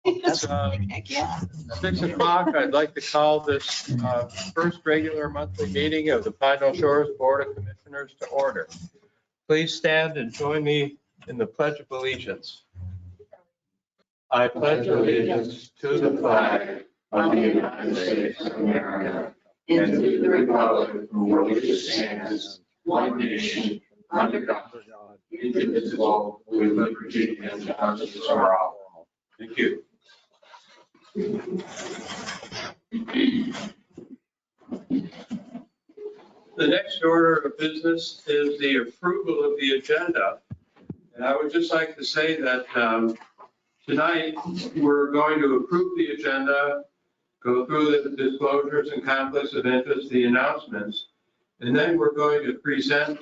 Heck yeah. 6 o'clock, I'd like to call this first regular monthly meeting of the Pine Shores Board of Commissioners to order. Please stand and join me in the Pledge of Allegiance. I pledge allegiance to the flag of the United States of America and to the republic for which it stands, one nation, under God, indivisible, with liberty and justice for all. Thank you. The next order of business is the approval of the agenda. And I would just like to say that tonight we're going to approve the agenda, go through the disclosures and conflicts of interest, the announcements, and then we're going to present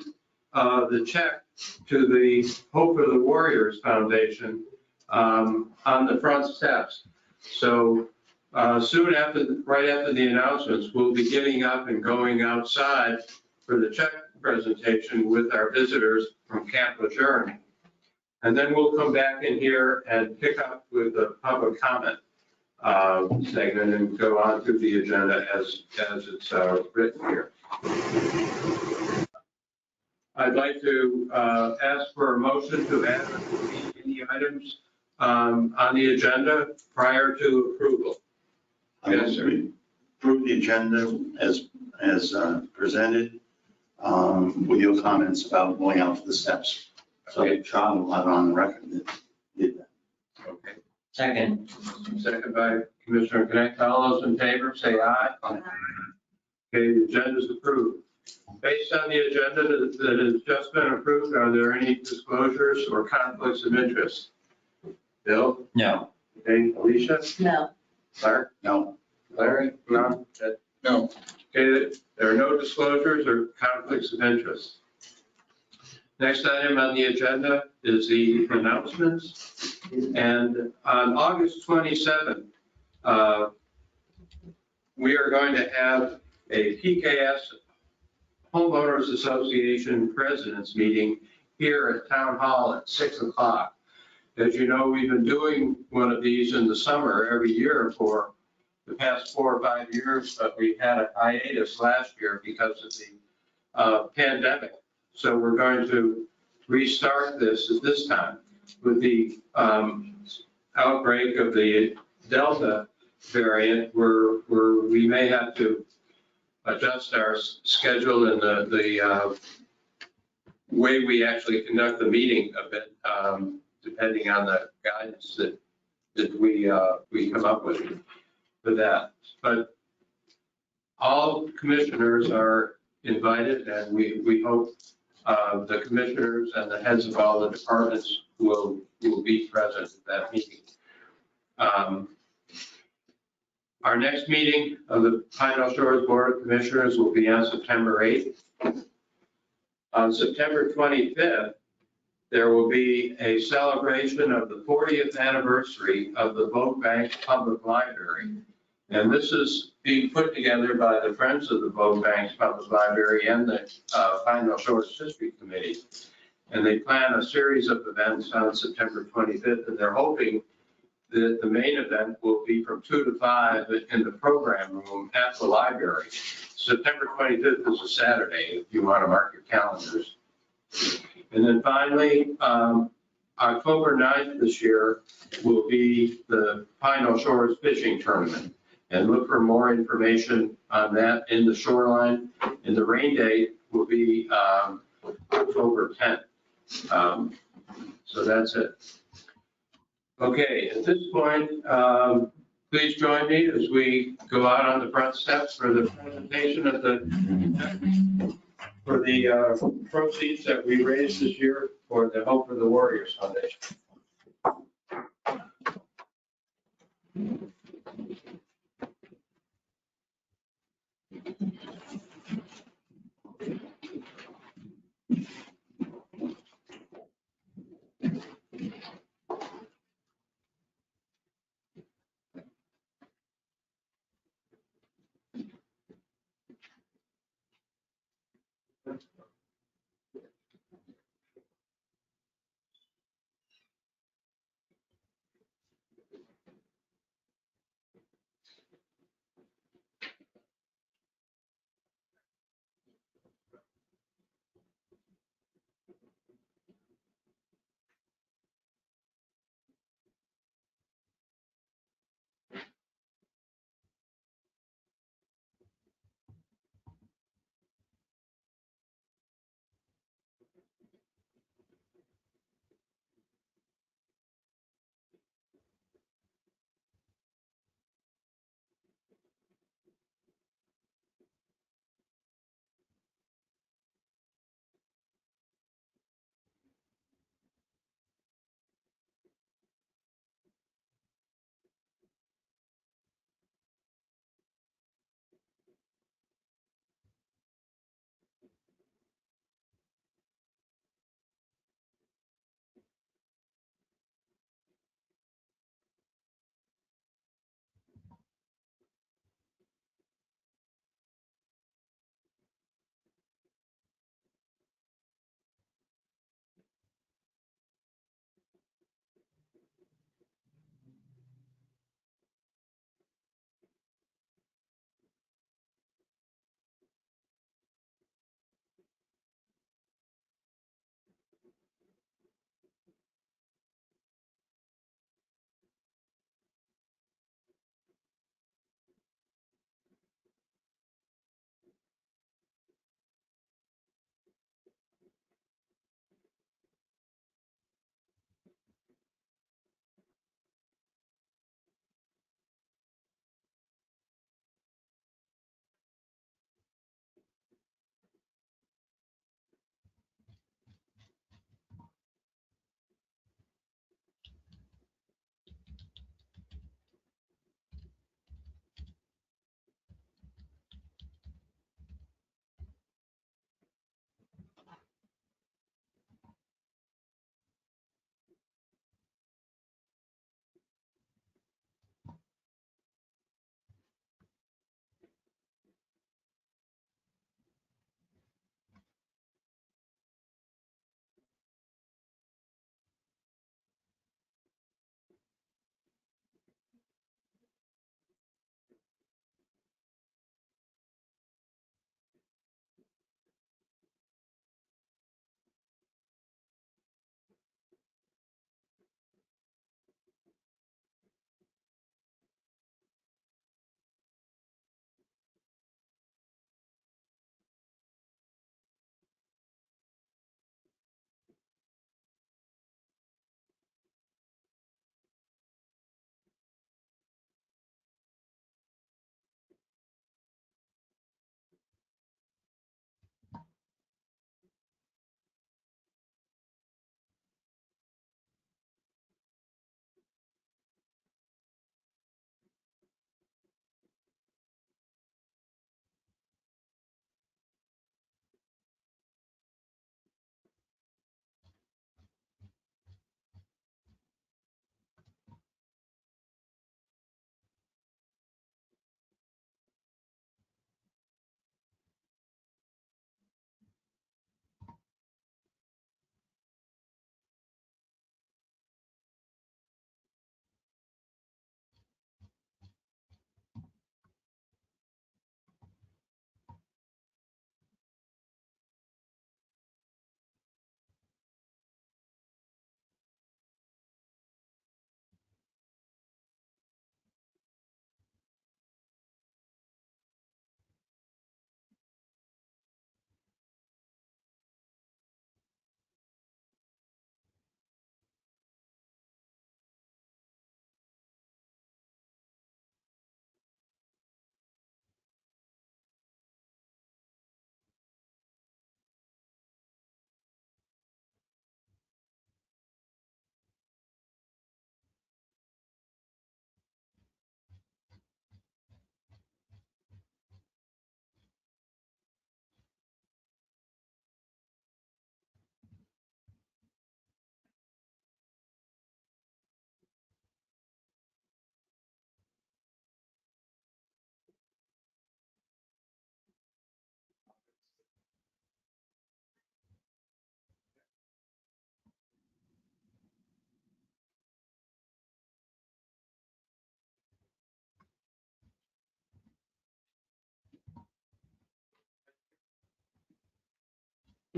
the check to the Hope for the Warriors Foundation on the front steps. So soon after, right after the announcements, we'll be getting up and going outside for the check presentation with our visitors from Camp Lejeune. And then we'll come back in here and pick up with the public comment segment and go on through the agenda as it's written here. I'd like to ask for a motion to add any items on the agenda prior to approval. Yes, sir. Approve the agenda as presented with your comments about going out to the steps. So Sean will have it on the record that did that. Okay. Second. Second by Commissioner Connect. All those in favor say aye. Aye. Okay, the agenda is approved. Based on the agenda that has just been approved, are there any disclosures or conflicts of interest? Bill? No. Okay, Alicia? No. Clark? No. Larry? None? No. Okay, there are no disclosures or conflicts of interest. Next item on the agenda is the announcements. And on August 27th, we are going to have a PKS Homeowners Association President's Meeting here at Town Hall at 6 o'clock. As you know, we've been doing one of these in the summer every year for the past 4 or 5 years, but we had a hiatus last year because of the pandemic. So we're going to restart this at this time with the outbreak of the Delta variant, where we may have to adjust our schedule and the way we actually conduct the meeting a bit, depending on the guidance that we come up with for that. But all commissioners are invited, and we hope the commissioners and the heads of all the departments will be present at that meeting. Our next meeting of the Pine Shores Board of Commissioners will be on September 8th. On September 25th, there will be a celebration of the 40th anniversary of the Vote Bank Public Library. And this is being put together by the Friends of the Vote Banks Public Library and the Pine Shores History Committee. And they plan a series of events on September 25th, and they're hoping that the main event will be from 2 to 5 in the program room at the library. September 25th is a Saturday, if you want to mark your calendars. And then finally, October 9th this year will be the Pine Shores Fishing Tournament. And look for more information on that in the shoreline. And the rain date will be October 10th. So that's it. Okay, at this point, please join me as we go out on the front steps for the presentation of the proceeds that we raised this year for the Hope for the Warriors Foundation.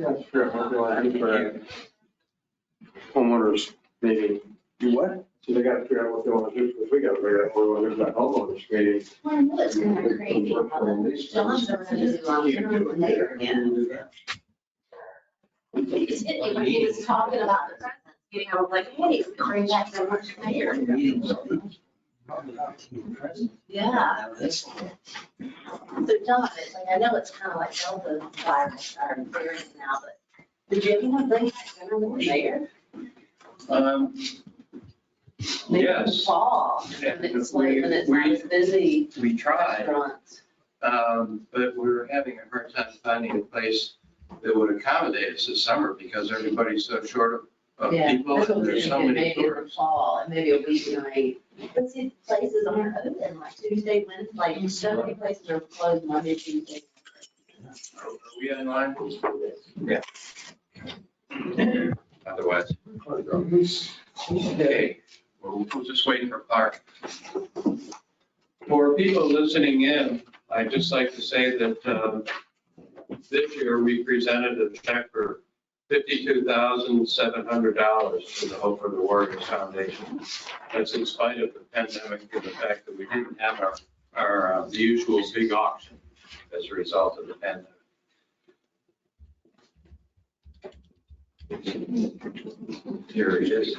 Yeah, sure. What do you want to do for homeowners meeting? Do what? So they got to figure out what they want to do, because we got to figure out what we want to do for that homeowners meeting. Well, I know it's kind of crazy how the John's are going to do long-term later again. He just hit me when he was talking about the presents, getting, I was like, hey, bring back so much later. Yeah. So John, it's like, I know it's kind of like Delta virus, our variant now, but did you ever bring back the mayor? Maybe in the Yes. fall, when it's like, when it's not as busy. We tried, Restaurants. but we were having a hard time finding a place that would accommodate us this summer because everybody's so short of Yeah, people that's what and we're there's so thinking, many maybe in the tourists. fall, and maybe a weeknight. But see, places aren't open, like Tuesday, Wednesday, like so many places are closed Monday, Tuesday. Are we online? Yeah. Otherwise. Okay, we'll just wait for Clark. For people listening in, I'd just like to say that this year we presented a check for $52,700 to the Hope for the Warriors Foundation. That's in spite of the pandemic and the fact that we didn't have our the usual big auction as a result of the pandemic. Here it is.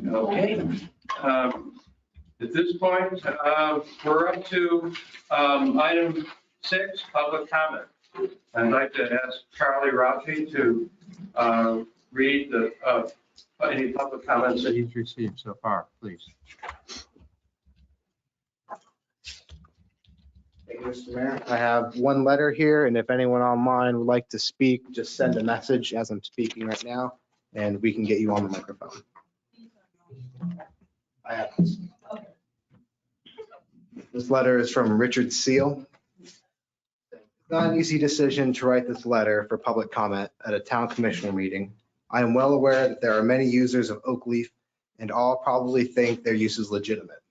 Okay. At this point, we're up to item 6, public comment. I'd like to ask Charlie Rafi to read any public comments that he's received so far, please. Thank you, Mr. Mayor. I have one letter here, and if anyone online would like to speak, just send a message as I'm speaking right now, and we can get you on the microphone. I have this. This letter is from Richard Seal. It's not an easy decision to write this letter for public comment at a town commissioner meeting. I am well aware that there are many users of Oakleaf, and all probably think their use is legitimate.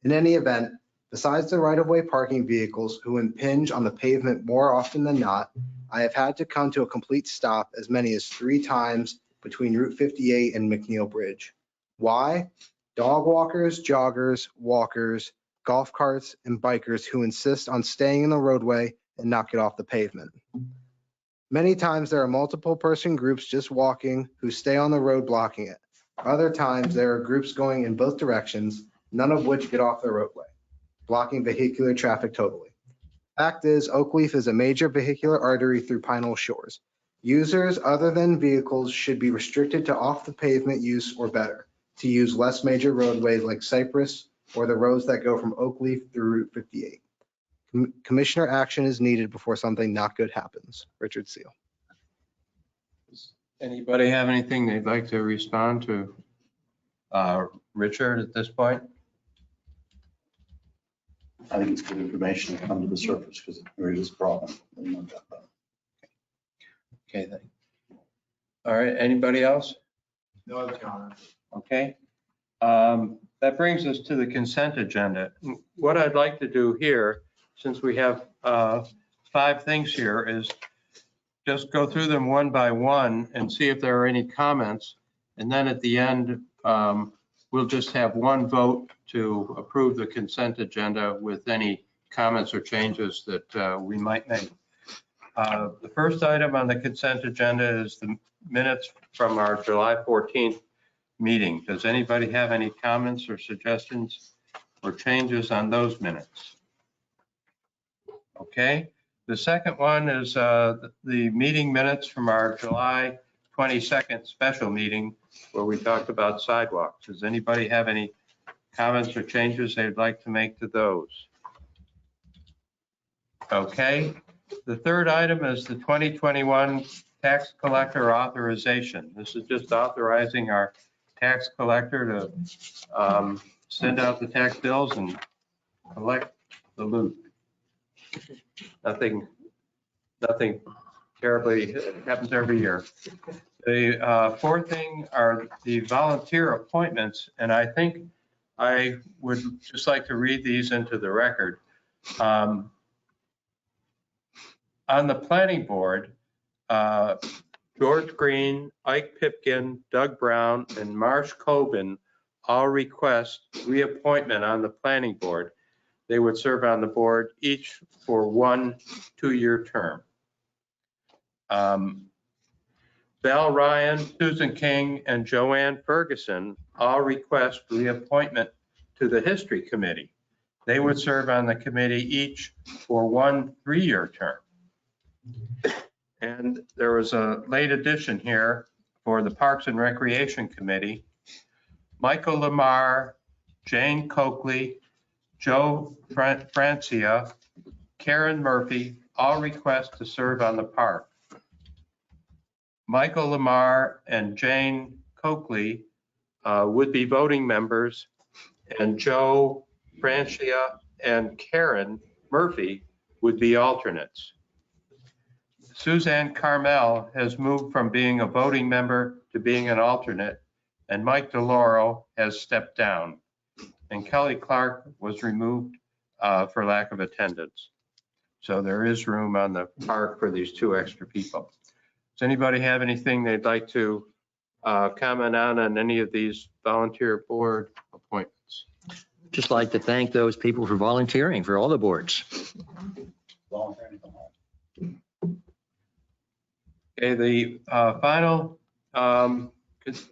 In any event, besides the right-of-way parking vehicles who impinge on the pavement more often than not, I have had to come to a complete stop as many as 3 times between Route 58 and McNeil Bridge. Why? Dog walkers, joggers, walkers, golf carts, and bikers who insist on staying in the roadway and not get off the pavement. Many times there are multiple person groups just walking who stay on the road blocking it. Other times there are groups going in both directions, none of which get off the roadway, blocking vehicular traffic totally. Fact is, Oakleaf is a major vehicular artery through Pinehole Shores. Users other than vehicles should be restricted to off the pavement use or better, to use less major roadways like Cypress or the roads that go from Oakleaf through Route 58. Commissioner action is needed before something not good happens. Richard Seal. Anybody have anything they'd like to respond to Richard at this point? I think it's good information to come to the surface because there is a problem. Okay, then. All right, anybody else? No other comment. Okay. That brings us to the consent agenda. What I'd like to do here, since we have 5 things here, is just go through them one by one and see if there are any comments. And then at the end, we'll just have one vote to approve the consent agenda with any comments or changes that we might make. The first item on the consent agenda is the minutes from our July 14th meeting. Does anybody have any comments or suggestions or changes on those minutes? Okay. The second one is the meeting minutes from our July 22nd special meeting where we talked about sidewalks. Does anybody have any comments or changes they'd like to make to those? Okay. The third item is the 2021 tax collector authorization. This is just authorizing our tax collector to send out the tax bills and collect the loot. Nothing terribly, it happens every year. The fourth thing are the volunteer appointments, and I think I would just like to read these into the record. On the planning board, George Green, Ike Pipkin, Doug Brown, and Marsh Coben all request reappointment on the planning board. They would serve on the board each for 1 2-year term. Val Ryan, Susan King, and Joanne Ferguson all request reappointment to the History Committee. They would serve on the committee each for 1 3-year term. And there was a late addition here for the Parks and Recreation Committee. Michael Lamar, Jane Coakley, Joe Francia, Karen Murphy, all request to serve on the park. Michael Lamar and Jane Coakley would be voting members, and Joe Francia and Karen Murphy would be alternates. Suzanne Carmel has moved from being a voting member to being an alternate, and Mike DeLauro has stepped down. And Kelly Clark was removed for lack of attendance. So there is room on the park for these 2 extra people. Does anybody have anything they'd like to comment on any of these volunteer board appointments? Just like to thank those people for volunteering for all the boards. Okay, the final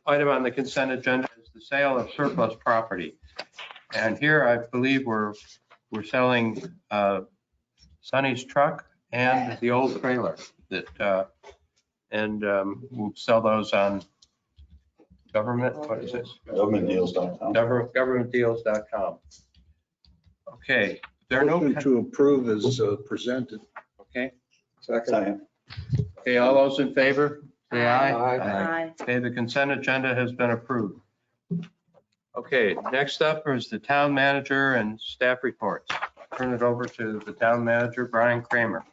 item on the consent agenda is the sale of surplus property. And here I believe we're selling Sonny's truck and the old trailer that, and we'll sell those on what is this? Governmentdeals.com. Governmentdeals.com. Okay, there are no. Motion to approve is presented. Okay, Second. okay, all those in favor, say aye. Aye. Okay, the consent agenda has been approved. Okay, next up is the town manager and staff reports. Turn it over to the town manager, Brian Kramer.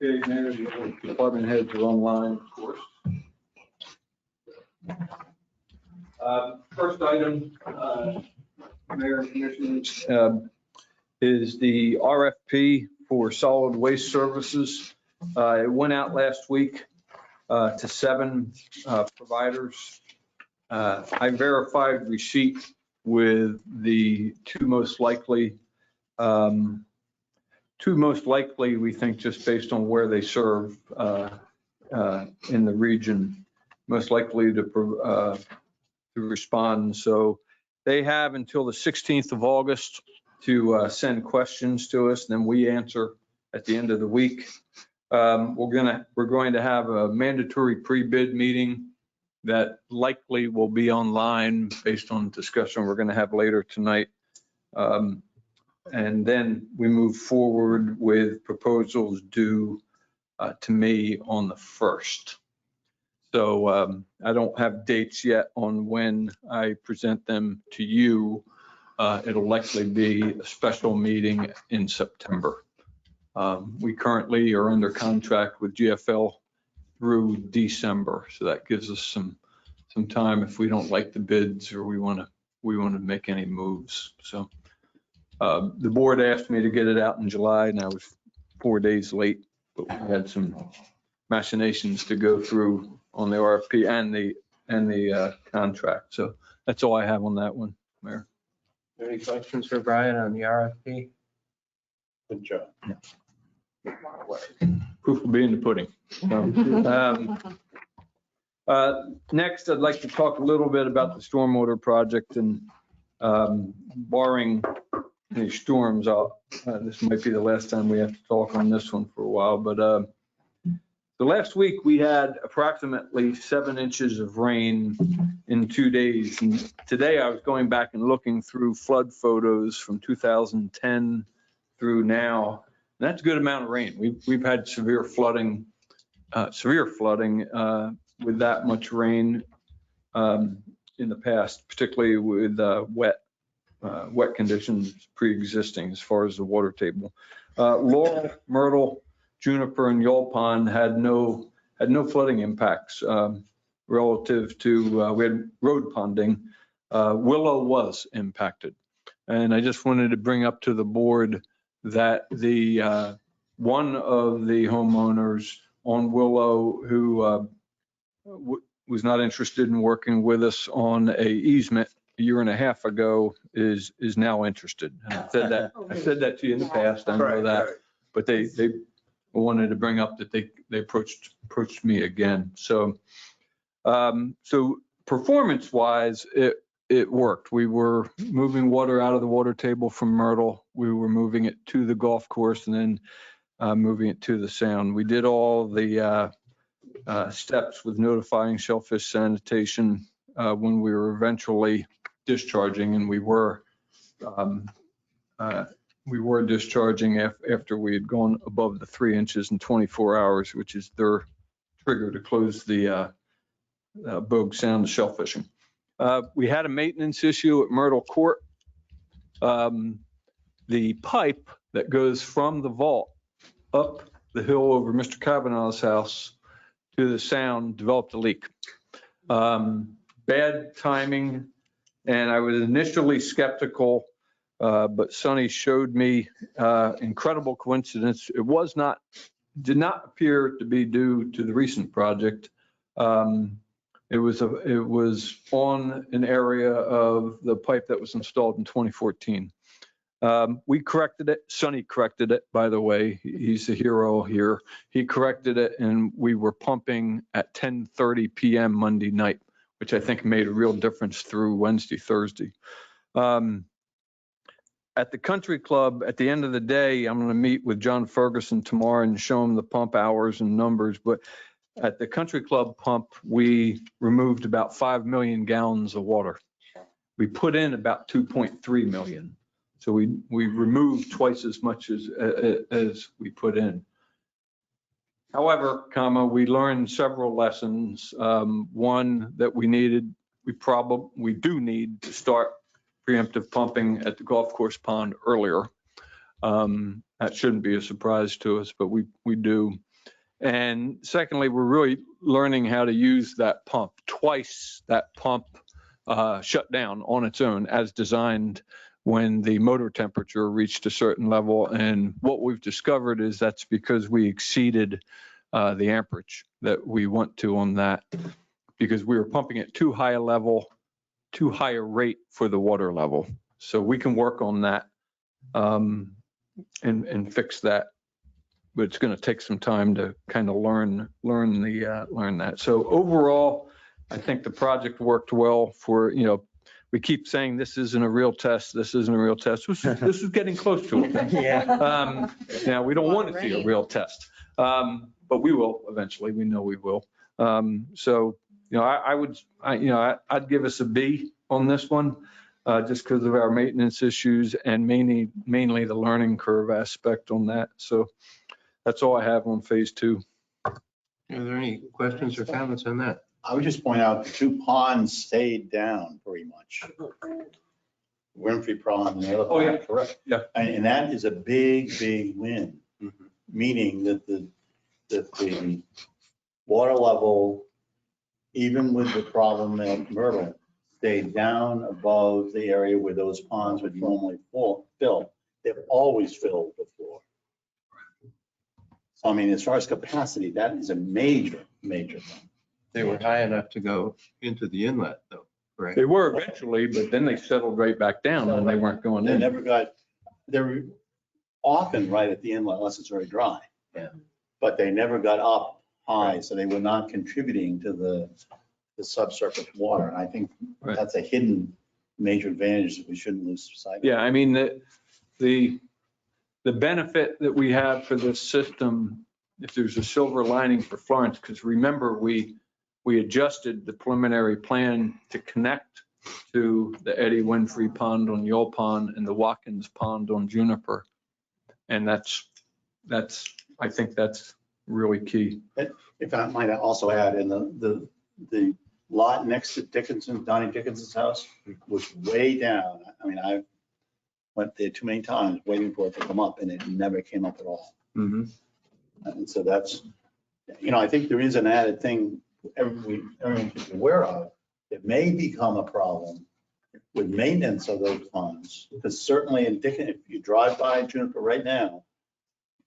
Okay, Mayor, the department heads are online, of course. First item, Mayor and Commissioners, is the RFP for solid waste services. It went out last week to 7 providers. I verified receipt with the 2 most likely. 2 most likely, we think, just based on where they serve in the region, most likely to respond. So they have until the 16th of August to send questions to us, then we answer at the end of the week. We're going to have a mandatory pre-bid meeting that likely will be online based on discussion we're going to have later tonight. And then we move forward with proposals due to me on the 1st. So I don't have dates yet on when I present them to you. It'll likely be a special meeting in September. We currently are under contract with GFL through December, so that gives us some time if we don't like the bids or we want to make any moves. So the board asked me to get it out in July, and I was 4 days late, but we had some machinations to go through on the RFP and the contract. So that's all I have on that one, Mayor. Any questions for Brian on the RFP? Good job. Proof will be in the pudding. Next, I'd like to talk a little bit about the stormwater project, and barring any storms, this might be the last time we have to talk on this one for a while, but the last week we had approximately 7 inches of rain in 2 days. And today I was going back and looking through flood photos from 2010 through now. And that's a good amount of rain. We've had severe flooding with that much rain in the past, particularly with wet conditions pre-existing as far as the water table. Laurel, Myrtle, Juniper and Yole Pond had no flooding impacts relative to, we had road ponding. Willow was impacted. And I just wanted to bring up to the board that the one of the homeowners on Willow who was not interested in working with us on a easement a year and a half ago is now interested. And I said that to you in the past, I know that, but they wanted to bring up that they approached me again. So performance wise, it worked. We were moving water out of the water table from Myrtle. We were moving it to the golf course and then moving it to the sound. We did all the steps with notifying shellfish sanitation when we were eventually discharging, and we were discharging after we had gone above the 3 inches in 24 hours, which is their trigger to close the Bogue Sound shellfishing. We had a maintenance issue at Myrtle Court. The pipe that goes from the vault up the hill over Mr. Kavanaugh's house to the sound developed a leak. Bad timing, and I was initially skeptical, but Sonny showed me incredible coincidence. It did not appear to be due to the recent project. It was on an area of the pipe that was installed in 2014. We corrected it. Sonny corrected it, by the way. He's the hero here. He corrected it, and we were pumping at 10:30 p.m. Monday night, which I think made a real difference through Wednesday, Thursday. At the country club, at the end of the day, I'm going to meet with John Ferguson tomorrow and show him the pump hours and numbers. But at the country club pump, we removed about 5 million gallons of water. We put in about 2.3 million. So we removed twice as much as we put in. However, we learned several lessons. One, that we do need to start preemptive pumping at the golf course pond earlier. That shouldn't be a surprise to us, but we do. And secondly, we're really learning how to use that pump. Twice that pump shut down on its own as designed when the motor temperature reached a certain level. And what we've discovered is that's because we exceeded the amperage that we went to on that, because we were pumping at too high a level, too high a rate for the water level. So we can work on that and fix that. But it's going to take some time to kind of learn that. So overall, I think the project worked well for, we keep saying this isn't a real test. This isn't a real test. This is getting close to it. Yeah. Now, we don't want to see a real test, but we will eventually. We know we will. So, I'd give us a B on this one, just because of our maintenance issues and mainly the learning curve aspect on that. So that's all I have on phase 2. Are there any questions or comments on that? I would just point out the 2 ponds stayed down pretty much. Winfrey Pond and the other pond. Oh, yeah, correct. Yeah. And that is a big, big win, meaning that the water level, even with the problem at Myrtle, stayed down above the area where those ponds would normally fill. They've always filled before. So, I mean, as far as capacity, that is a major, major thing. They were high enough to go into the inlet, though, correct? They were eventually, but then they settled right back down and they weren't going They in. they were often right at the inlet unless it's very dry. Yeah. But they never got up high, so they were not contributing to the subsurface water. And I think Right. that's a hidden major advantage that we shouldn't lose sight of. Yeah, I mean, the benefit that we have for this system, if there's a silver lining for Florence, because remember, we adjusted the preliminary plan to connect to the Eddie Winfrey Pond on Yole Pond and the Watkins Pond on Juniper. And I think that's really key. If I might also add, in the lot next to Donnie Dickinson's house was way down. I mean, I went there too many times waiting for it to come up and it never came up at all. Mm-hmm. And so that's, I think there is an added thing everyone should be aware of. It may become a problem with maintenance of those ponds, because certainly in if you drive by Juniper right now,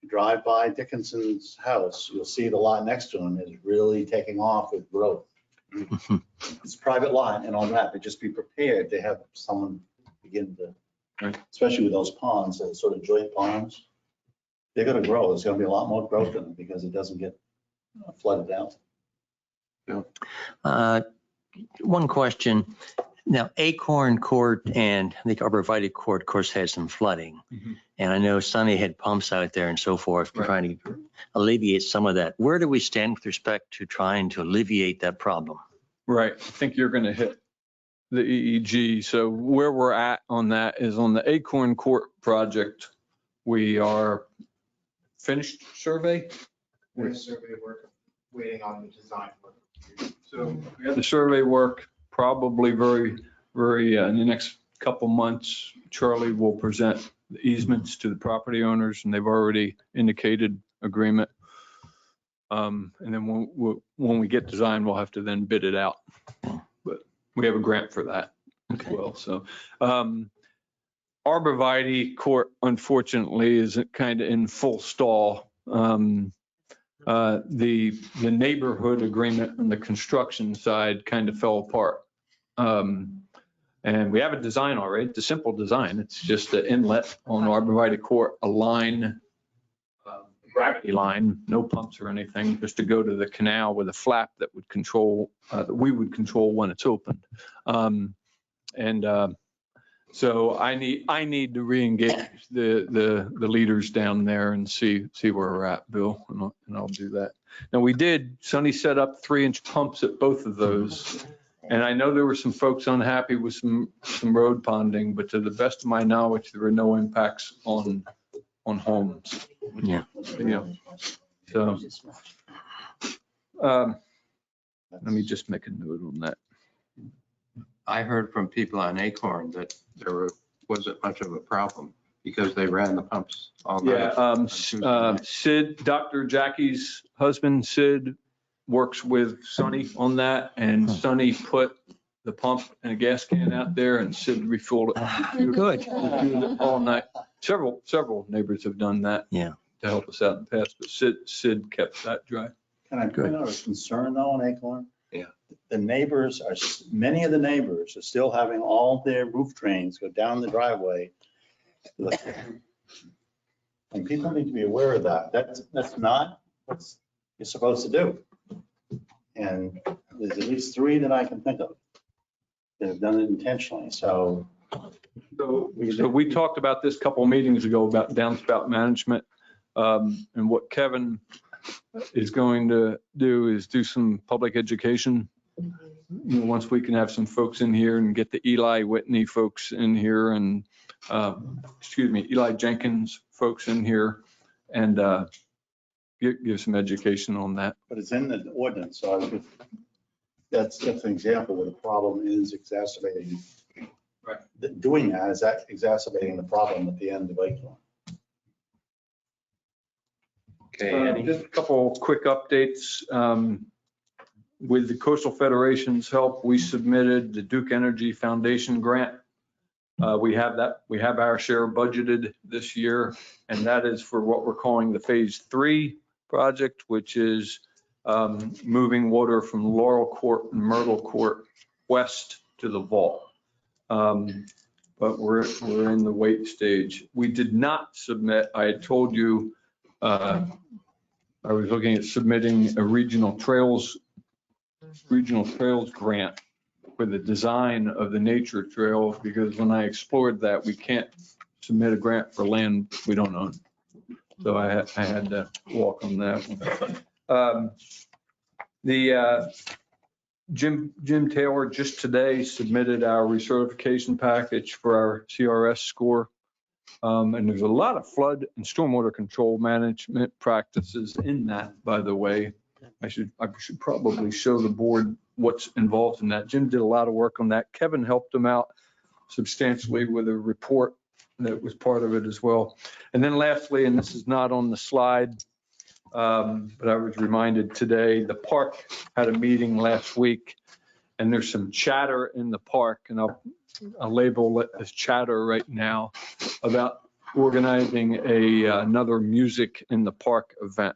you drive by Dickinson's house, you'll see the lot next to him is really taking off with growth. It's a private lot and all that, but just be prepared to have someone begin to, especially with those ponds, those sort of joint ponds, they're gonna grow. There's gonna be a lot more growth in them because it doesn't get flooded out. One question. Now, Acorn Court and I think Arborvitae Court, of course, had some flooding. Mhm. And I know Sunny had pumps out there and so forth, Right. trying to alleviate some of that. Where do we stand with respect to trying to alleviate that problem? Right, I think you're going to hit the EEG. So where we're at on that is on the Acorn Court project, we are finished survey. We're survey work, waiting on the design work. So we have the survey work, probably very, in the next couple months, Charlie will present the easements to the property owners, and they've already indicated agreement. And then when we get design, we'll have to then bid it out. But we have a grant for that as Okay. well. So Arborvitae Court, unfortunately, is kind of in full stall. The neighborhood agreement on the construction side kind of fell apart. And we have a design already. It's a simple design. It's just the inlet on Arborvitae Court, a line, gravity line, no pumps or anything, just to go to the canal with a flap that would control, that we would control when it's opened. So I need to re-engage the leaders down there and see where we're at, Bill, and I'll do that. Now Sonny set up 3-inch pumps at both of those. And I know there were some folks unhappy with some road ponding, but to the best of my knowledge, there were no impacts on homes. Yeah. So let me just make a note on that. I heard from people on Acorn that there wasn't much of a problem because they ran the pumps all night. Yeah, Sid, Dr. Jackie's husband, Sid, works with Sonny on that, and Sonny put the pump in a gas can out there, and Sid refilled it. Good. All night. Several neighbors have done that. Yeah. To help us out in the past, but Sid kept that dry. Can I point out a concern though on Acorn? Yeah. The neighbors many of the neighbors are still having all their roof drains go down the driveway. And people need to be aware of that. That's not what you're supposed to do. And there's at least 3 that I can think of that have done it intentionally, so. So we talked about this a couple of meetings ago about downspout management. And what Kevin is going to do is do some public education. Once we can have some folks in here and get the Eli Whitney folks in here and, Eli Jenkins folks in here and give some education on that. But it's in the ordinance, so that's an example where the problem is exacerbating. Right. Doing that is exacerbating the problem at the end of Acorn. Okay, Just a couple quick updates. With the Coastal Federation's help, we submitted the Duke Energy Foundation grant. We have our share budgeted this year, and that is for what we're calling the Phase 3 project, which is moving water from Laurel Court and Myrtle Court west to the vault. But we're in the wait stage. We did not submit, I had told you, I was looking at submitting a regional trails grant for the design of the nature trail, because when I explored that, we can't submit a grant for land we don't own. So I had to walk on that one. Jim Taylor just today submitted our recertification package for our CRS score. And there's a lot of flood and stormwater control management practices in that, by the way. I should probably show the board what's involved in that. Jim did a lot of work on that. Kevin helped him out substantially with a report that was part of it as well. And then lastly, and this is not on the slide, But I was reminded today, the park had a meeting last week, and there's some chatter in the park, and I'll label it as chatter right now, about organizing another music in the park event.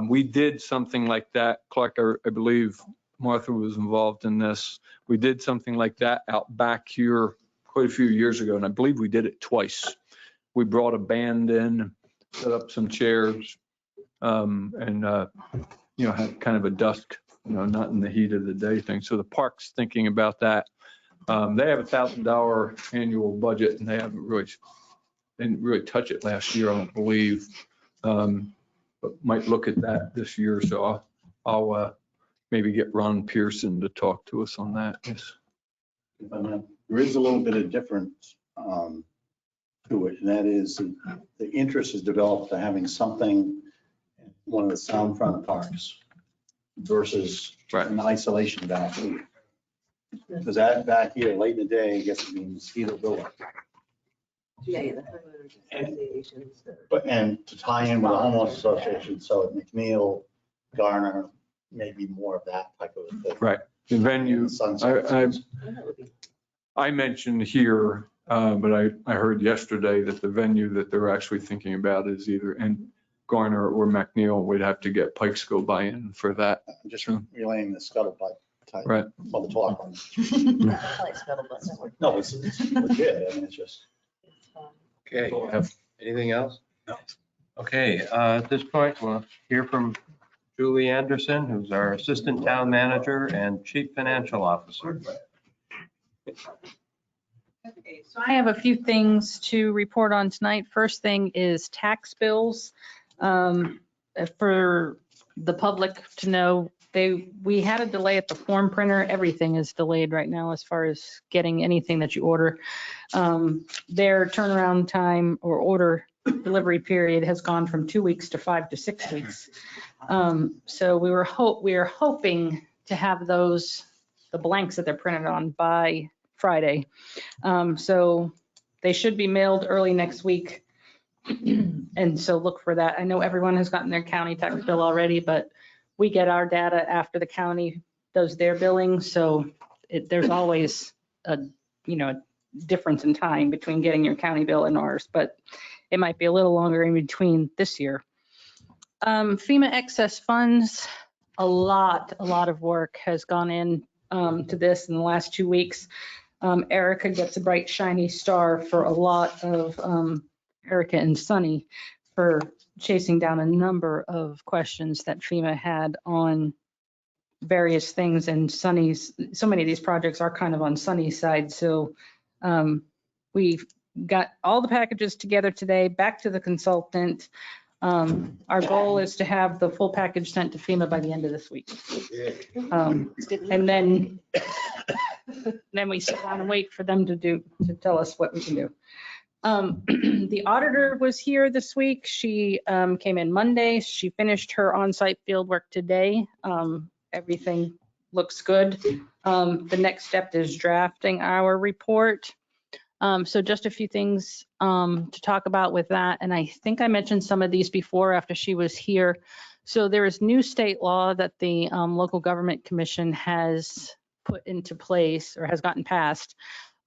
We did something like that. Clark, I believe Martha was involved in this. We did something like that out back here quite a few years ago, and I believe we did it twice. We brought a band in, set up some chairs, and had kind of a dusk, not in the heat of the day thing. So the park's thinking about that. They have $1,000 annual budget, and they didn't really touch it last year, I don't believe. But might look at that this year. So I'll maybe get Ron Pearson to talk to us on that. Yes. There is a little bit of difference to it, and that is the interest is developed to having something in one of the sound front parks versus an isolation back here. Because that back here, late in the day, gets to be mosquito buildup. Yeah, the homeowners associations. And to tie in with the homeowners association, so at McNeil, Garner, maybe more of that type of thing. Right. The venue, I mentioned here, but I heard yesterday that the venue that they're actually thinking about is either in Garner or McNeil. We'd have to get Pikesville buy-in for that. I'm just relaying the scuttlebutt type Right. of talk on. Scuttlebutt. No, it's legit. I mean, it's just. Okay, anything else? No. Okay, at this point, we'll hear from Julie Anderson, who's our Assistant Town Manager and Chief Financial Officer. Okay, so I have a few things to report on tonight. First thing is tax bills. For the public to know, we had a delay at the form printer. Everything is delayed right now as far as getting anything that you order. Their turnaround time or order delivery period has gone from 2 weeks to 5 to 6 weeks. So we are hoping to have the blanks that they're printed on by Friday. So they should be mailed early next week. And so look for that. I know everyone has gotten their county tax bill already, but we get our data after the county does their billing. So there's always a difference in time between getting your county bill and ours, but it might be a little longer in between this year. FEMA excess funds, a lot of work has gone in to this in the last 2 weeks. Erica gets a bright shiny star for a lot of Erica and Sunny for chasing down a number of questions that FEMA had on various things, and Sunny's, so many of these projects are kind of on Sunny's side. So we've got all the packages together today, back to the consultant. Our goal is to have the full package sent to FEMA by the end of this week. And then we sit down and wait for them to tell us what we can do. The auditor was here this week. She came in Monday. She finished her on-site field work today. Everything looks good. The next step is drafting our report. So just a few things to talk about with that. And I think I mentioned some of these before after she was here. So there is new state law that the Local Government Commission has put into place or has gotten passed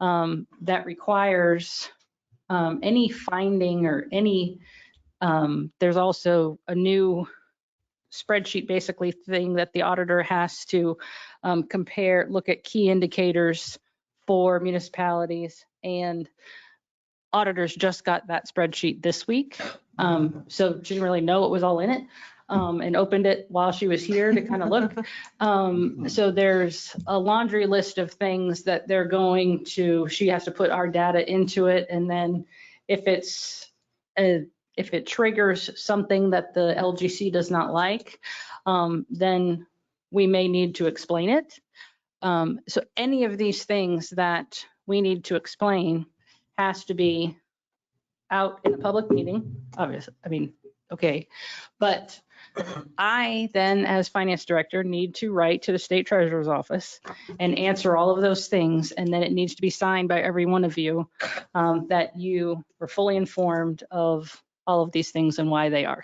that requires any finding or any, there's also a new spreadsheet basically thing that the auditor has to look at key indicators for municipalities, and auditors just got that spreadsheet this week. So she didn't really know what was all in it and opened it while she was here to kind of look. So there's a laundry list of things that they're going to, she has to put our data into it. And then if it triggers something that the LGC does not like, then we may need to explain it. So any of these things that we need to explain has to be out in a public meeting, obviously. I mean, okay. But I then, as finance director, need to write to the state treasurer's office and answer all of those things. And then it needs to be signed by every one of you that you were fully informed of all of these things and why they are.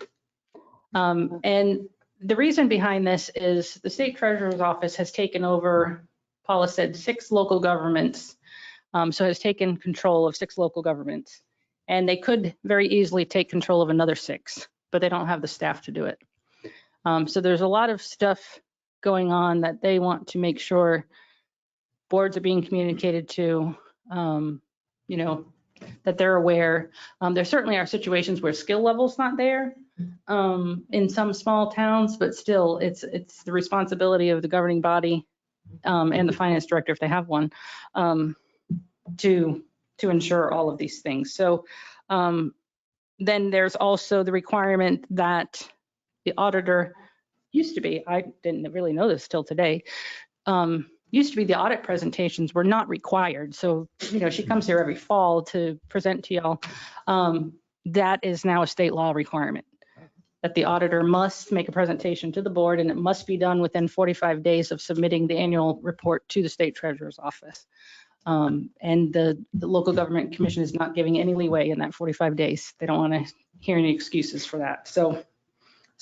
And the reason behind this is the state treasurer's office has taken over, Paula said, 6 local governments. So has taken control of 6 local governments. And they could very easily take control of another 6, but they don't have the staff to do it. So there's a lot of stuff going on that they want to make sure boards are being communicated to, you know, that they're aware. There certainly are situations where skill level's not there in some small towns, but still it's the responsibility of the governing body and the finance director, if they have one, to ensure all of these things. So then there's also the requirement that the auditor used to be, I didn't really know this till today, used to be the audit presentations were not required. So, you know, she comes here every fall to present to y'all. That is now a state law requirement, that the auditor must make a presentation to the board, and it must be done within 45 days of submitting the annual report to the state treasurer's office. And the local government commission is not giving any leeway in that 45 days. They don't want to hear any excuses for that. So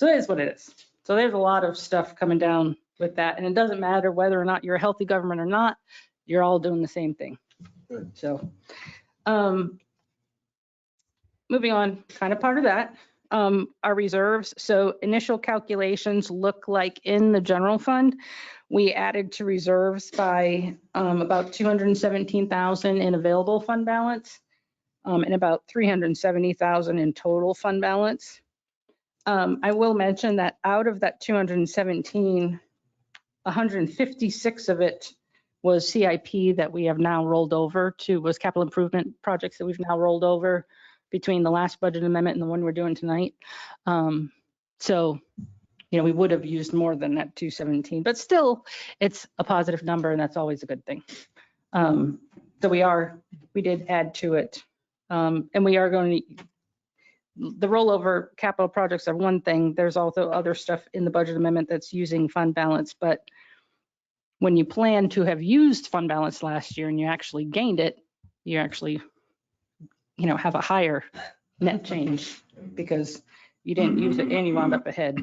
it is what it is. So there's a lot of stuff coming down with that. And it doesn't matter whether or not you're a healthy government or not, you're all doing the same thing. Good. So moving on, kind of part of that, our reserves. So initial calculations look like in the general fund, we added to reserves by about 217,000 in available fund balance and about 370,000 in total fund balance. I will mention that out of that 217, 156 of it was CIP that we have now rolled over to, was capital improvement projects that we've now rolled over between the last budget amendment and the one we're doing tonight. So, you know, we would have used more than that 217, but still it's a positive number and that's always a good thing. So we did add to it. And we are going to, the rollover capital projects are one thing. There's also other stuff in the budget amendment that's using fund balance, but when you plan to have used fund balance last year and you actually gained it, you actually, you know, have a higher net change because you didn't use it and you wound up ahead.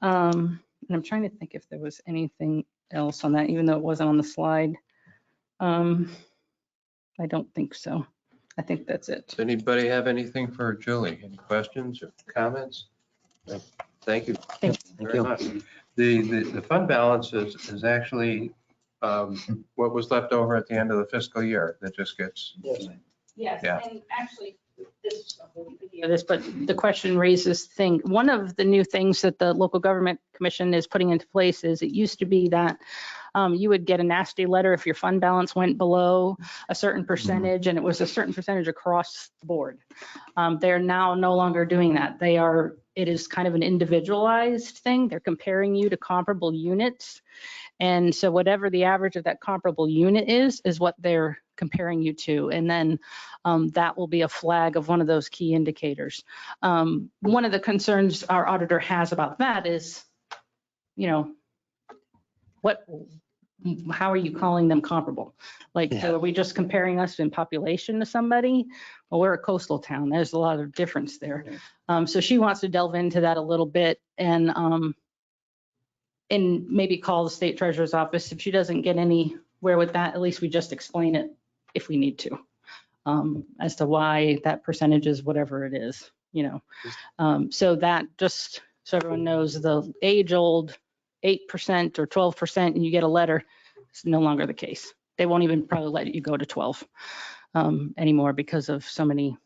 And I'm trying to think if there was anything else on that, even though it wasn't on the slide. I don't think so. I think that's it. Does anybody have anything for Julie? Any questions or comments? Thank you very much. The fund balance is actually what was left over at the end of the fiscal year that just gets. Yes, Yeah. and actually, but the question raises thing. One of the new things that the local government commission is putting into place is it used to be that you would get a nasty letter if your fund balance went below a certain percentage, and it was a certain percentage across the board. They're now no longer doing that. It is kind of an individualized thing. They're comparing you to comparable units. And so whatever the average of that comparable unit is what they're comparing you to. And then that will be a flag of one of those key indicators. One of the concerns our auditor has about that is, you know, how are you calling them comparable? Like, so are we just comparing us in population to somebody? Well, we're a coastal town. There's a lot of difference there. So she wants to delve into that a little bit and maybe call the state treasurer's office. If she doesn't get anywhere with that, at least we just explain it if we need to, as to why that percentage is whatever it is, you know. So that, just so everyone knows, the age-old 8% or 12% and you get a letter, it's no longer the case. They won't even probably let you go to 12 anymore because of so many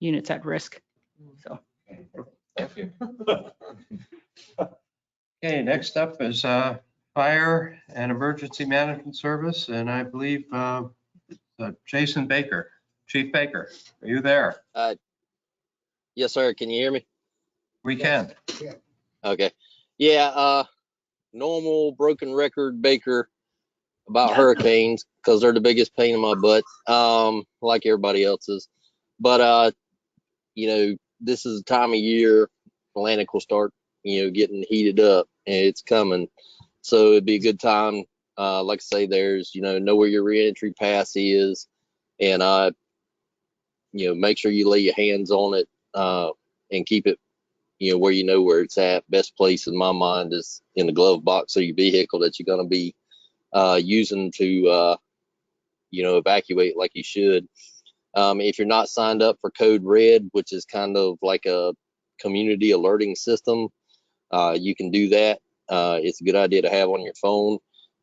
units at risk. So. Thank you. Okay, next up is Fire and Emergency Management Service, and I believe Jason Baker, Chief Baker, are you there? Yes, sir. Can you hear me? We can. Okay. Yeah, normal broken record Baker about hurricanes because they're the biggest pain in my butt, like everybody else's. But, you know, this is the time of year Atlantic will start, you know, getting heated up and it's coming. So it'd be a good time. Like I say, there's, you know where your reentry pass is, and, you know, make sure you lay your hands on it and keep it where you know where it's at. Best place in my mind is in the glove box of your vehicle that you're going to be using to, evacuate like you should. If you're not signed up for Code Red, which is kind of like a community alerting system, you can do that. It's a good idea to have on your phone,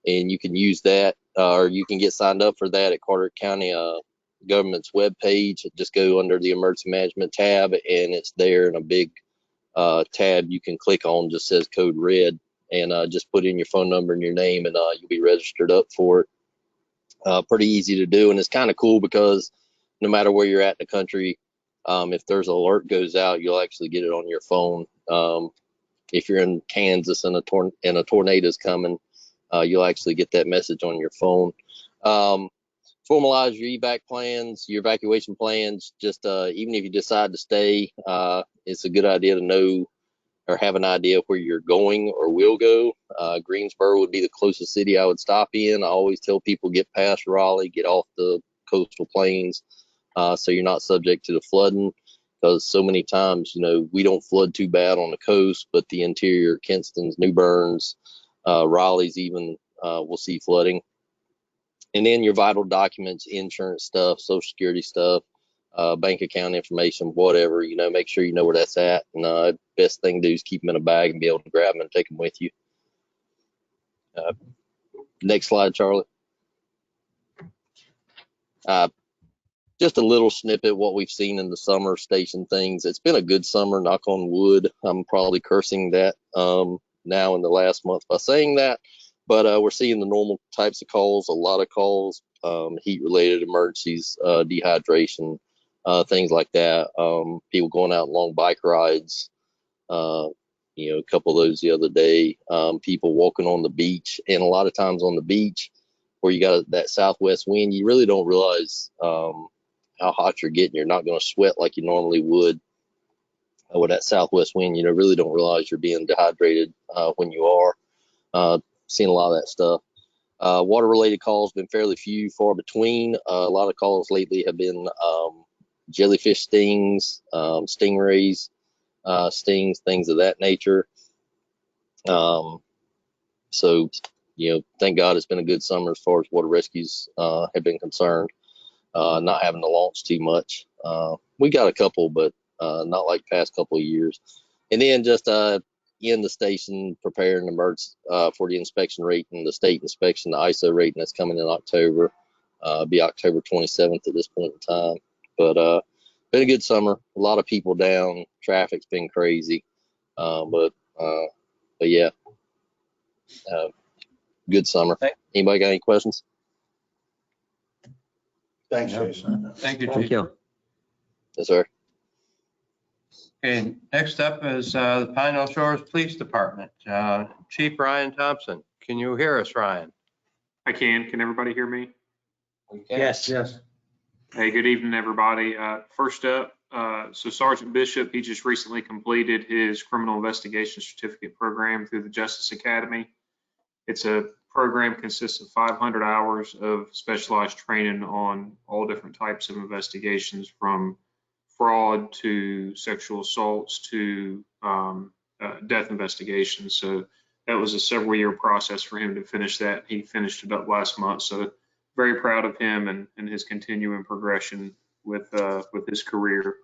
and you can use that, or you can get signed up for that at Carter County government's webpage. Just go under the emergency management tab, and it's there in a big tab you can click on, just says Code Red, and just put in your phone number and your name, and you'll be registered up for it. Pretty easy to do, and it's kind of cool because no matter where you're at in the country, if there's an alert goes out, you'll actually get it on your phone. If you're in Kansas and a tornado's coming, you'll actually get that message on your phone. Formalize your evac plans, your evacuation plans. Just even if you decide to stay, it's a good idea to know or have an idea of where you're going or will go. Greensboro would be the closest city I would stop in. I always tell people get past Raleigh, get off the coastal plains, so you're not subject to the flooding. Because so many times, we don't flood too bad on the coast, but the interior, Kinston's, New Berns, Raleigh's even will see flooding. And then your vital documents, insurance stuff, Social Security stuff, bank account information, whatever, make sure you know where that's at. And best thing to do is keep them in a bag and be able to grab them and take them with you. Next slide, Charlie. Just a little snippet what we've seen in the summer station things. It's been a good summer, knock on wood. I'm probably cursing that now in the last month by saying that, but we're seeing the normal types of calls, a lot of calls, heat-related emergencies, dehydration, things like that. People going out on long bike rides, a couple of those the other day. People walking on the beach, and a lot of times on the beach where you got that southwest wind, you really don't realize how hot you're getting. You're not going to sweat like you normally would with that southwest wind. Really don't realize you're being dehydrated when you are. Seeing a lot of that stuff. Water related calls been fairly far between. A lot of calls lately have been jellyfish stings, stingrays, stings, things of that nature. So, thank God it's been a good summer as far as water rescues have been concerned. Not having to launch too much. We got a couple, but not like past couple of years. And then just in the station preparing for the inspection rating, the state inspection, the ISO rating that's coming in October. Be October 27th at this point in time. But been a good summer. A lot of people down. Traffic's been crazy. But yeah, good summer. Anybody got any questions? Thanks, Jason. Thank you, Thank Chief. you. Yes, sir. Okay, next up is the Pine Hill Shores Police Department. Chief Ryan Thompson. Can you hear us, Ryan? I can. Can everybody hear me? Yes. Hey, good evening, everybody. First up, so Sergeant Bishop, he just recently completed his criminal investigation certificate program through the Justice Academy. It's a program consists of 500 hours of specialized training on all different types of investigations, from fraud to sexual assaults to death investigations. So that was a several-year process for him to finish that. He finished it up last month. So very proud of him and his continuing progression with his career.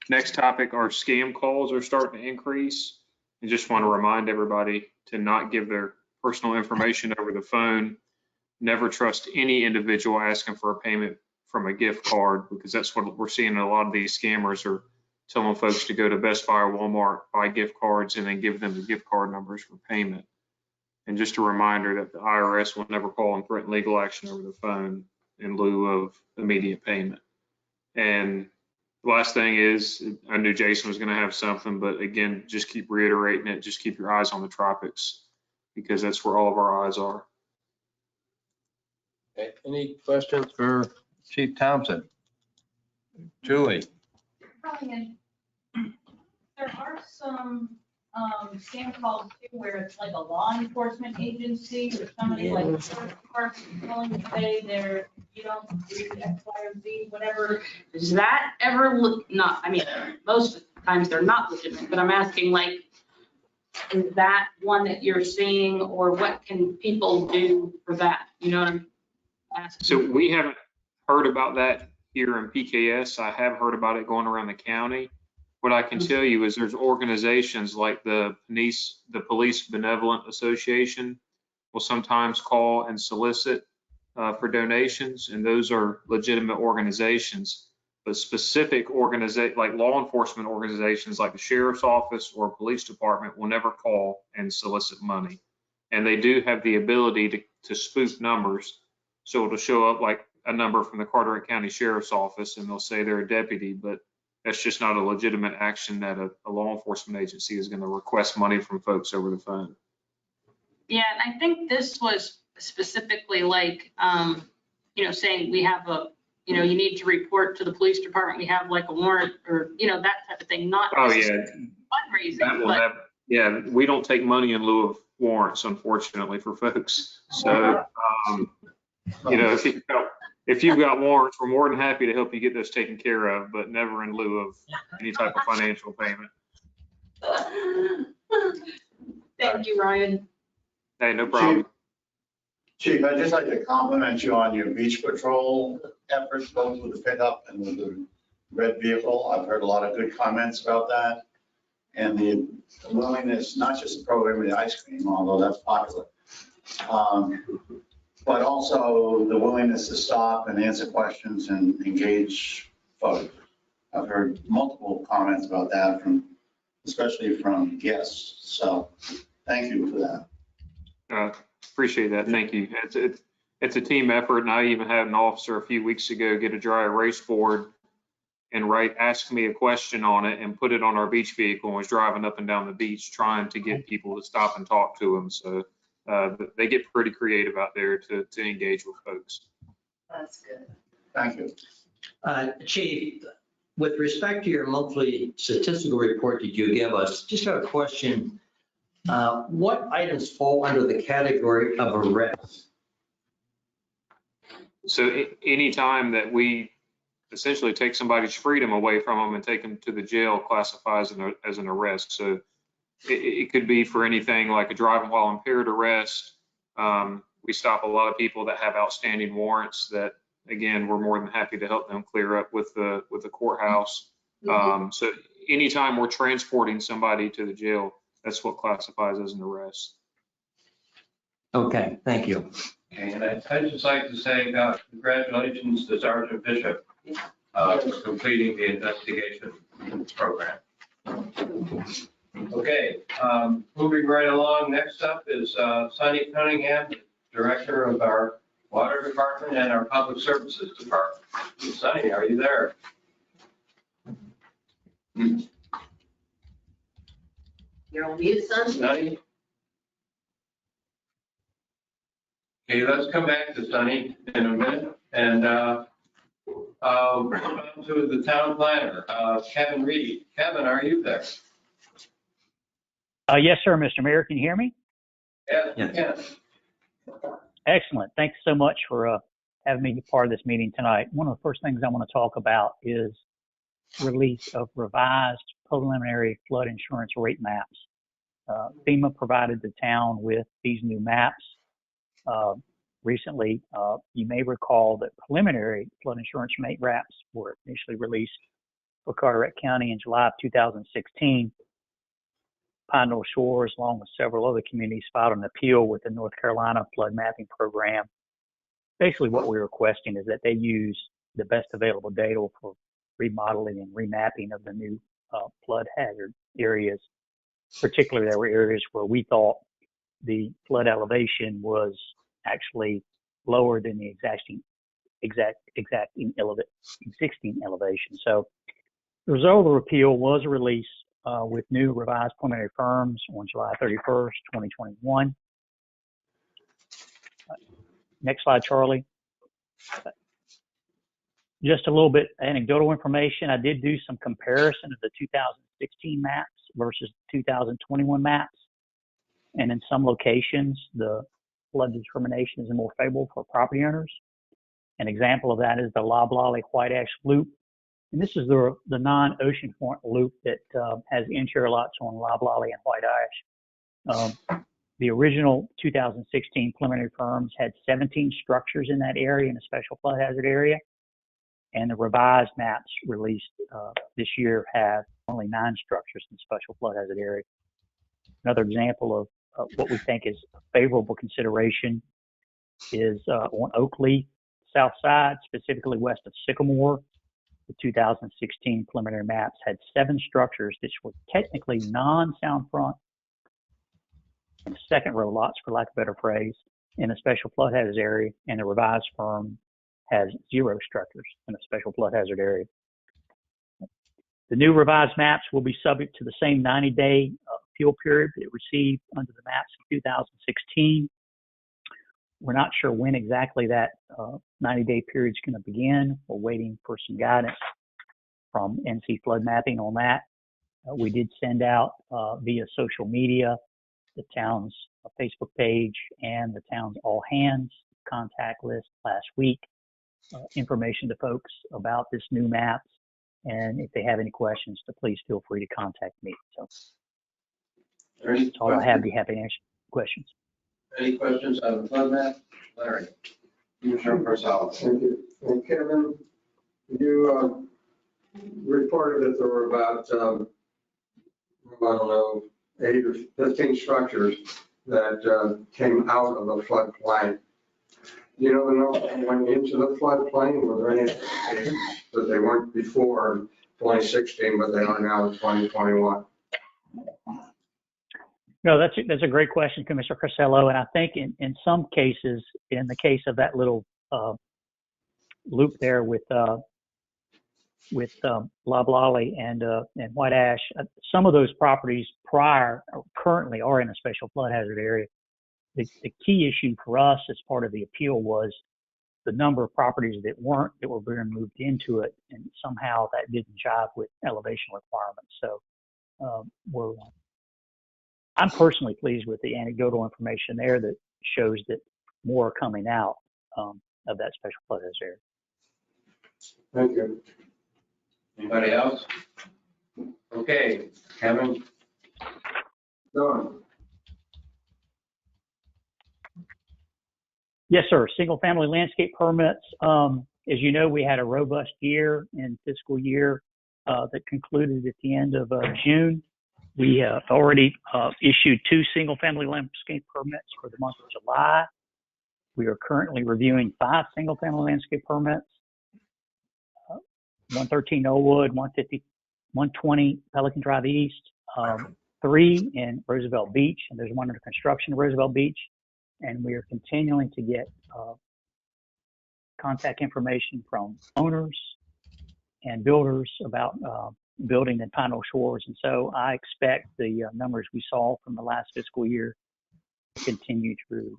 Next topic, our scam calls are starting to increase. I just want to remind everybody to not give their personal information over the phone. Never trust any individual asking for a payment from a gift card, because that's what we're seeing. A lot of these scammers are telling folks to go to Best Buy or Walmart, buy gift cards, and then give them the gift card numbers for payment. And just a reminder that the IRS will never call and threaten legal action over the phone in lieu of immediate payment. And the last thing is, I knew Jason was going to have something, but again, just keep reiterating it. Just keep your eyes on the tropics, because that's where all of our eyes are. Okay, any questions for Chief Thompson? Julie? Ryan, there are some scam calls too where it's like a law enforcement agency or somebody like calling to say you don't do X, Y, or Z, whatever. Does that ever look, not, I mean, most times they're not legitimate, but I'm asking like, is that one that you're seeing, or what can people do for that? You know what I'm asking? So we haven't heard about that here in PKS. I have heard about it going around the county. What I can tell you is there's organizations like the Police Benevolent Association will sometimes call and solicit for donations, and those are legitimate organizations. But specific like law enforcement organizations like the sheriff's office or police department will never call and solicit money. And they do have the ability to spoof numbers. So it'll show up like a number from the Carteret County Sheriff's Office, and they'll say they're a deputy, but that's just not a legitimate action that a law enforcement agency is going to request money from folks over the phone. Yeah, and I think this was specifically like, saying we have you need to report to the police department, we have like a warrant, or, that type of thing, not Oh, yeah. fundraising, but. Yeah, we don't take money in lieu of warrants, unfortunately, for folks. So, if you've got warrants, we're more than happy to help you get those taken care of, but never in lieu of any type of financial payment. Thank you, Ryan. Hey, no problem. Chief, I'd just like to compliment you on your beach patrol efforts, both with the pickup and with the red vehicle. I've heard a lot of good comments about that. And the willingness, not just the program with the ice cream, although that's popular, but also the willingness to stop and answer questions and engage folks. I've heard multiple comments about that especially from guests. So thank you for that. Appreciate that. Thank you. It's a team effort, and I even had an officer a few weeks ago get a dry erase board and ask me a question on it and put it on our beach vehicle and was driving up and down the beach trying to get people to stop and talk to them. So they get pretty creative out there to engage with folks. That's good. Thank you. Chief, with respect to your monthly statistical report that you give us, just have a question. What items fall under the category of arrest? So anytime that we essentially take somebody's freedom away from them and take them to the jail classifies as an arrest. So it could be for anything like a driving while impaired arrest. We stop a lot of people that have outstanding warrants that, again, we're more than happy to help them clear up with the courthouse. So anytime we're transporting somebody to the jail, that's what classifies as an arrest. Okay, thank you. And I'd just like to say congratulations to Sergeant Bishop for completing the investigation program. Okay, moving right along, next up is Sonny Cunningham, Director of our Water Department and our Public Services Department. Sonny, are you there? You're on mute, son? Sonny? Okay, let's come back to Sonny in a minute. And on to the town planner, Kevin Reed. Kevin, are you there? Yes, sir, Mr. Mayor. Can you hear me? Yeah. Yes. Excellent. Thanks so much for having me be part of this meeting tonight. One of the first things I want to talk about is release of revised preliminary flood insurance rate maps. FEMA provided the town with these new maps. Recently, you may recall that preliminary flood insurance rate maps were initially released for Carteret County in July of 2016. Pine Knoll Shores, along with several other communities, filed an appeal with the North Carolina Flood Mapping Program. Basically, what we're requesting is that they use the best available data for remodeling and remapping of the new flood hazard areas. Particularly, there were areas where we thought the flood elevation was actually lower than the existing elevation. So the result of the appeal was a release with new revised preliminary firms on July 31st, 2021. Next slide, Charlie. Just a little bit anecdotal information. I did do some comparison of the 2016 maps versus 2021 maps. And in some locations, the flood determination is more favorable for property owners. An example of that is the Loblolly White Ash Loop And this is the non-ocean front loop that has interior lots on Loblolly and White Ash. The original 2016 preliminary firms had 17 structures in that area in a special flood hazard area. And the revised maps released this year have only 9 structures in the special flood hazard area. Another example of what we think is a favorable consideration is on Oakley south side, specifically west of Sycamore. The 2016 preliminary maps had 7 structures that were technically non-sound front and second row lots, for lack of a better phrase, in a special flood hazard area, and the revised firm has 0 structures in a special flood hazard area. The new revised maps will be subject to the same 90-day appeal period that it received under the maps in 2016. We're not sure when exactly that 90-day period is going to begin. We're waiting for some guidance from NC Flood Mapping on that. We did send out via social media, the town's Facebook page and the town's all hands contact list last week, information to folks about this new maps. And if they have any questions, to please feel free to contact me. So that's all I have. Be happy to answer questions. Any questions on the flood map? Larry? Commissioner Purcell. Thank you. And Kevin, you reported that there were about, I don't know, 8 or 15 structures that came out of the floodplain. Do you know that went into the floodplain? Were there any that they weren't before 2016, but they are now in 2021? No, that's a great question, Commissioner Carcello. And I think in some cases, in the case of that little loop there with Loblolly and White Ash, some of those properties currently are in a special flood hazard area. The key issue for us as part of the appeal was the number of properties that weren't, that were being moved into it, and somehow that didn't jive with elevation requirements. So I'm personally pleased with the anecdotal information there that shows that more are coming out of that special flood hazard area. Thank you. Anybody else? Okay, Kevin? Don. Yes, sir. Single family landscape permits. As you know, we had a robust year in fiscal year that concluded at the end of June. We have already issued 2 single family landscape permits for the month of July. We are currently reviewing 5 single family landscape permits. 113 Knollwood, 120 Pelican Drive East, 3 in Roosevelt Beach, and there's 1 under construction in Roosevelt Beach. And we are continuing to get contact information from owners and builders about building in Pine Knoll Shores. And so I expect the numbers we saw from the last fiscal year to continue through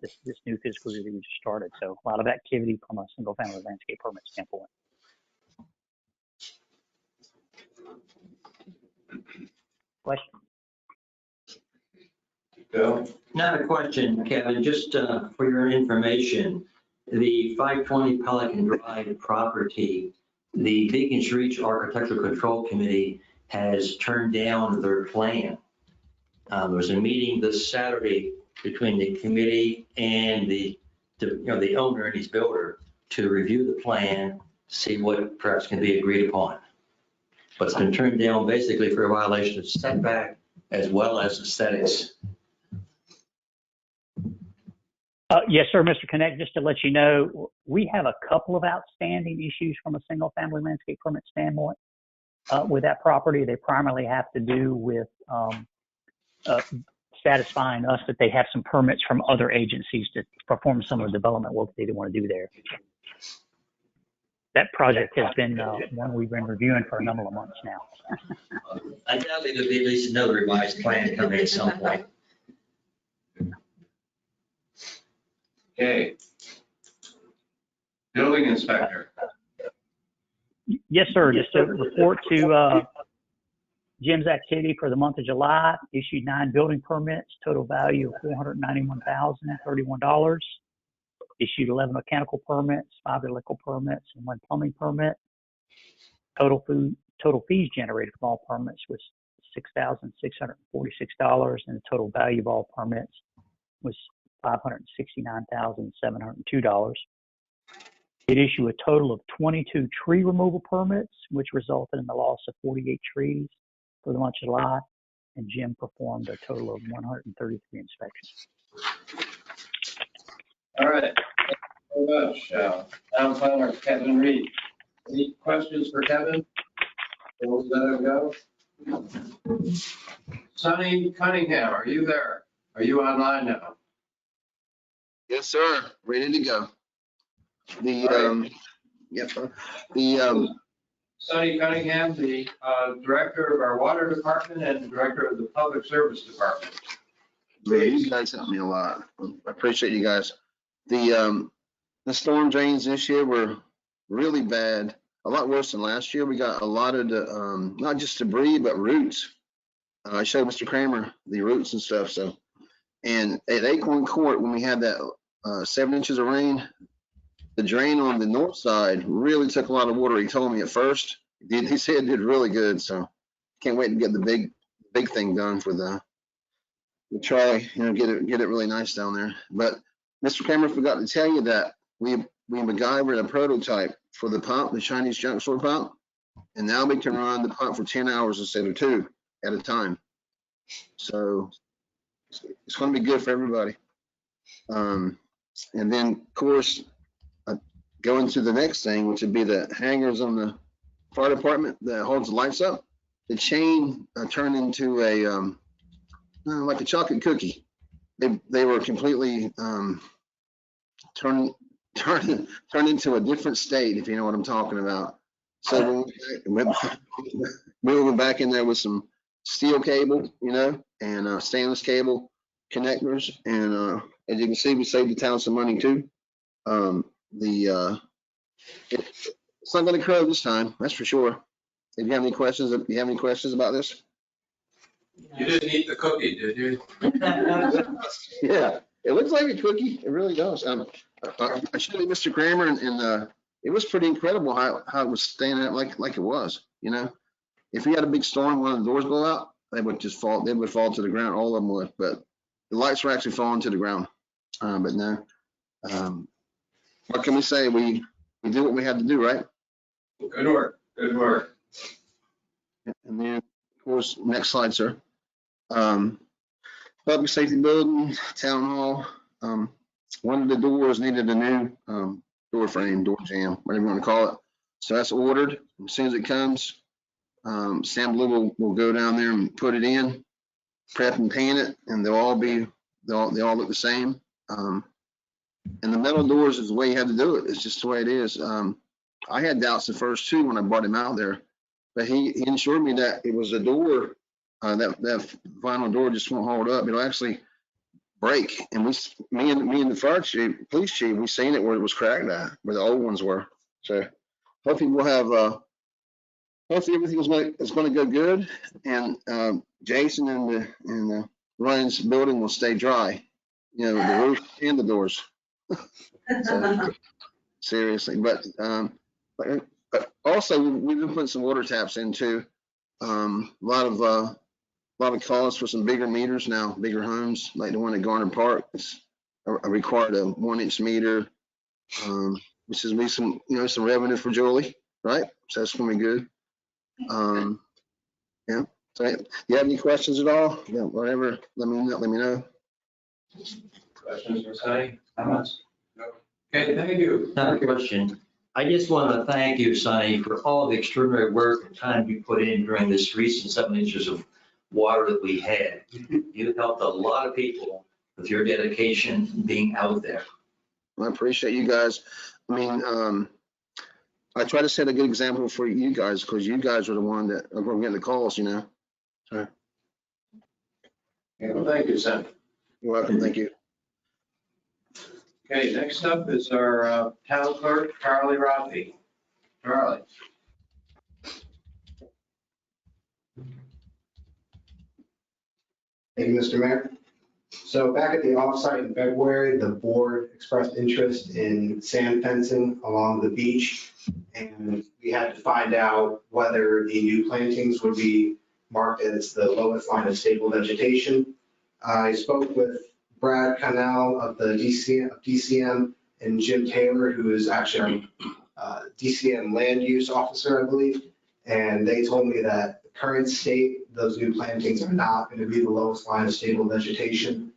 this new fiscal year that we just started. So a lot of activity from a single family landscape permit standpoint. Question? Bill? Not a question, Kevin, just for your information, the 520 Pelican Drive property, the Beacons Reach Architectural Control Committee has turned down their plan. There was a meeting this Saturday between the committee and the owner and his builder to review the plan, see what perhaps can be agreed upon. But it's been turned down basically for a violation of setback as well as aesthetics. Yes, sir, Mr. Connect, just to let you know, we have a couple of outstanding issues from a single family landscape permit standpoint with that property. They primarily have to do with satisfying us that they have some permits from other agencies to perform some of the development work they didn't want to do there. That project has been one we've been reviewing for a number of months now. I doubt there'll be at least another revised plan coming at some point. Okay. Building inspector. Yes, sir. Just a report to Jim's activity for the month of July. Issued 9 building permits, total value of $491,031. Issued 11 mechanical permits, 5 electrical permits, and 1 plumbing permit. Total fees generated from all permits was $6,646, and the total value of all permits was $569,702. It issued a total of 22 tree removal permits, which resulted in the loss of 48 trees for the month of July, and Jim performed a total of 133 inspections. All right. Thank you very much. Town planner Kevin Reed. Any questions for Kevin? We'll let him go. Sonny Cunningham, are you there? Are you online now? Yes, sir. Ready to go. Sonny Cunningham, the director of our water department and director of the public service department. Man, you guys help me a lot. I appreciate you guys. The storm drains this year were really bad, a lot worse than last year. We got a lot of the, not just debris, but roots. I showed Mr. Kramer the roots and stuff. So, and at Acorn Court, when we had that 7 inches of rain, the drain on the north side really took a lot of water. He told me at first. He said it did really good. So can't wait to get the big thing done with Charlie, get it really nice down there. But Mr. Kramer forgot to tell you that we MacGyvered a prototype for the pump, the Chinese junk store pump, and now we can run the pump for 10 hours instead of 2 at a time. So it's going to be good for everybody. And then, of course, going to the next thing, which would be the hangers on the fire department that holds the lights up. The chain turned into a like a chocolate cookie. They were completely turned into a different state, if you know what I'm talking about. So we went back in there with some steel cable, and stainless cable connectors, and as you can see, we saved the town some money too. It's not going to crow this time, that's for sure. If you have any questions, about this? You didn't eat the cookie, did you? Yeah, it looks like a cookie. It really does. I showed you Mr. Kramer, and it was pretty incredible how it was standing up like it was. If we had a big storm, one of the doors blow out, they would just fall. They would fall to the ground. All of them would. But the lights were actually falling to the ground. But no. What can we say? We did what we had to do, right? Good work. Good work. And then, of course, next slide, sir. Public safety building, town hall. One of the doors needed a new door frame, door jamb, whatever you want to call it. So that's ordered. As soon as it comes, Sam Blue will go down there and put it in, prep and paint it, and they all look the same. And the metal doors is the way you have to do it. It's just the way it is. I had doubts at first too when I brought him out there, but he assured me that it was a door, that vinyl door just won't hold up. It'll actually break. And me and the fire chief, police chief, we seen it where it was cracked at, where the old ones were. So hopefully we'll have, hopefully everything is going to go good. And Jason and Ryan's building will stay dry. The roof and the doors. So, seriously, but also we've been putting some water taps into a lot of calls for some bigger meters now, bigger homes like the one at Garner Park. It's required a 1-inch meter, which is be some revenue for Julie, right? So that's gonna be good. Yeah. So you have any questions at all? Yeah, whatever. Let me know. Questions for Sonny? Comments? No. Okay, thank you. Not a question. I just want to thank you, Sonny, for all the extraordinary work and time you put in during this recent 7 inches of water that we had. You helped a lot of people with your dedication being out there. I appreciate you guys. I mean, I try to set a good example for you guys because you guys are the one that are going to get the calls, So. Yeah, well, thank you, Sonny. You're welcome. Thank you. Okay, next up is our town clerk, Charlie Rothie. Charlie. Thank you, Mr. Mayor. So back at the offsite in February, the board expressed interest in sand fencing along the beach. And we had to find out whether the new plantings would be marked as the lowest line of stable vegetation. I spoke with Brad Cannell of the DCM and Jim Taylor, who is actually our DCM land use officer, I believe. And they told me that the current state, those new plantings are not going to be the lowest line of stable vegetation.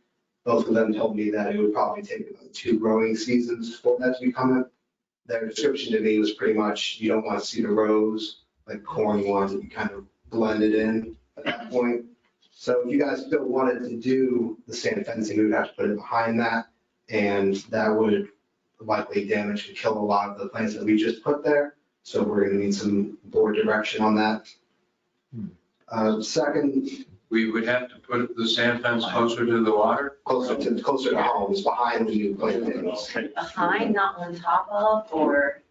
Both of them told me that it would probably take about 2 growing seasons for that to become it. Their description to me was pretty much, you don't want to see the rows, like corny ones, that you kind of blended in at that point. So if you guys still wanted to do the sand fencing, we would have to put it behind that. And that would likely damage and kill a lot of the plants that we just put there. So we're going to need some board direction on that. Second, We would have to put the sand fence closer to the water? closer to homes, behind the new plantings. Behind, not on top of, or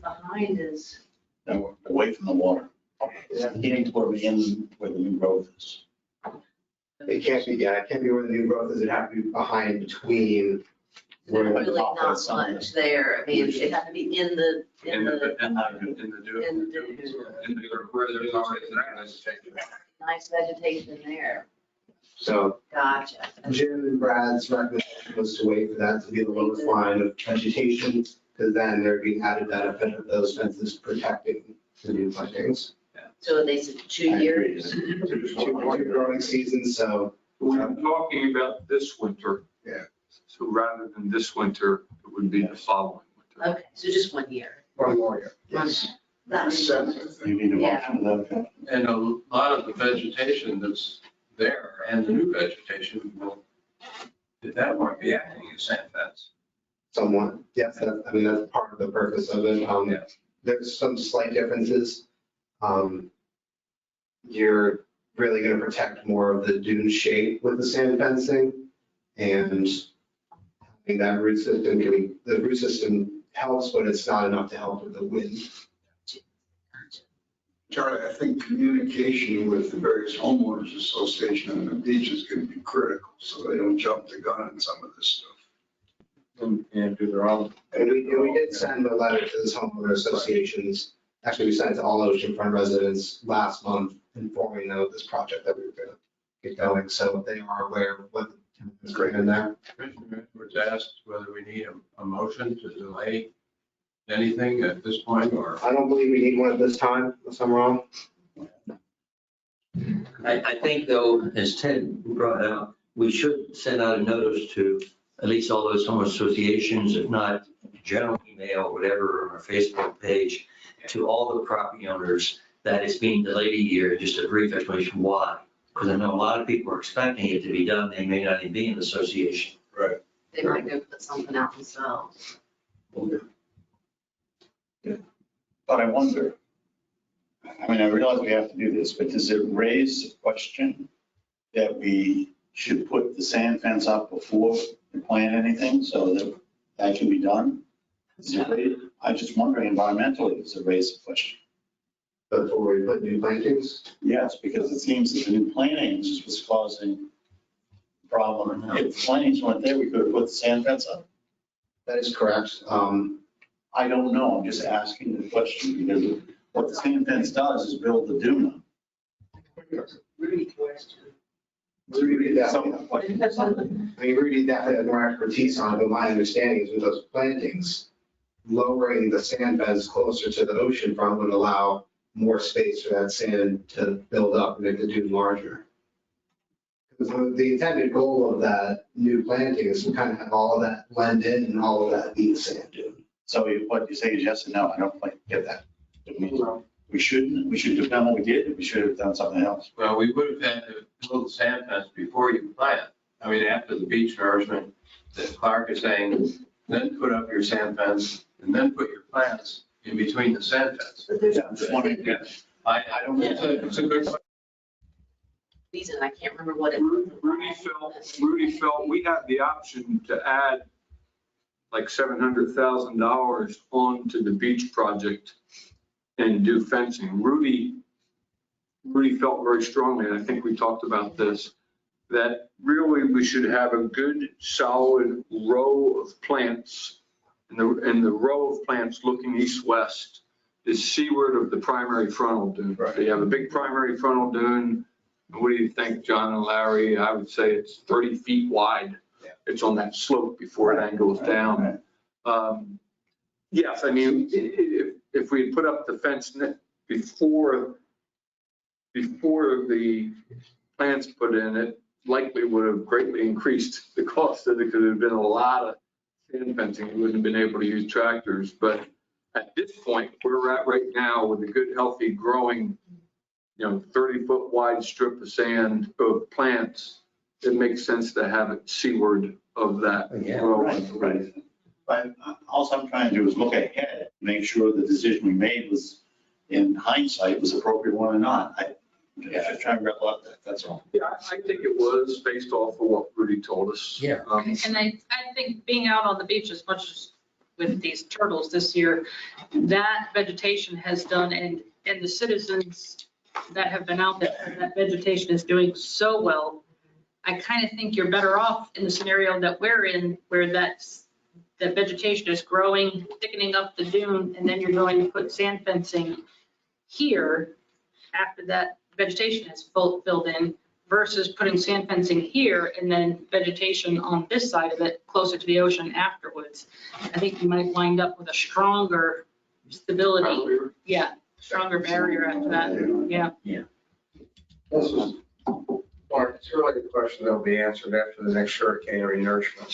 behind is, No, away from the water. You need to put it in where the new growth is. It can't be where the new growth is. It'd have to be behind, between. there's Where the really top not is something. much there. I mean, it had to be in the, Where there's already vegetation. nice vegetation there. So Gotcha. Jim and Brad's recommendation was to wait for that to be the lowest line of vegetation, because then there'd be added benefit of those fences protecting the new plantings. So they said 2 years? Two growing seasons, so We're talking about this winter. Yeah. So rather than this winter, it would be the following winter. Okay, so just 1 year. 1 more year. That's, that's, You need a Yeah. motion for that. And a lot of the vegetation that's there and the new vegetation that won't be acting as sand fence. Somewhat, yes, that's part of the purpose of it. Yeah. There's some slight differences. You're really going to protect more of the dune shape with the sand fencing, and having that root system the root system helps, but it's not enough to help with the wind. Charlie, I think communication with the various homeowners association on the beach is going to be critical, so they don't jump the gun on some of this stuff. And do their own. And we did send a letter to the homeowner associations. Actually, we sent it to all oceanfront residents last month, informing them of this project that we were going to get going, so they are aware of what is going in there. Commissioner was asked whether we need a motion to delay anything at this point, or? I don't believe we need one at this time, unless I'm wrong. I think though, as Ted brought out, we should send out a notice to at least all those homeowners associations, if not general email, whatever, on our Facebook page, to all the property owners that it's being delayed a year, just a brief explanation why. Because I know a lot of people are expecting it to be done. They may not even be in the association. Right. they might go put something out themselves. But I wonder, I mean, I realize we have to do this, but does it raise the question that we should put the sand fence up before we plant anything so that that can be done? I'm just wondering environmentally, does it raise the question? Before we put new plantings? Yes, because it seems that the new plantings is what's causing the problem. If plantings weren't there, we could have put the sand fence up. That is correct. I don't know, I'm just asking the question because what the sand fence does is build the dune. Rudy question. Rudy definitely had more expertise on it, but my understanding is with those plantings, lowering the sand beds closer to the ocean front would allow more space for that sand to build up and make the dune larger. Because the intended goal of that new planting is to kind of have all of that blend in and all of that be the sand dune. So what you say is yes and no, I don't quite get that. We should have done what we did, we should have done something else. Well, we would have had to build the sand fence before you plant. I mean, after the beach nourishment, that Clark is saying, then put up your sand fence and then put your plants in between the sand fence. But there's I'm just wondering. I don't know, it's a good question. reason, I can't remember what it. Rudy felt we had the option to add like $700,000 onto the beach project and do fencing. Rudy felt very strongly, and I think we talked about this, that really we should have a good solid row of plants. And the row of plants looking east-west is seaward of the primary frontal dune. Right. So you have a big primary frontal dune. What do you think, John and Larry? I would say it's 30 feet wide. Yeah. It's on that slope before it angles down. Yes, I mean, if we had put up the fence before the plants put in, it likely would have greatly increased the cost of it because there'd been a lot of sand fencing. You wouldn't have been able to use tractors. But at this point, where we're at right now with a good, healthy, growing, 30-foot wide strip of sand of plants, it makes sense to have it seaward of that. Yeah, row. right. But all I'm trying to do is look ahead, make sure the decision we made was, in hindsight, was appropriate one or not. Just trying to recollect that, that's all. Yeah, I think it was based off of what Rudy told us. Yeah. And I think being out on the beach as much as with these turtles this year, that vegetation has done, and the citizens that have been out there, that vegetation is doing so well. I kind of think you're better off in the scenario that we're in, where that vegetation is growing, thickening up the dune, and then you're going to put sand fencing here after that vegetation is filled in, versus putting sand fencing here and then vegetation on this side of it closer to the ocean afterwards. I think you might wind up with a stronger stability. Yeah, stronger barrier after that. Yeah. This is, Mark, it's really a question that'll be answered after the next hurricane or nourishment.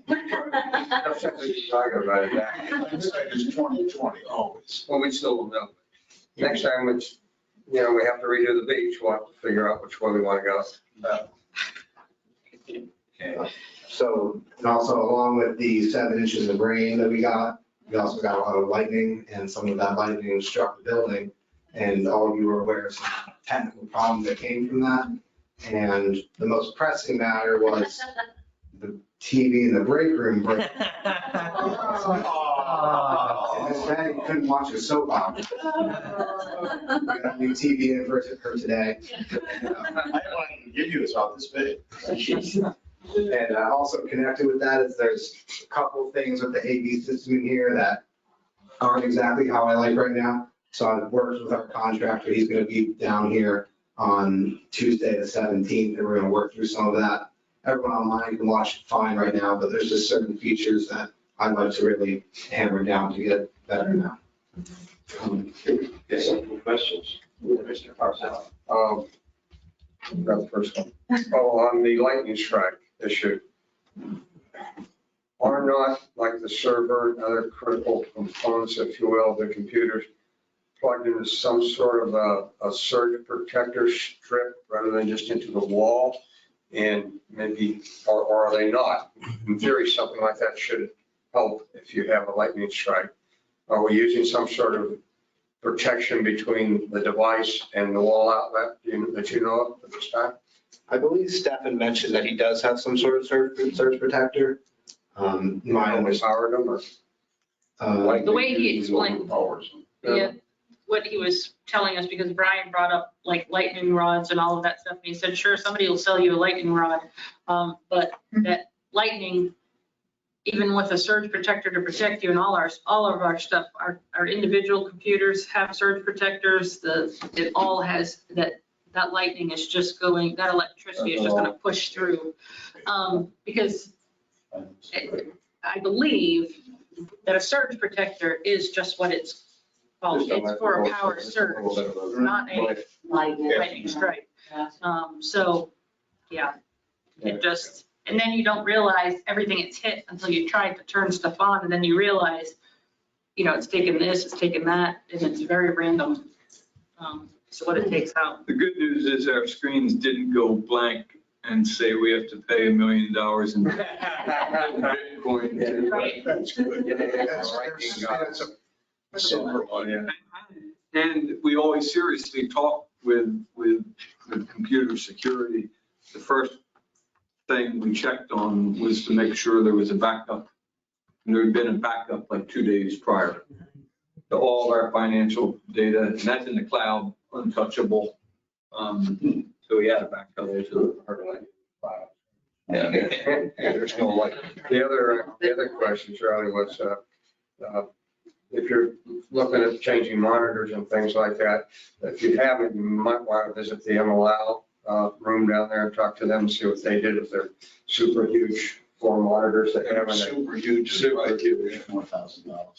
No sense in talking about it now. Hindsight is 20/20 always. Well, we still will know. Next time it's, we have to redo the beach, we'll have to figure out which way we want to go. So, and also along with the 7 inches of rain that we also got a lot of lightning, and some of that lightning struck the building. And all of you are aware of some technical problems that came from that. And the most pressing matter was the TV in the break room break. And this man couldn't watch a soap opera. We got a new TV in for today. I wanted to give you this off this big. And also connected with that is there's a couple of things with the AV system in here that aren't exactly how I like right now. So I've worked with our contractor. He's going to be down here on Tuesday, the 17th, and we're going to work through some of that. Everyone online can watch it fine right now, but there's just certain features that I'd like to really hammer down to get it better now. Yes, some questions. Mr. Parcell. That's the first one. Oh, on the lightning strike issue. Are not, like the server and other critical components, if you will, of the computers, plugged into some sort of a surge protector strip rather than just into the wall? And maybe, or are they not? In theory, something like that should help if you have a lightning strike. Are we using some sort of protection between the device and the wall outlet that you know of at this time? I believe Stefan mentioned that he does have some sort of surge protector. My Only powered them or? The way he explained, Powers. yeah, what he was telling us, because Brian brought up like lightning rods and all of that stuff. And he said, sure, somebody will sell you a lightning rod. But that lightning, even with a surge protector to protect you and all of our stuff, our individual computers have surge protectors. It all has that lightning is just going, that electricity is just going to push through. Because I believe that a surge protector is just what it's called. It's for a power surge, not a lightning strike. So, yeah, it just, and then you don't realize everything it's hit until you try to turn stuff on, and then you realize, it's taking this, it's taking that, and it's very random. So what it takes out. The good news is our screens didn't go blank and say we have to pay $1 million in Bitcoin. Right. That's good. That's a silver one, yeah. And we always seriously talk with computer security. The first thing we checked on was to make sure there was a backup. And there had been a backup like 2 days prior to all of our financial data, and that's in the cloud, untouchable. So we had a backup to There's no light. The other question, Charlie, was, if you're looking at changing monitors and things like that, if you haven't, you might want to visit the MLL room down there and talk to them and see what they did with their super huge floor monitors that they have in Super huge. Super huge. $4,000.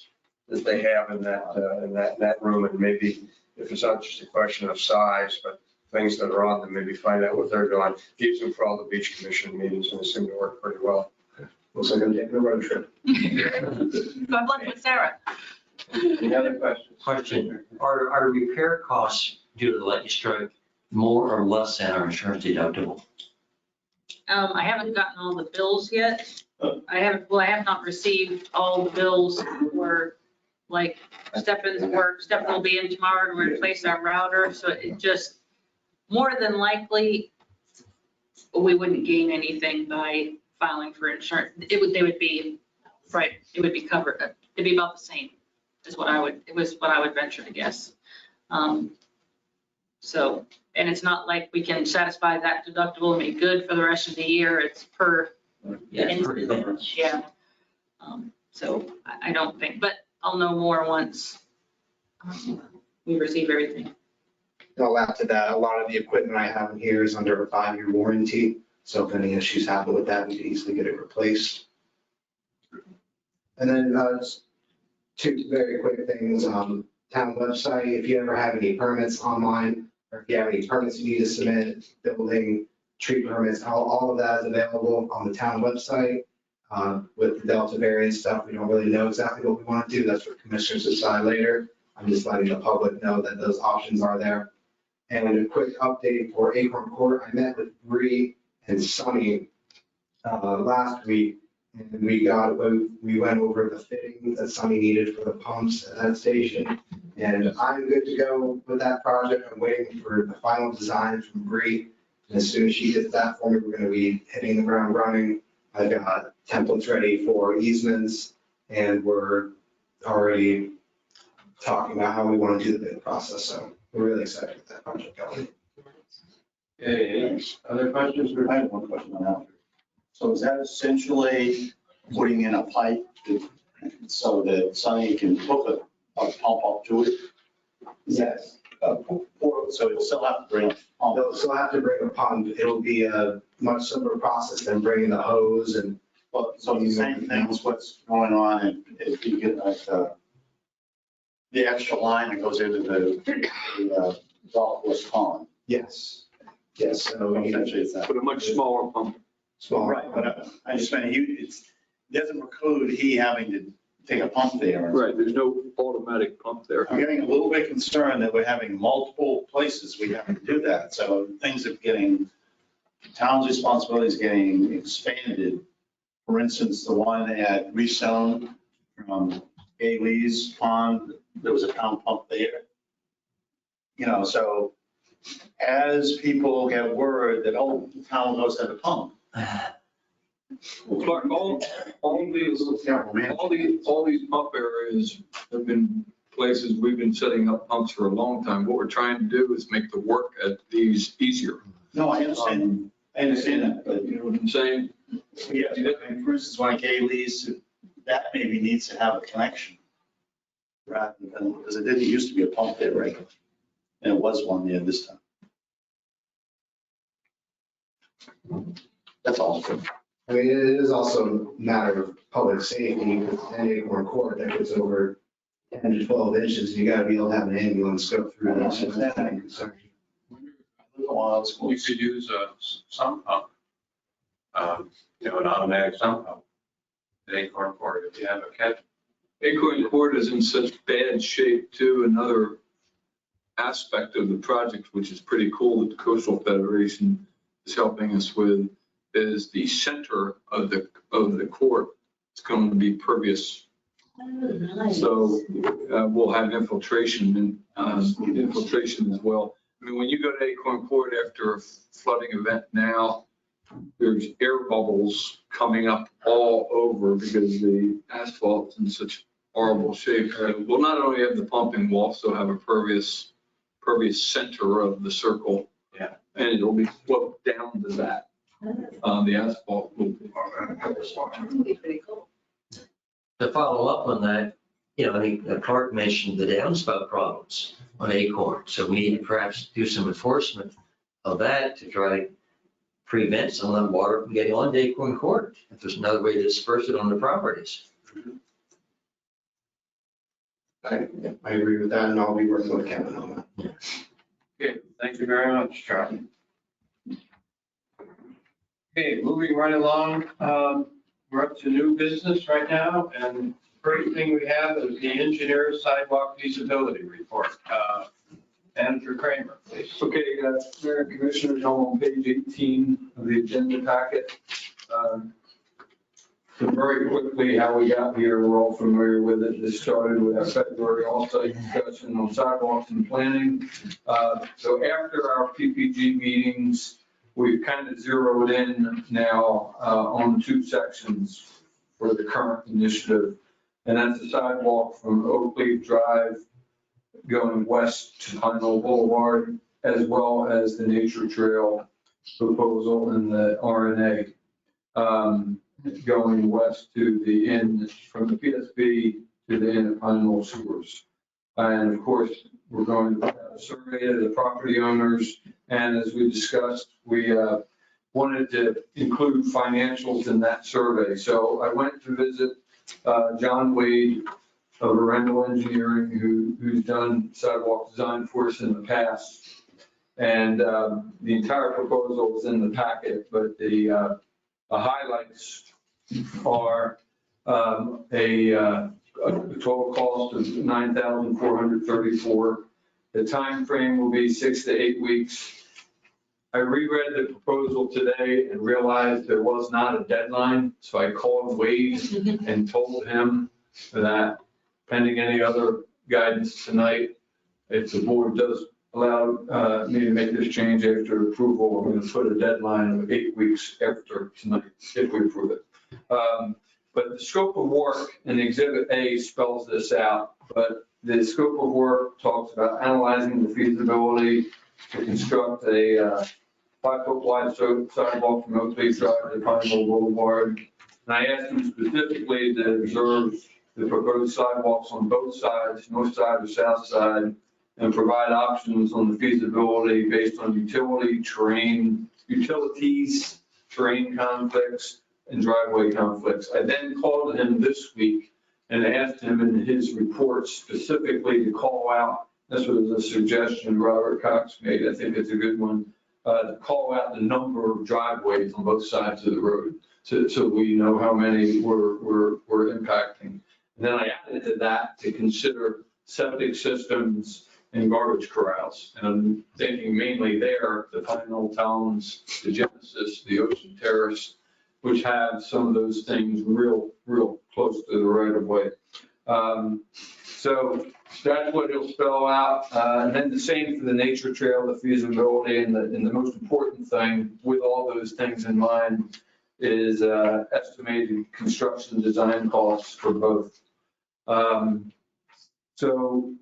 that they have in that room, and maybe if it's not just a question of size, but things that are on them, maybe find out what they're doing. Use them for all the beach commission meetings, and it seemed to work pretty well. Looks like I'm taking a road trip. Good luck with Sarah. Any other questions? Question, are repair costs due to the lightning strike more or less than our insurance deductible? I haven't gotten all the bills yet. I have not received all the bills for like Stefan's work. Stefan will be in tomorrow to replace our router, so it just, more than likely, we wouldn't gain anything by filing for insurance. They would be, right, it would be covered. It'd be about the same is what I would venture to guess. So, and it's not like we can satisfy that deductible and be good for the rest of the year. It's per. Yeah, it's pretty large. Yeah. So I don't think, but I'll know more once we receive everything. I'll add to that, a lot of the equipment I have in here is under a 5-year warranty. So if any issues happen with that, we can easily get it replaced. And then just two very quick things. Town website, if you ever have any permits online, or if you have any permits you need to submit, building, tree permits, all of that is available on the town website. With the Delta variant stuff, we don't really know exactly what we want to do. That's what commissioners decide later. I'm just letting the public know that those options are there. And a quick update for Acorn Court. I met with Bree and Sunny last week, and we went over the fittings that Sunny needed for the pumps at that station. And I'm good to go with that project. I'm waiting for the final design from Bree. And as soon as she gets that for me, we're going to be hitting the ground running. I've got templates ready for easements, and we're already talking about how we want to do the bid process. So we're really excited with that project going. Okay, other questions? I have one question on that. So is that essentially putting in a pipe so that Sunny can hook a pump up to it? Yes. So you'll still have to bring a pump. They'll still have to bring a pump. It'll be a much simpler process than bringing the hose and. So the same thing is what's going on if you get like the extra line that goes into the golf course pond. Yes. Yes. So Essentially it's that. But a much smaller pump. Small. Right, but I just meant it doesn't preclude he having to take a pump there. Right, there's no automatic pump there. I'm getting a little bit concerned that we're having multiple places we have to do that. So things are getting, town's responsibility is getting expanded. For instance, the one at Restone from Gay Lee's pond, there was a town pump there. You know, so as people get word that, oh, the town knows how to pump. Well, Clark, all these pump areas have been places we've been setting up pumps for a long time. What we're trying to do is make the work at these easier. No, I understand. I understand that, but You know what I'm saying? yeah, for instance, like Gay Lee's, that maybe needs to have a connection. Rather than, because it didn't used to be a pump there, right? And it was one there this time. That's all. I mean, it is also a matter of public safety. And Acorn Court that gets over 10 to 12 inches, you got to be able to have an ambulance go through that. You could use a sump pump, an automatic sump pump at Acorn Court if you have a catch. Acorn Court is in such bad shape too. Another aspect of the project, which is pretty cool that the Coastal Federation is helping us with, is the center of the court. It's going to be pervious. So we'll have infiltration as well. I mean, when you go to Acorn Court after a flooding event now, there's air bubbles coming up all over because the asphalt's in such horrible shape. We'll not only have the pumping, we'll also have a pervious center of the circle. Yeah. And it'll be sloped down to that. The asphalt will be. That'd be pretty cool. To follow up on that, I think Clark mentioned the downspout problems on Acorn. So we need to perhaps do some enforcement of that to try to prevent some of that water from getting onto Acorn Court. If there's another way to disperse it on the properties. I agree with that, and I'll be working with Kevin on that. Okay, thank you very much, Charlie. Okay, moving right along, we're up to new business right now, and first thing we have is the engineer sidewalk feasibility report. Manager Kramer, please. Okay, Mayor and Commissioners, I'm on page 18 of the agenda packet. So very quickly, how we got here, we're all familiar with it. This started with our February offsite discussion on sidewalks and planning. So after our PPG meetings, we've kind of zeroed in now on 2 sections for the current initiative. And that's the sidewalk from Oak Leaf Drive going west to Pine Knoll Boulevard, as well as the nature trail proposal in the RNA. Going west to the end, from the PSB to the end of Pine Knoll Sewers. And of course, we're going to have a survey of the property owners. And as we discussed, we wanted to include financials in that survey. So I went to visit John Wade of Arundel Engineering, who's done sidewalk design for us in the past. And the entire proposal is in the packet, but the highlights are a total cost of $9,434. The time frame will be 6 to 8 weeks. I reread the proposal today and realized there was not a deadline. So I called Wade and told him that pending any other guidance tonight, if the board does allow me to make this change after approval, I'm going to put a deadline of 8 weeks after tonight, if we approve it. But the scope of work in Exhibit A spells this out, but the scope of work talks about analyzing the feasibility to construct a 5-foot wide sidewalk from Oak Leaf Drive to Pine Knoll Boulevard. And I asked them specifically to observe the proposed sidewalks on both sides, north side or south side, and provide options on the feasibility based on utilities, terrain conflicts, and driveway conflicts. I then called him this week and asked him in his report specifically to call out, this was a suggestion Robert Cox made, I think it's a good one, to call out the number of driveways on both sides of the road, so we know how many we're impacting. And then I added to that to consider septic systems and garbage corrals. And I'm thinking mainly there, the Pine Knoll Towns, the Genesis, the Ocean Terrace, which have some of those things real close to the right of way. So that's what it'll spell out. And then the same for the nature trail, the feasibility, and the most important thing with all those things in mind is estimated construction design costs for both. So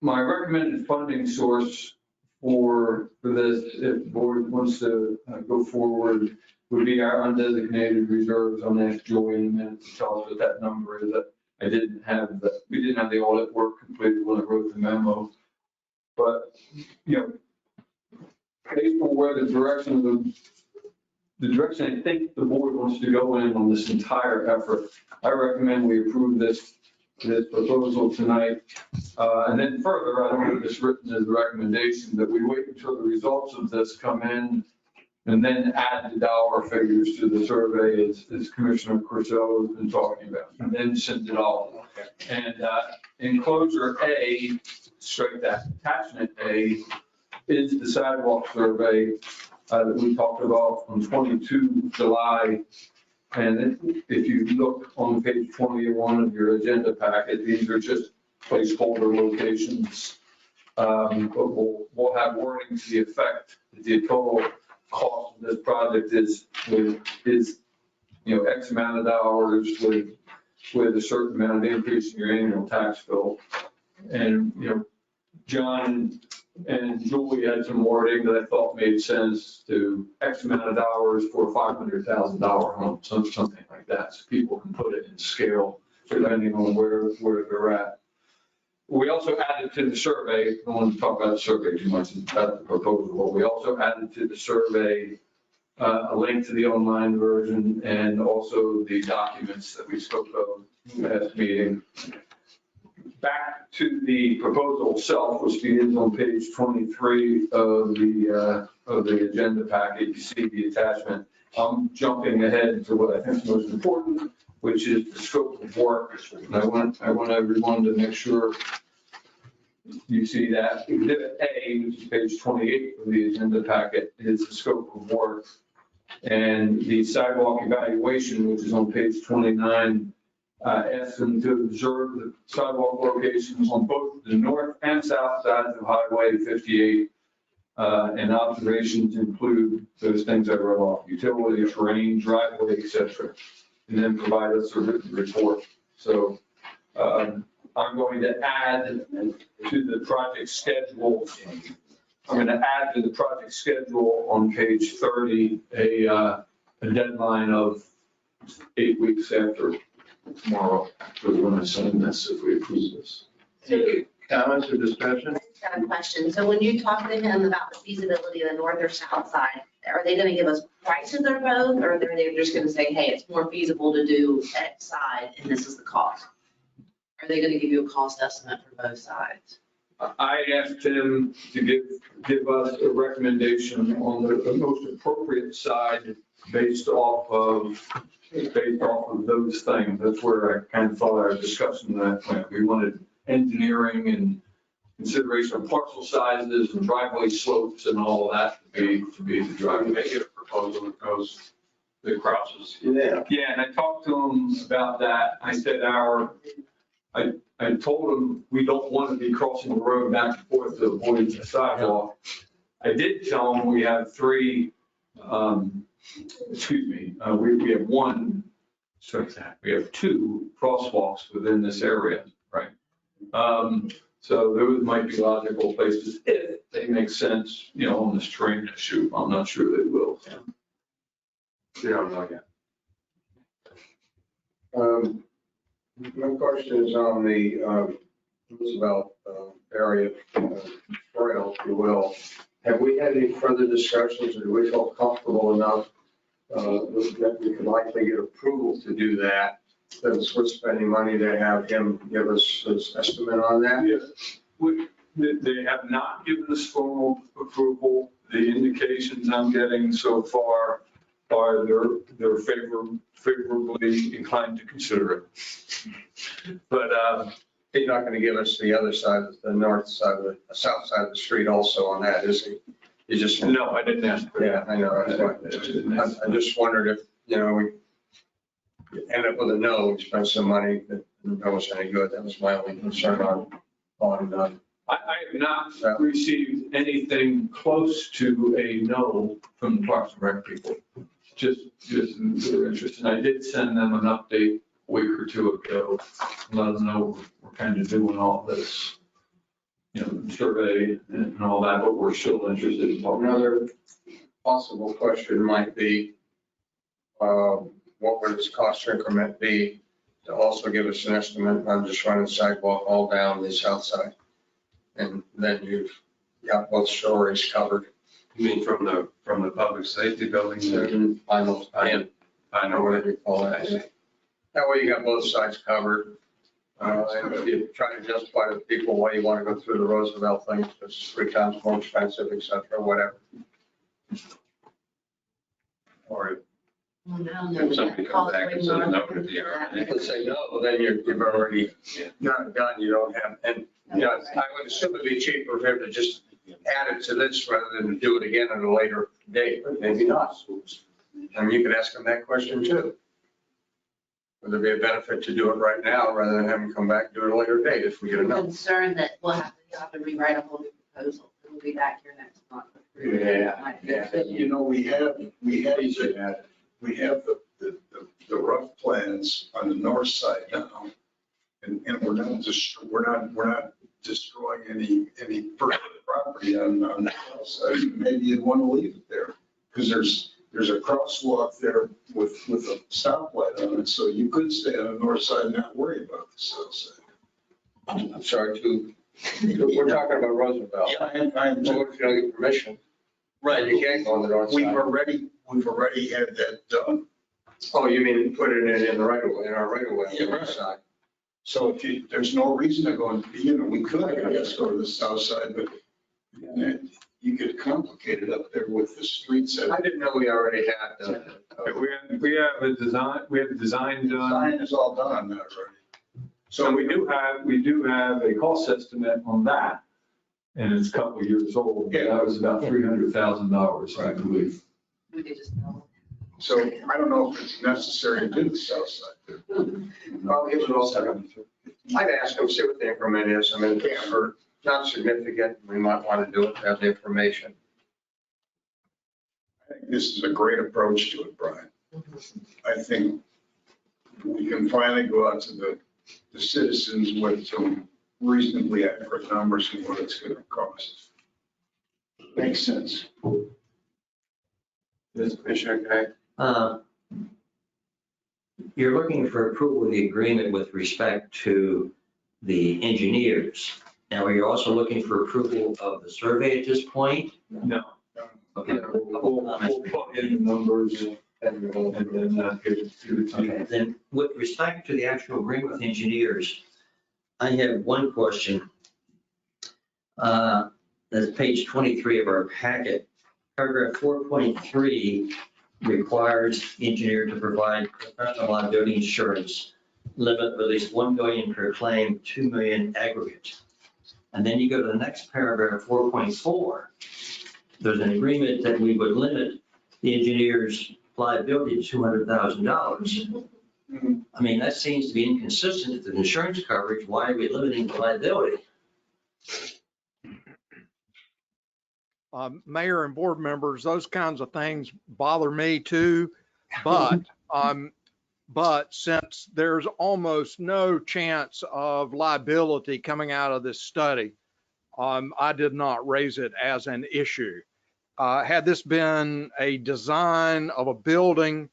my recommended funding source for this, if the board wants to go forward, would be our undesignated reserves. I'm going to ask Joey in a minute to tell us what that number is. We didn't have the audit work completed when I wrote the memo. But, based on where the direction I think the board wants to go in on this entire effort, I recommend we approve this proposal tonight. And then further, I don't have this written as a recommendation, that we wait until the results of this come in and then add the dollar figures to the survey as Commissioner Corsello has been talking about, and then send it all. And enclosure A, strike that, attachment A, is the sidewalk survey that we talked about on 22 July. And if you look on page 21 of your agenda packet, these are just placeholder locations. But we'll have wording to the effect that the total cost of this project is X amount of dollars with a certain amount of increase in your annual tax bill. And, John And Julie had some wording that I thought made sense to X amount of dollars for a $500,000 home, something like that. So people can put it in scale depending on where they're at. We also added to the survey, I don't want to talk about the survey too much, about the proposal, but we also added to the survey a link to the online version and also the documents that we spoke of in the last meeting. Back to the proposal itself, which begins on page 23 of the agenda packet. You see the attachment. I'm jumping ahead to what I think is most important, which is the scope of work. And I want everyone to make sure you see that. Exhibit A, which is page 28 of the agenda packet, is the scope of work. And the sidewalk evaluation, which is on page 29, asks them to observe the sidewalk locations on both the north and south sides of Highway 58. And observations include those things I wrote off: utilities, terrain, driveway, et cetera. And then provide us a written report. So I'm going to add to the project schedule. I'm going to add to the project schedule on page 30 a deadline of 8 weeks after tomorrow, for when I send this, if we approve this. Any comments or discussion? I just got a question. So when you talk to him about the feasibility of the north or south side, are they going to give us prices or both? Or are they just going to say, hey, it's more feasible to do X side and this is the cost? Are they going to give you a cost estimate for both sides? I asked him to give us a recommendation on the most appropriate side based off of those things. That's where I kind of thought our discussion that like we wanted engineering and consideration of parcel sizes and driveway slopes and all of that to be the driveway. Make it a proposal that crosses. Yeah, and I talked to him about that. I said I told him we don't want to be crossing the road back and forth to avoid the sidewalk. I did tell him we have three, we have one, we have two crosswalks within this area, right? So those might be logical places if they make sense, on this train issue. I'm not sure they will. We don't know yet. My question is on the Roosevelt area trail, if you will. Have we had any further discussions, or do we feel comfortable enough that we could likely get approval to do that? Since we're spending money to have him give us his estimate on that? Yes. They have not given us formal approval. The indications I'm getting so far are they're favorably inclined to consider it. But he's not going to give us the other side, the north side of the south side of the street also on that, is he? He just. No, I didn't ask for that. Yeah, I know. That's why. I just wondered if, we end up with a no, we spent some money that was any good. That was my only concern on I have not received anything close to a no from the Parks and Rec people. Just their interest. And I did send them an update a week or two ago, let them know we're kind of doing all this, survey and all that, but we're still interested in talking. Another possible question might be, what would its cost increment be to also give us an estimate on just running the sidewalk all down the south side? And then you've got both stories covered. You mean from the public safety building? I know whatever you call that. That way you got both sides covered. And if you try to justify to the people why you want to go through the Roosevelt thing, because it's 3 times more expensive, et cetera, whatever. Or No, if somebody comes back and says no to the RNA. If they say no, then you've already not done, you don't have, and, I would assume it'd be cheaper for him to just add it to this rather than do it again at a later date, but maybe not. I mean, you could ask him that question too. Would there be a benefit to do it right now rather than have him come back and do it at a later date if we get a no? Concerned that you'll have to rewrite a whole new proposal. We'll be back here next month. We have the rough plans on the north side now. And we're not destroying any personal property on the south side. Maybe you'd want to leave it there, because there's a crosswalk there with a stoplight on it, so you could stay on the north side and not worry about the south side. I'm sorry, we're talking about Roosevelt. I'm So if you don't get permission, right. you can't go on the north We've side. already had that done. Oh, you mean put it in the right of way, in our right of way on Yeah, the right. north side? So there's no reason to go, we could, I guess, go to the south side, but you get complicated up there with the streets. I didn't know we already had, We have a design, Design is all done on that already. so we do have a cost estimate on that. And it's a couple of years old, but that was about $300,000, I believe. We could just know. So I don't know if it's necessary to do the south side. well, it was also, I'd ask them, see what the increment is. I mean, it can't hurt, not significant. We might want to do it, have the information. I think this is a great approach to it, Brian. I think we can finally go out to the citizens with some reasonably accurate numbers and what it's going to cost. Makes sense. This Commissioner Kay? You're looking for approval of the agreement with respect to the engineers. Now, are you also looking for approval of the survey at this point? No. Okay. We'll put in the numbers and then give it to you. Okay, then with respect to the actual agreement with engineers, I have one question. That's page 23 of our packet. Paragraph 4.3 requires the engineer to provide professional liability insurance, limit of at least 1 million per claim, 2 million aggregate. And then you go to the next paragraph, 4.4. There's an agreement that we would limit the engineer's liability to $200,000. I mean, that seems to be inconsistent with the insurance coverage. Why are we limiting the liability? Mayor and board members, those kinds of things bother me too. But since there's almost no chance of liability coming out of this study, I did not raise it as an issue. Had this been a design of a building,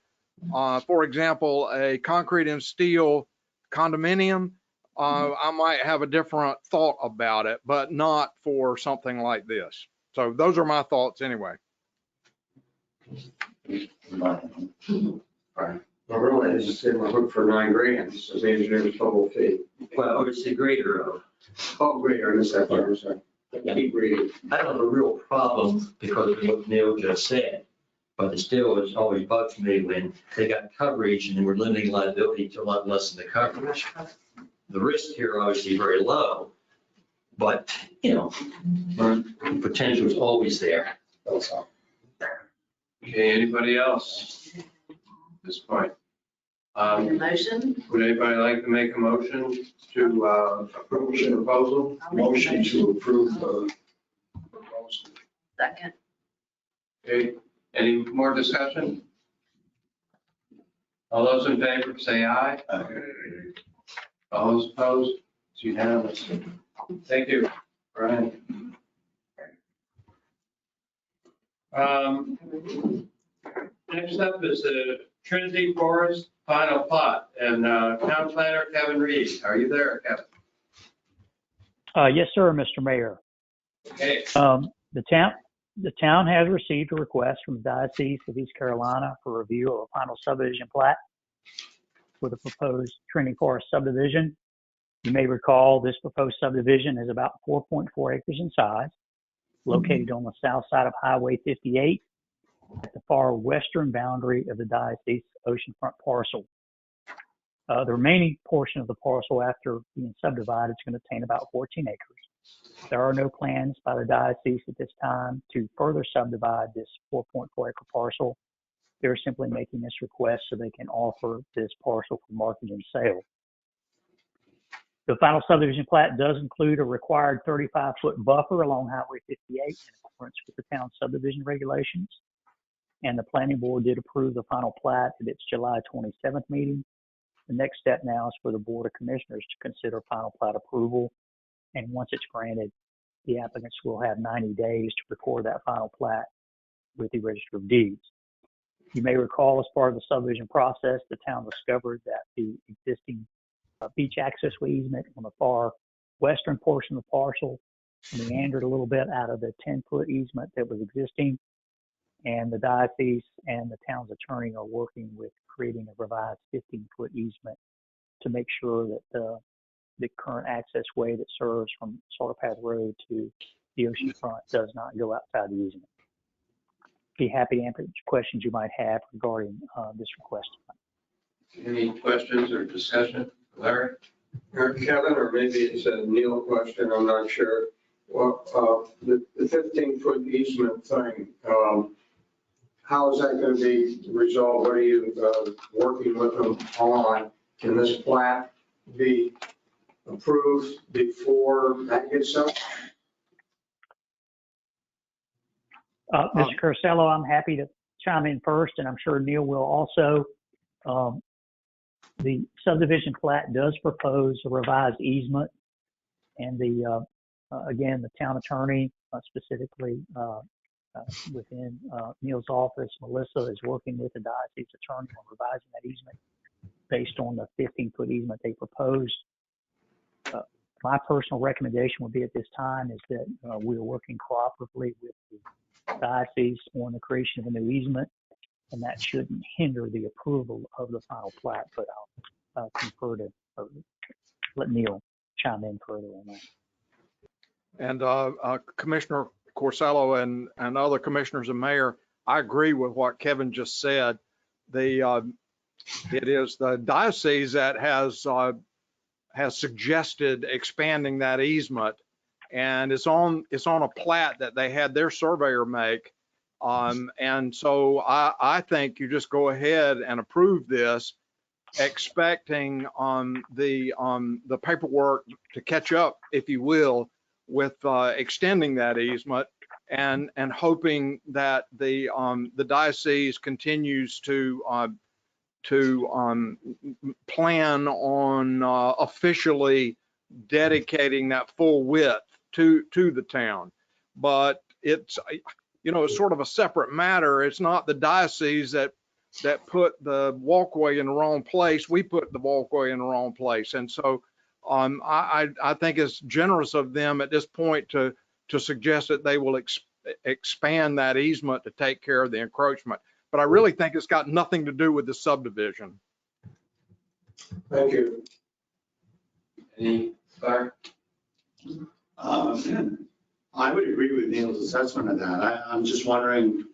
for example, a concrete and steel condominium, I might have a different thought about it, but not for something like this. So those are my thoughts anyway. Right. Well, really, it's just in the hook for $9,000, so the engineer's total fee. Well, it's the greater of. Oh, great, I missed that part, I'm sorry. Keep reading. I don't have a real problem because of what Neil just said, but it still is always bugs me when they got coverage and we're limiting liability to a lot less than the coverage. The risk here obviously very low, but the potential is always there. That's all. Okay, anybody else at this point? Motion? Would anybody like to make a motion to approve the proposal? Motion to approve the proposal. Second. Okay, any more discussion? All those in favor, say aye. All those opposed? It's unanimous. Thank you, Brian. Next up is the Trinity Forest final plot, and Town Planner Kevin Reed. Are you there, Kevin? Yes, sir, Mr. Mayor. Okay. The town has received a request from the Diocese of East Carolina for review of a final subdivision plat for the proposed Trinity Forest subdivision. You may recall this proposed subdivision is about 4.4 acres in size, located on the south side of Highway 58 at the far western boundary of the Diocese oceanfront parcel. The remaining portion of the parcel after being subdivided is going to contain about 14 acres. There are no plans by the diocese at this time to further subdivide this 4.4 acre parcel. They're simply making this request so they can offer this parcel for marketing and sale. The final subdivision plat does include a required 35-foot buffer along Highway 58 in accordance with the town subdivision regulations. And the planning board did approve the final plat at its July 27th meeting. The next step now is for the Board of Commissioners to consider final plat approval And once it's granted, the applicants will have 90 days to record that final plat with the Register of Deeds. You may recall, as part of the subdivision process, the town discovered that the existing beach access easement on the far western portion of the parcel meandered a little bit out of the 10-foot easement that was existing. And the diocese and the town's attorney are working with creating a revised 15-foot easement to make sure that the current access way that serves from Salter Path Road to the ocean front does not go outside the easement. Be happy to answer questions you might have regarding this request. Any questions or discussion? Larry? Kevin, or maybe it's a Neil question, I'm not sure. Well, the 15-foot easement thing, how is that going to be resolved? What are you working with them on? Can this plat be approved before that gets done? Mr. Carcello, I'm happy to chime in first, and I'm sure Neil will also. The subdivision plat does propose a revised easement, and again, the town attorney, specifically within Neil's office, Melissa, is working with the diocese attorney on revising that easement based on the 15-foot easement they proposed. My personal recommendation would be at this time is that we are working cooperatively with the diocese on the creation of a new easement, and that shouldn't hinder the approval of the final plat, but I'll confer to let Neil chime in further on that. And Commissioner Corsello and other commissioners and mayor, I agree with what Kevin just said. It is the diocese that has suggested expanding that easement, and it's on a plat that they had their surveyor make. And so I think you just go ahead and approve this, expecting the paperwork to catch up, if you will, with extending that easement, and hoping that the diocese continues to plan on officially dedicating that full width to the town. But it's, it's sort of a separate matter. It's not the diocese that put the walkway in the wrong place. We put the walkway in the wrong place. And so I think it's generous of them at this point to suggest that they will expand that easement to take care of the encroachment. But I really think it's got nothing to do with the subdivision. Thank you. Any Clark? I would agree with Neil's assessment of that. I'm just wondering,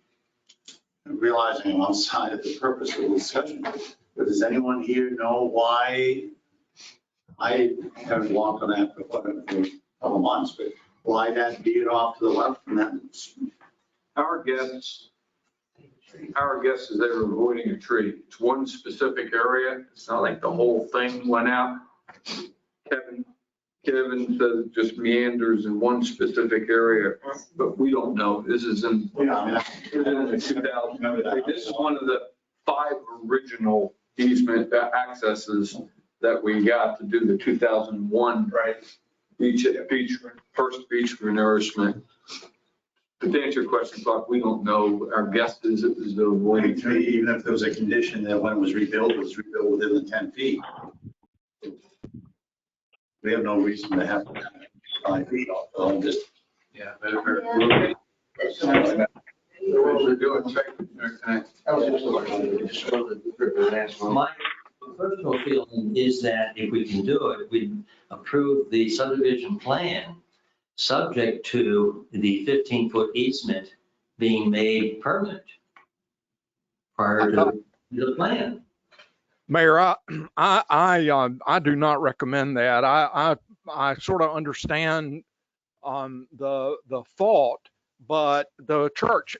realizing I'm outside of the purpose of the discussion, but does anyone here know why? I haven't walked on that for a couple months, but why that veered off to the left from that? Our guess is they were avoiding a tree. It's one specific area. It's not like the whole thing went out. Kevin says it just meanders in one specific area, but we don't know. This is in, the 2000. This is one of the 5 original easement accesses that we got to do the 2001 first beach renourishment. To answer your question, Clark, we don't know. Our guess is it was the avoiding tree. Even if there was a condition that when it was rebuilt within the 10 feet. We have no reason to have 5 feet off. So I'm just. Yeah. My personal feeling is that if we can do it, we approve the subdivision plan subject to the 15-foot easement being made permanent prior to the plan. Mayor, I do not recommend that. I sort of understand the thought, but the church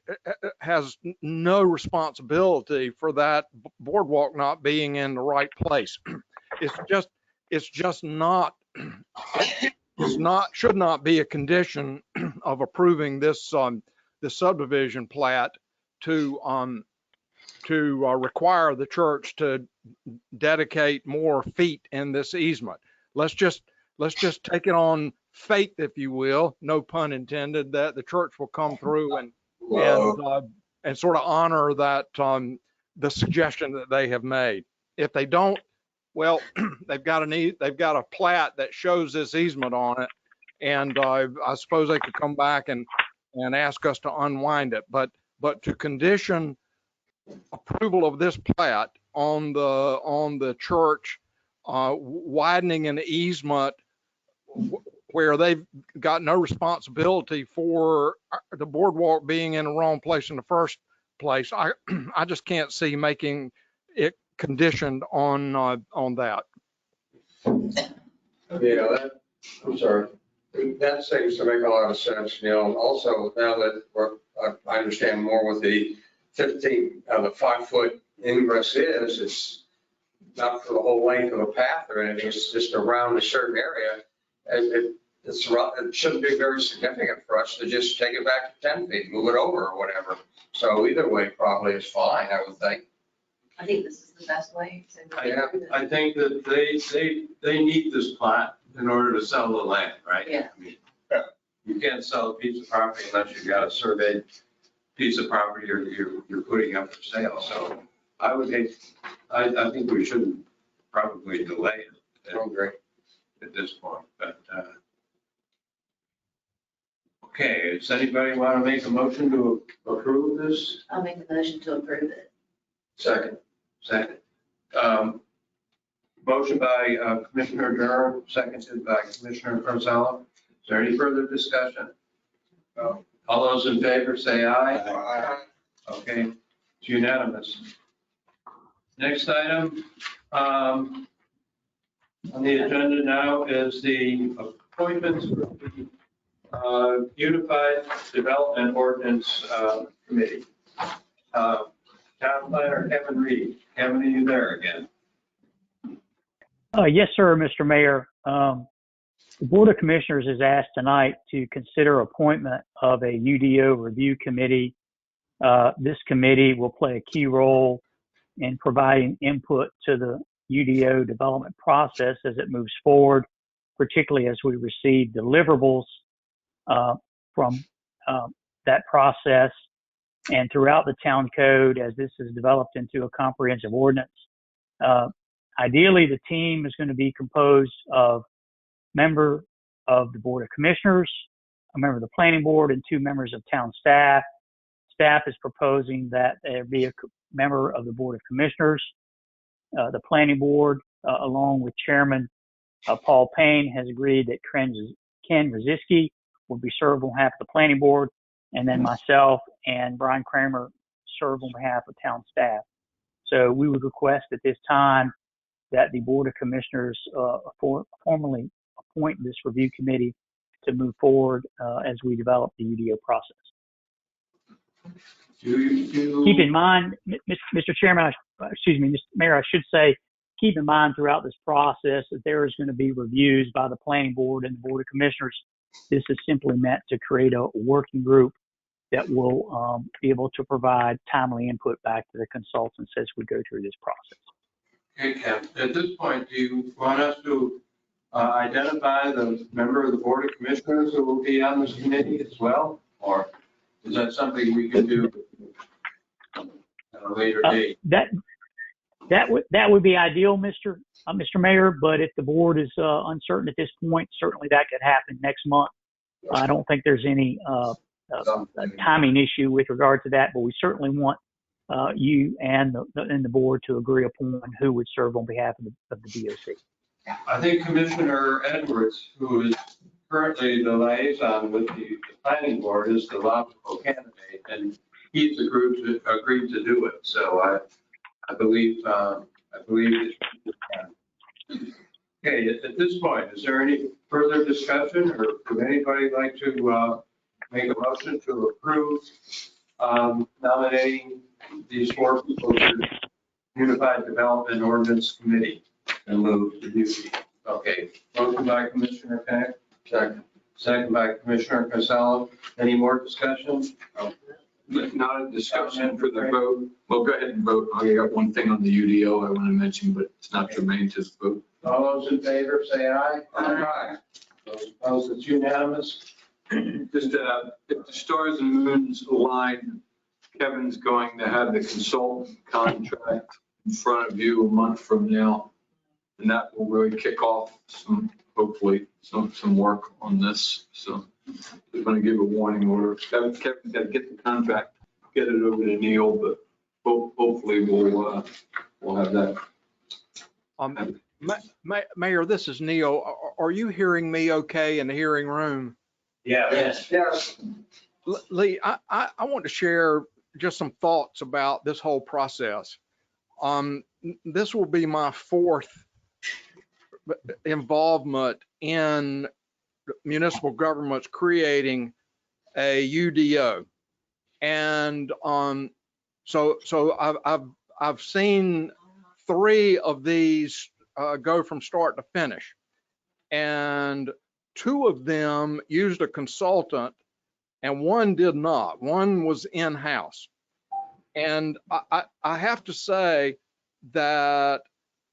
has no responsibility for that boardwalk not being in the right place. It's just not. Should not be a condition of approving this the subdivision plat to require the church to dedicate more feet in this easement. Let's just take it on faith, if you will, no pun intended, that the church will come through and sort of honor that, the suggestion that they have made. If they don't, well, they've got a plat that shows this easement on it. And I suppose they could come back and ask us to unwind it. But to condition approval of this plat on the church widening an easement where they've got no responsibility for the boardwalk being in the wrong place in the first place, I just can't see making it conditioned on that. Yeah, I'm sorry. That seems to make a lot of sense, Neil. Also, now that I understand more what the 5-foot ingress is, it's not for the whole length of a path or anything. It's just around a certain area. And it shouldn't be very significant for us to just take it back to 10 feet, move it over or whatever. So either way probably is fine, I would think. I think this is the best way. I think that they need this plat in order to sell the land, right? Yeah. I mean, you can't sell a piece of property unless you've got a surveyed piece of property or you're putting up for sale. So I think we shouldn't probably delay it at this point, but, okay, does anybody want to make a motion to approve this? I'll make a motion to approve it. Second. Motion by Commissioner Durham, seconded by Commissioner Gonzalez. Is there any further discussion? No. All those in favor say aye. Aye. Okay, it's unanimous. Next item on the agenda now is the appointments for the Unified Development Ordinance Committee. Town Planner Kevin Reed. Kevin, are you there again? Yes, sir, Mr. Mayor. The Board of Commissioners is asked tonight to consider appointment of a UDO review committee. This committee will play a key role in providing input to the UDO development process as it moves forward, particularly as we receive deliverables from that process and throughout the town code as this is developed into a comprehensive ordinance. Ideally, the team is going to be composed of a member of the Board of Commissioners, a member of the Planning Board, and 2 members of town staff. Staff is proposing that there be a member of the Board of Commissioners. The Planning Board, along with Chairman Paul Payne, has agreed that Ken Rosiski will be served on behalf of the Planning Board, and then myself and Brian Kramer serve on behalf of town staff. So we would request at this time that the Board of Commissioners formally appoint this review committee to move forward as we develop the UDO process. Keep in mind, Mr. Chairman, Mr. Mayor, I should say, keep in mind throughout this process that there is going to be reviews by the Planning Board and the Board of Commissioners. This is simply meant to create a working group that will be able to provide timely input back to the consultants as we go through this process. Okay, Ken, at this point, do you want us to identify the member of the Board of Commissioners who will be on this committee as well? Or is that something we can do at a later date? That would be ideal, Mr. Mayor, but if the board is uncertain at this point, certainly that could happen next month. I don't think there's any timing issue with regard to that, but we certainly want you and the board to agree upon who would serve on behalf of the DOC. I think Commissioner Edwards, who is currently the liaison with the planning board, is the logical candidate, and he's agreed to do it. So I believe it can. Okay, at this point, is there any further discussion, or would anybody like to make a motion to approve nominating these 4 people to the Unified Development Ordinance Committee and move to UC? Okay, motion by Commissioner Peck. Second by Commissioner Gonzalez. Any more discussion? Not a discussion for the vote. Well, go ahead and vote. I got one thing on the UDO I want to mention, but it's not germane to the vote. All those in favor say aye. Aye. Those opposed, it's unanimous. Just, if the stars and moons align, Kevin's going to have the consultant contract in front of you a month from now. And that will really kick off some, hopefully, some work on this. So we're going to give a warning order. Kevin's got to get the contract, get it over to Neil, but hopefully we'll have that. Mayor, this is Neil. Are you hearing me okay in the hearing room? Yes. Yes. Lee, I want to share just some thoughts about this whole process. This will be my fourth involvement in municipal governments creating a UDO. And so I've seen 3 of these go from start to finish. And 2 of them used a consultant and 1 did not. 1 was in-house. And I have to say that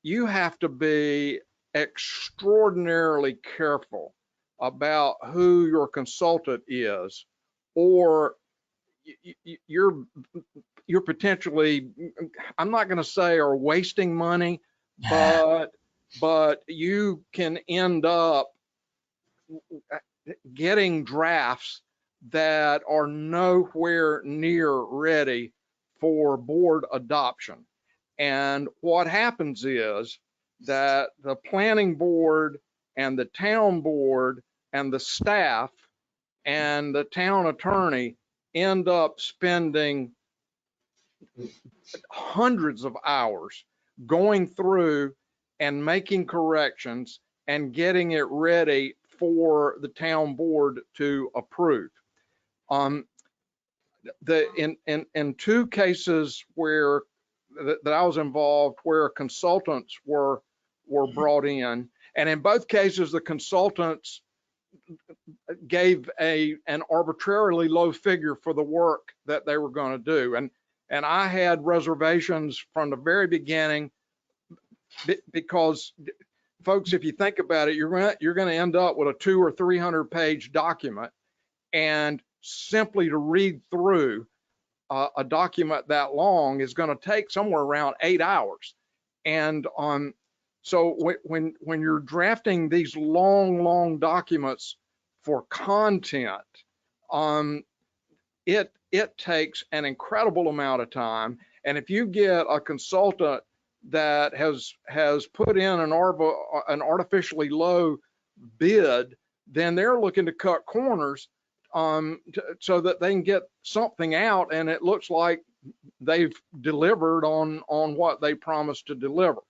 you have to be extraordinarily careful about who your consultant is, or you're potentially, I'm not going to say are wasting money, but you can end up getting drafts that are nowhere near ready for board adoption. And what happens is that the planning board and the town board and the staff and the town attorney end up spending hundreds of hours going through and making corrections and getting it ready for the town board to approve. In 2 cases where that I was involved, where consultants were brought in, and in both cases the consultants gave an arbitrarily low figure for the work that they were going to do, and I had reservations from the very beginning, because folks, if you think about it, you're going to end up with a 200 or 300 page document, and simply to read through a document that long is going to take somewhere around 8 hours. And so when you're drafting these long documents for content, it takes an incredible amount of time. And if you get a consultant that has put in an artificially low bid, then they're looking to cut corners so that they can get something out and it looks like they've delivered on what they promised to deliver.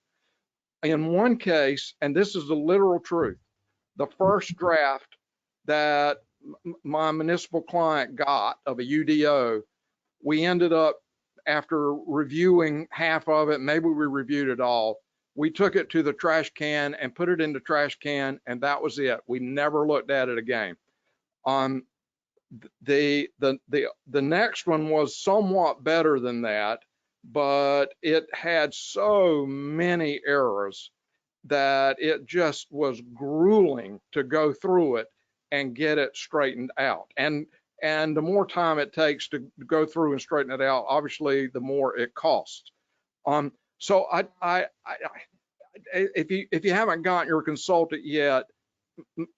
In one case, and this is the literal truth, the first draft that my municipal client got of a UDO, we ended up, after reviewing half of it, maybe we reviewed it all, we took it to the trash can and put it in the trash can, and that was it. We never looked at it again. The next one was somewhat better than that, but it had so many errors that it just was grueling to go through it and get it straightened out. And the more time it takes to go through and straighten it out, obviously, the more it costs. So if you haven't gotten your consultant yet,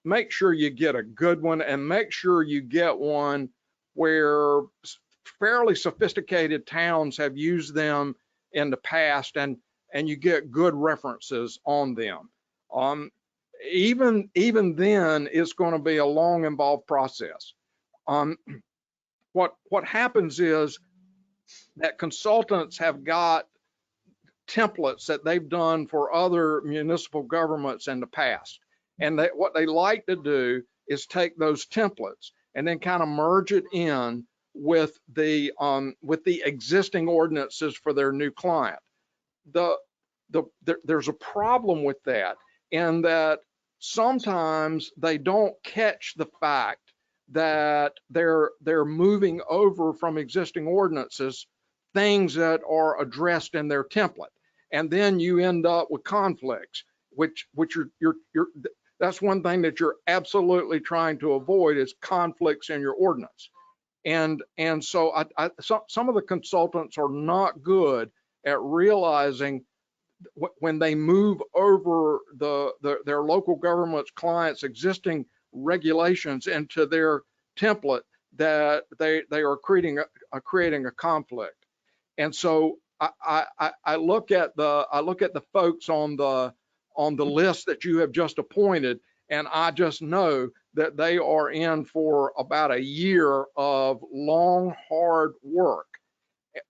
make sure you get a good one, and make sure you get one where fairly sophisticated towns have used them in the past, and you get good references on them. Even then, it's going to be a long, involved process. What happens is that consultants have got templates that they've done for other municipal governments in the past. And what they like to do is take those templates and then kind of merge it in with the existing ordinances for their new client. There's a problem with that, in that sometimes they don't catch the fact that they're moving over from existing ordinances things that are addressed in their template, and then you end up with conflicts, which That's one thing that you're absolutely trying to avoid is conflicts in your ordinance. And so some of the consultants are not good at realizing when they move over their local government's clients' existing regulations into their template that they are creating a conflict. And so I look at the folks on the list that you have just appointed, and I just know that they are in for about a year of long, hard work.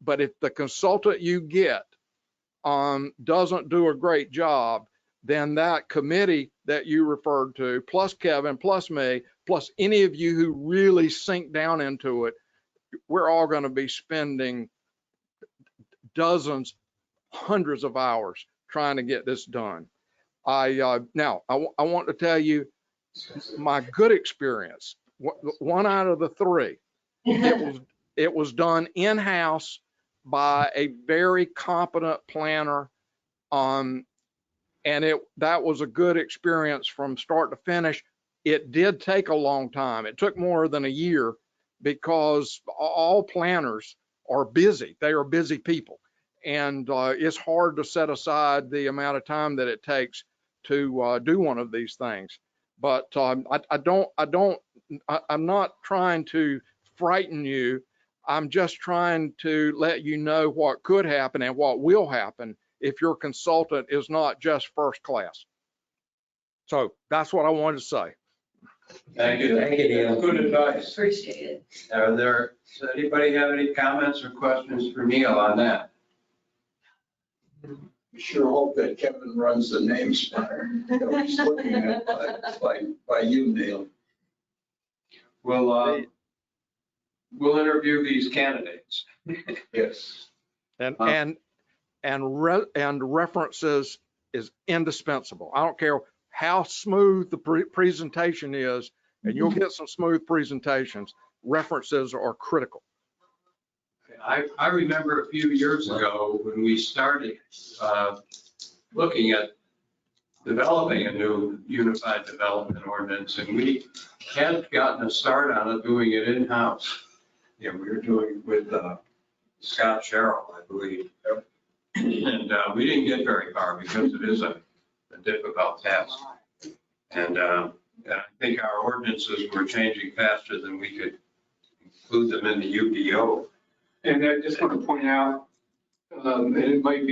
But if the consultant you get doesn't do a great job, then that committee that you referred to, plus Kevin, plus me, plus any of you who really sink down into it, we're all going to be spending dozens, hundreds of hours trying to get this done. Now I want to tell you my good experience. One out of the three, it was done in-house by a very competent planner, and that was a good experience from start to finish. It did take a long time. It took more than a year because all planners are busy. They are busy people, and it's hard to set aside the amount of time that it takes to do one of these things. But I'm not trying to frighten you. I'm just trying to let you know what could happen and what will happen if your consultant is not just first class. So that's what I wanted to say. Thank you. Thank you, Neil. Good advice. Appreciate it. Does anybody have any comments or questions for Neil on that? Sure hope that Kevin runs the names by, that he's looking at by you, Neil. We'll interview these candidates. Yes. And references is indispensable. I don't care how smooth the presentation is, and you'll get some smooth presentations. References are critical. I remember a few years ago when we started looking at developing a new unified development ordinance, and we had gotten a start on it doing it in-house. Yeah, we were doing it with Scott Sherrill, I believe. And we didn't get very far because it is a difficult task. And I think our ordinances were changing faster than we could include them in the UDO. And I just want to point out, and it might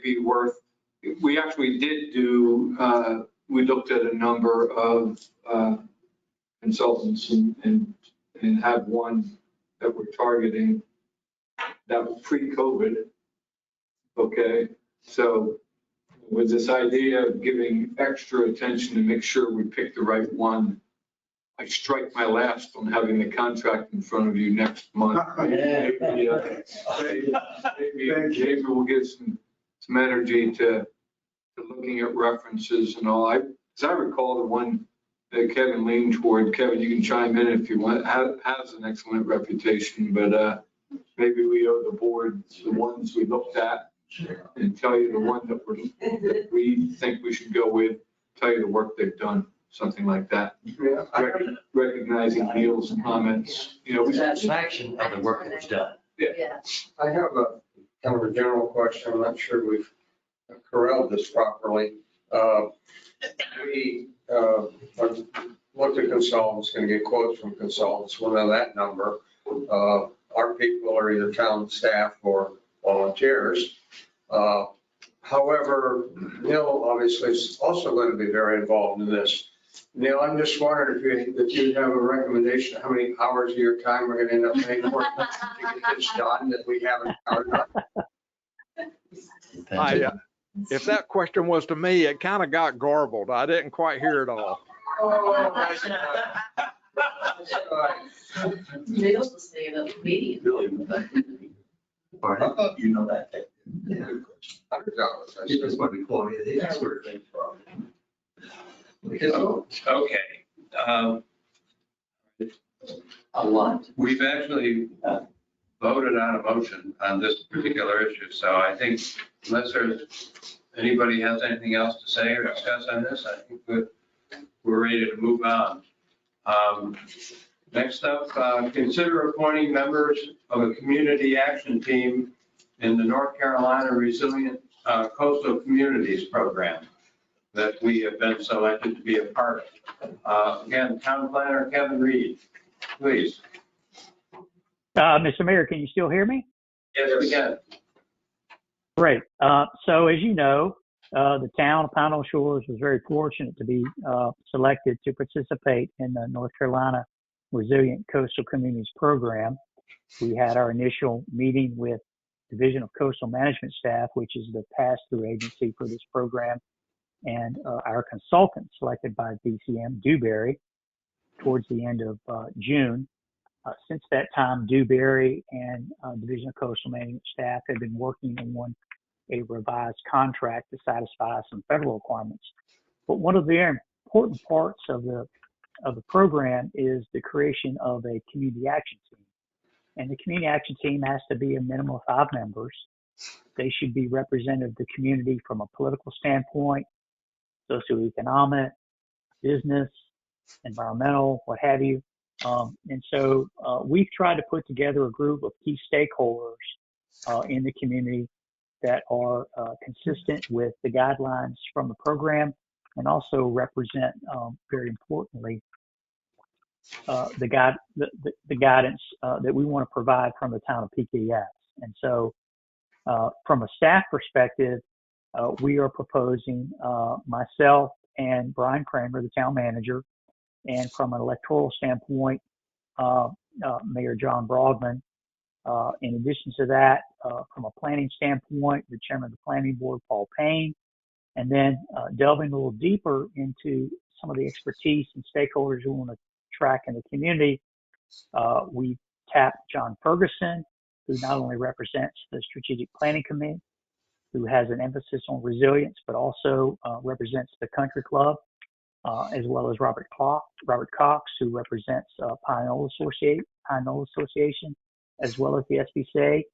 be worth, we actually did do, we looked at a number of consultants and have one that we're targeting that was pre-COVID. Okay, so with this idea of giving extra attention to make sure we pick the right one, I strike my last on having the contract in front of you next month. Maybe we'll get some energy to looking at references and all. As I recall, the one that Kevin leaned toward, Kevin, you can chime in if you want, has an excellent reputation, but maybe we owe the board the ones we looked at and tell you the one that we think we should go with, tell you the work they've done. Something like that. Yeah, Recognizing Neil's comments, Satisfaction of the work that was done. Yeah. I have a kind of a general question. I'm not sure we've corralled this properly. We looked at consultants, going to get quotes from consultants. We'll know that number. Our people are either town staff or volunteers. However, Neil obviously is also going to be very involved in this. Neil, I'm just wondering if you have a recommendation of how many hours of your time we're going to end up paying for to get this done that we haven't covered up. If that question was to me, it kind of got garbled. I didn't quite hear it all. Oh, that's Neil's listening to the meeting. I thought you know that. $100. what we call it, the expert thing. Okay. A lot. We've actually voted on a motion on this particular issue, so I think unless there's anybody has anything else to say or discuss on this, I think we're ready to move on. Next up, consider appointing members of a community action team in the North Carolina Resilient Coastal Communities Program that we have been selected to be a part of. Again, Town Planner Kevin Reed, please. Mr. Mayor, can you still hear me? Yes, we can. Great. So as you know, the town of Pine Shores was very fortunate to be selected to participate in the North Carolina Resilient Coastal Communities Program. We had our initial meeting with Division of Coastal Management Staff, which is the pass-through agency for this program, and our consultant selected by DCM, Dewberry, towards the end of June. Since that time, Dewberry and Division of Coastal Management staff have been working on a revised contract to satisfy some federal requirements. But one of the important parts of the program is the creation of a community action team. And the community action team has to be a minimum of 5 members. They should be representative of the community from a political standpoint, socioeconomic, business, environmental, what have you. And so we've tried to put together a group of key stakeholders in the community that are consistent with the guidelines from the program and also represent, very importantly, the guidance that we want to provide from the town of PKS. And so from a staff perspective, we are proposing myself and Brian Kramer, the town manager, and from an electoral standpoint, Mayor John Brogman. In addition to that, from a planning standpoint, the chairman of the planning board, Paul Payne, and then delving a little deeper into some of the expertise and stakeholders who want to track in the community, we tapped John Ferguson, who not only represents the Strategic Planning Committee, who has an emphasis on resilience, but also represents the Country Club, as well as Robert Cox, who represents Pine Knoll Association, as well as the SPCA,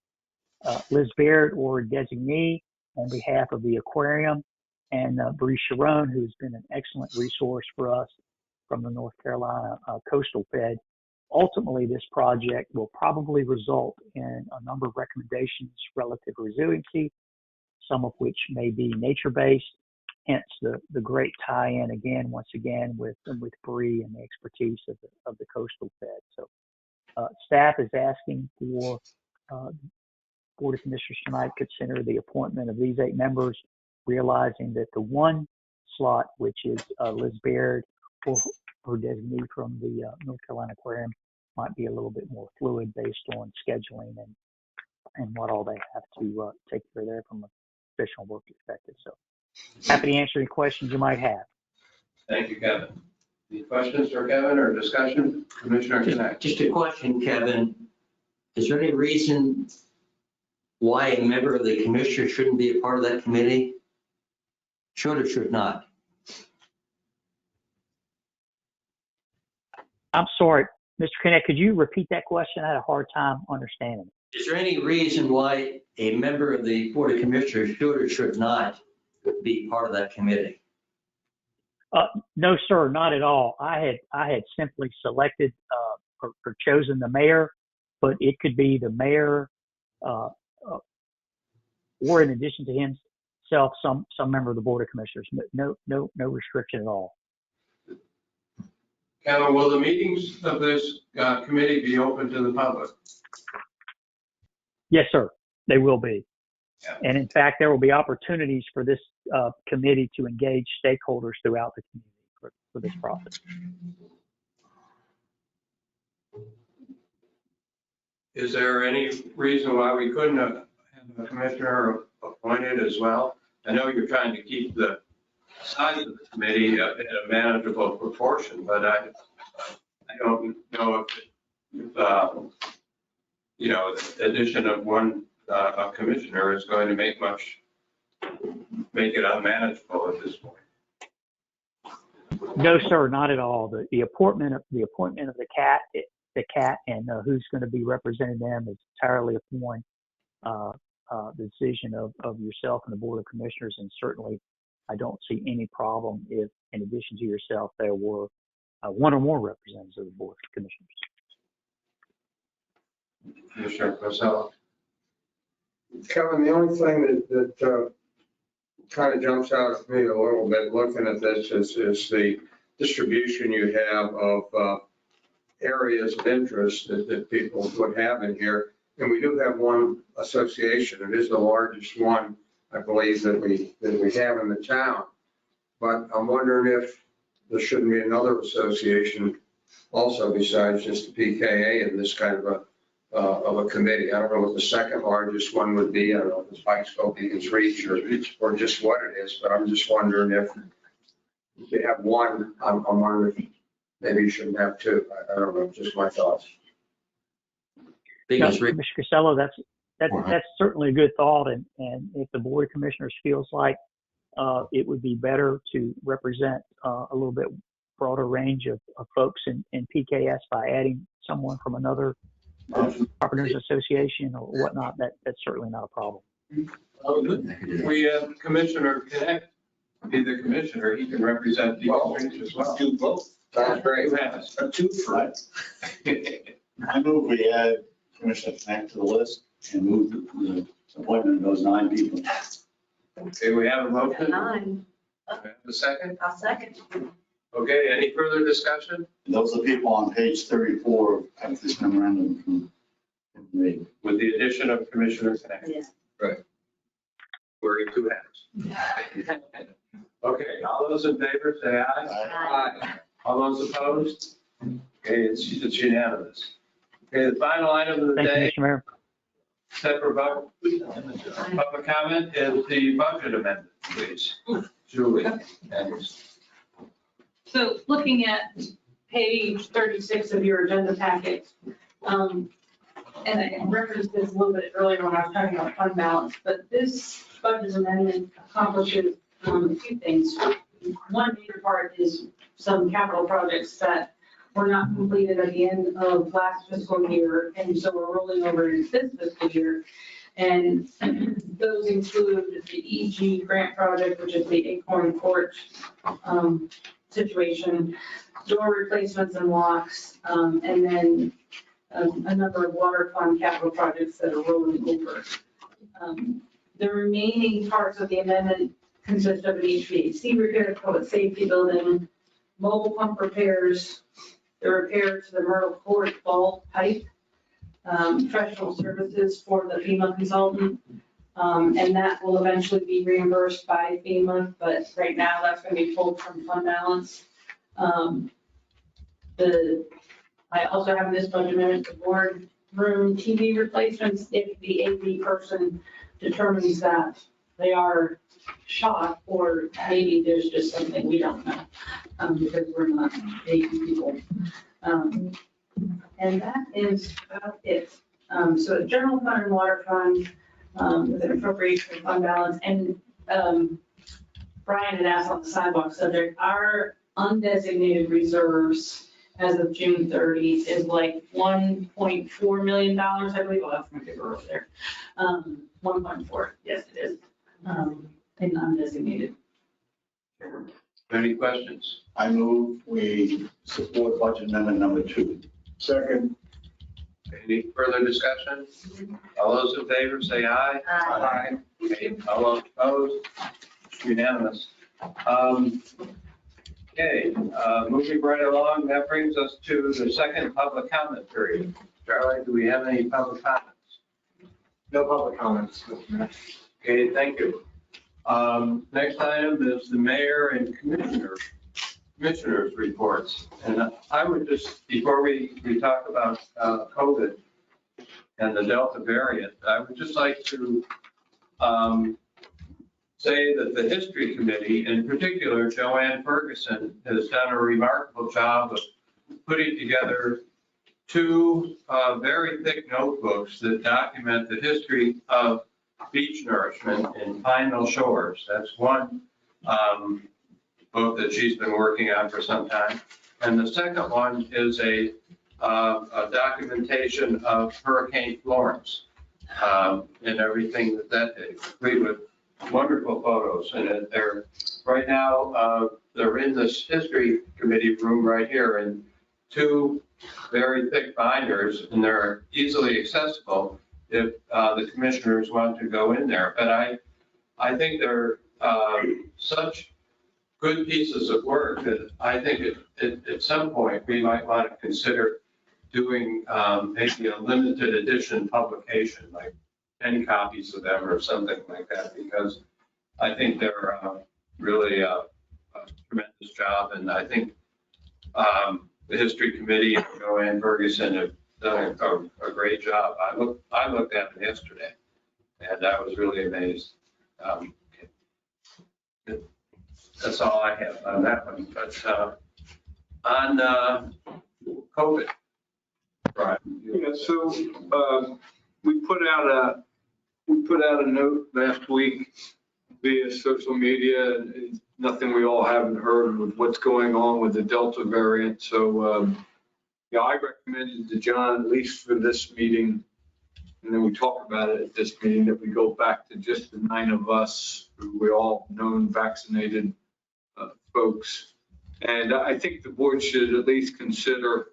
Liz Baird, or designee, on behalf of the aquarium, and Bree Sharon, who's been an excellent resource for us from the North Carolina Coastal Fed. Ultimately, this project will probably result in a number of recommendations relative to resiliency, some of which may be nature-based, hence the great tie-in again, once again, with Bree and the expertise of the Coastal Fed. So staff is asking for Board of Commissioners tonight consider the appointment of these 8 members, realizing that the one slot, which is Liz Baird, or designee from the North Carolina Aquarium, might be a little bit more fluid based on scheduling and what all they have to take care of there from a professional work perspective. So happy to answer any questions you might have. Thank you, Kevin. Any questions for Kevin or discussion? Commissioner Connect. Just a question, Kevin. Is there any reason why a member of the commissioner shouldn't be a part of that committee? Should or should not? I'm sorry, Mr. Connect, could you repeat that question? I had a hard time understanding. Is there any reason why a member of the Board of Commissioners should or should not be part of that committee? No, sir, not at all. I had simply selected or chosen the mayor, but it could be the mayor or in addition to himself, some member of the Board of Commissioners. No restriction at all. Kevin, will the meetings of this committee be open to the public? Yes, sir, they will be. Yeah. And in fact, there will be opportunities for this committee to engage stakeholders throughout the community for this process. Is there any reason why we couldn't have a commissioner appointed as well? I know you're trying to keep the size of the committee in a manageable proportion, but I don't know if the addition of one a commissioner is going to make it unmanageable at this point. No, sir, not at all. The appointment of the CAT and who's going to be representing them is entirely upon the decision of yourself and the Board of Commissioners, and certainly I don't see any problem if, in addition to yourself, there were one or more representatives of the Board of Commissioners. Commissioner Purcell. Kevin, the only thing that kind of jumps out at me a little bit looking at this is the distribution you have of areas of interest that people would have in here. And we do have one association. It is the largest one, I believe, that we have in the town. But I'm wondering if there shouldn't be another association also besides just the PKA in this kind of a committee. I don't know what the second largest one would be. I don't know if it's Pikesville, Beacons Reach, or just what it is, but I'm just wondering if you have one, I'm wondering if maybe you shouldn't have two. I don't know, just my thoughts. Commissioner Casello, that's certainly a good thought, and if the Board of Commissioners feels like it would be better to represent a little bit broader range of folks in PKS by adding someone from another Carpenters Association or whatnot, that's certainly not a problem. We have Commissioner Connect, be the commissioner, he can represent Beacons Reach as well. Do both. Sounds great. Two for it. I move we add Commissioner Connect to the list and move the appointment of those 9 people. Okay, we have a motion. 9. We have a second. I'll second. Okay, any further discussion? Those are the people on page 34 of this memorandum from me. With the addition of Commissioner Connect. Yes. Right. Wearing 2 hats. Okay, all those in favor, say aye. Aye. All those opposed? Okay, it's unanimous. Okay, the final item of the Thank you, day, Mr. Mayor. except for public comment, is the budget amendment, please. Julie. So looking at page 36 of your agenda packet, and I referenced this a little bit earlier when I was talking about fund balance, but this budget amendment accomplishes a few things. One major part is some capital projects that were not completed at the end of last fiscal year, and so we're rolling over into this fiscal year. And those include the EG grant project, which is the Acorn Court situation, door replacements and locks, and then a number of water fund capital projects that are rolling over. The remaining parts of the amendment consist of an HVAC repair, public safety building, mobile pump repairs, the repair to the Myrtle Court vault pipe, professional services for the FEMA consultant, and that will eventually be reimbursed by FEMA, but right now that's going to be pulled from fund balance. I also have this budget amendment, the board room TV replacements, if the AV person determines that they are shot, or maybe there's just something we don't know, because we're not AV people. And that is about it. So the general fund and water fund, with an appropriation fund balance, and Brian had asked on the sidewalk subject, our undesignated reserves as of June 30 is like $1.4 million, I believe. I'll have my paper over there. 1.4, yes, it is, in undesignated. Any questions? I move we support budget amendment number 2. Second. Any further discussion? All those in favor, say aye. Aye. Okay, all those opposed? Unanimous. Okay, moving right along, that brings us to the second public comment period. Charlie, do we have any public comments? No public comments. Okay, thank you. Next item is the mayor and commissioners reports. And I would just, before we talk about COVID and the Delta variant, I would just like to say that the History Committee, in particular, Joanne Ferguson, has done a remarkable job of putting together 2 very thick notebooks that document the history of beach nourishment in Pine Knoll Shores. That's one book that she's been working on for some time. And the second one is a documentation of Hurricane Florence. and everything that day, complete with wonderful photos. And they're, right now, they're in this history committee room right here, and 2 very thick binders, and they're easily accessible if the commissioners want to go in there. But I think they're such good pieces of work that I think at some point we might want to consider doing maybe a limited edition publication, like 10 copies of them or something like that, because I think they're really a tremendous job. And I think the History Committee and Joanne Ferguson have done a great job. I looked at it yesterday, and I was really amazed. That's all I have on that one. But on COVID, right? Yeah, so we put out a note last week via social media, and it's nothing we all haven't heard with what's going on with the Delta variant. So yeah, I recommended to John, at least for this meeting, and then we talk about it at this meeting, that we go back to just the 9 of us, who we all known vaccinated folks. And I think the board should at least consider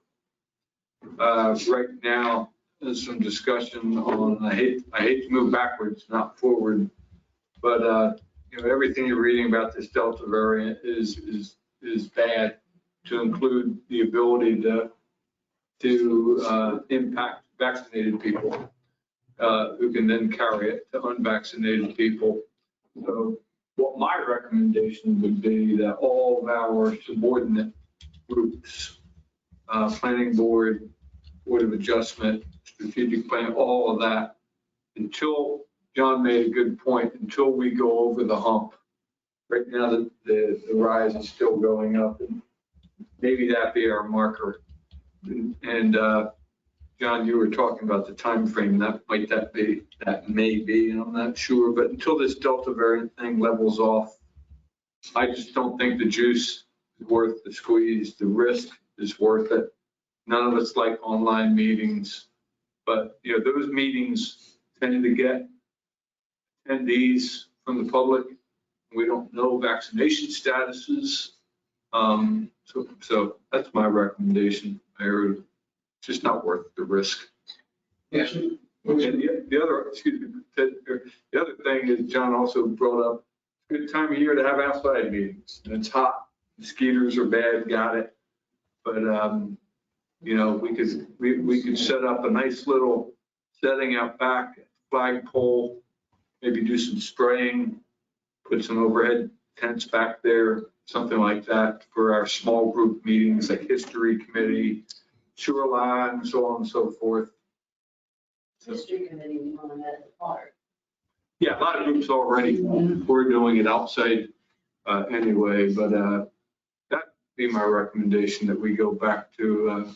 right now some discussion on, I hate to move backwards, not forward, but you know, everything you're reading about this Delta variant is bad, to include the ability to impact vaccinated people who can then carry it to unvaccinated people. So what my recommendation would be that all of our subordinate groups, planning board, board of adjustment, strategic plan, all of that, until John made a good point, until we go over the hump. Right now, the rise is still going up, and maybe that be our marker. And John, you were talking about the time frame. That may be, and I'm not sure. But until this Delta variant thing levels off, I just don't think the juice is worth the squeeze. The risk is worth it. None of us like online meetings, but you know, those meetings tend to get attendees from the public. We don't know vaccination statuses. So that's my recommendation. It's just not worth the risk. Yeah. And the other thing is, John also brought up, good time of year to have outside meetings. And it's hot, mosquitoes are bad, got it. But you know, we could set up a nice little setting out back, flagpole, maybe do some spraying, put some overhead tents back there, something like that for our small group meetings, like history committee, shoreline, so on and so forth. History committee, we want to have it apart. Yeah, a lot of groups already, we're doing it outside anyway, but that'd be my recommendation, that we go back to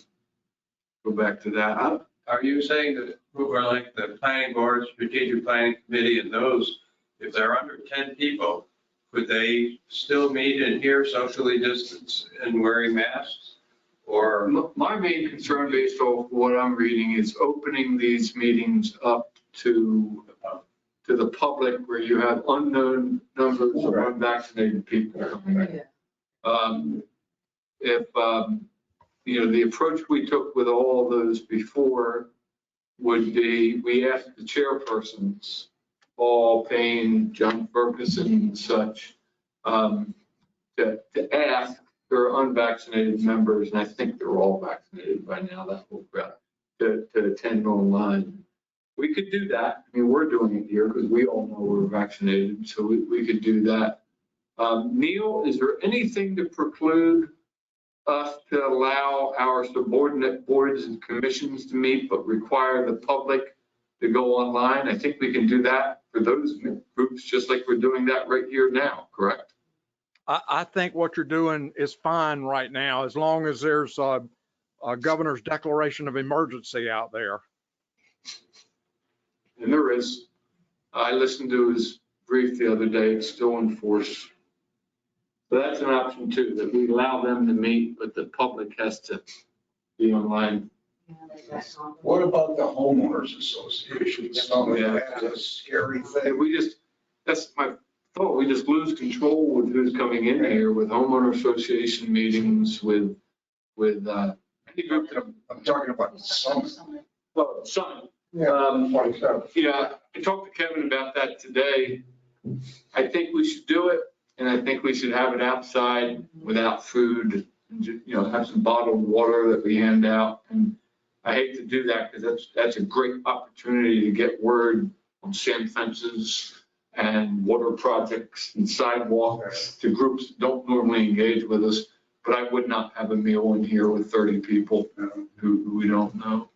that. Are you saying that who are like the planning board, strategic planning committee, and those, if they're under 10 people, could they still meet in here socially distanced and wearing masks? Or my main concern, based off what I'm reading, is opening these meetings up to the public, where you have unknown numbers of unvaccinated people coming in. If you know, the approach we took with all of those before would be, we asked the chairpersons, Paul Payne, John Ferguson, and such, to ask their unvaccinated members, and I think they're all vaccinated by now, that whole crowd, to attend online. We could do that. I mean, we're doing it here because we all know we're vaccinated, so we could do that. Neil, is there anything to preclude us to allow our subordinate boards and commissions to meet, but require the public to go online? I think we can do that for those groups, just like we're doing that right here now, correct? I think what you're doing is fine right now, as long as there's a governor's declaration of emergency out there. And there is. I listened to his brief the other day. It's still in force. So that's an option too, that we allow them to meet, but the public has to be online What about the homeowners association? Something that's a scary thing. And that's my thought, we just lose control with who's coming in here with homeowner association meetings, with any group that I'm talking about some. well, some. Yeah, 27. Yeah, I talked to Kevin about that today. I think we should do it, and I think we should have it outside without food, have some bottled water that we hand out. And I hate to do that because that's a great opportunity to get word on sand fences and water projects and sidewalks to groups that don't normally engage with us. But I would not have a meal in here with 30 people who we don't know.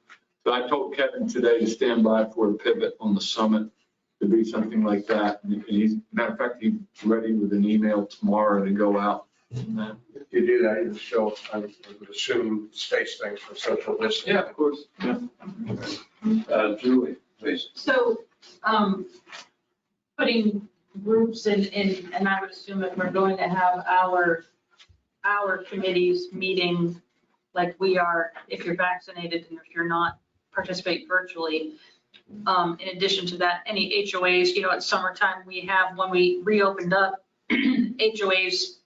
So I told Kevin today to stand by for a pivot on the summit to be something like that. And matter of fact, he's ready with an email tomorrow to go out. If you do that, you show, I would assume, space things for social distancing. Yeah, of course. Yeah. Julie, please. So, putting groups in, and I would assume if we're going to have our committees meeting like we are, if you're vaccinated and if you're not, participate virtually. In addition to that, any HOAs, at summertime, when we reopened up, HOAs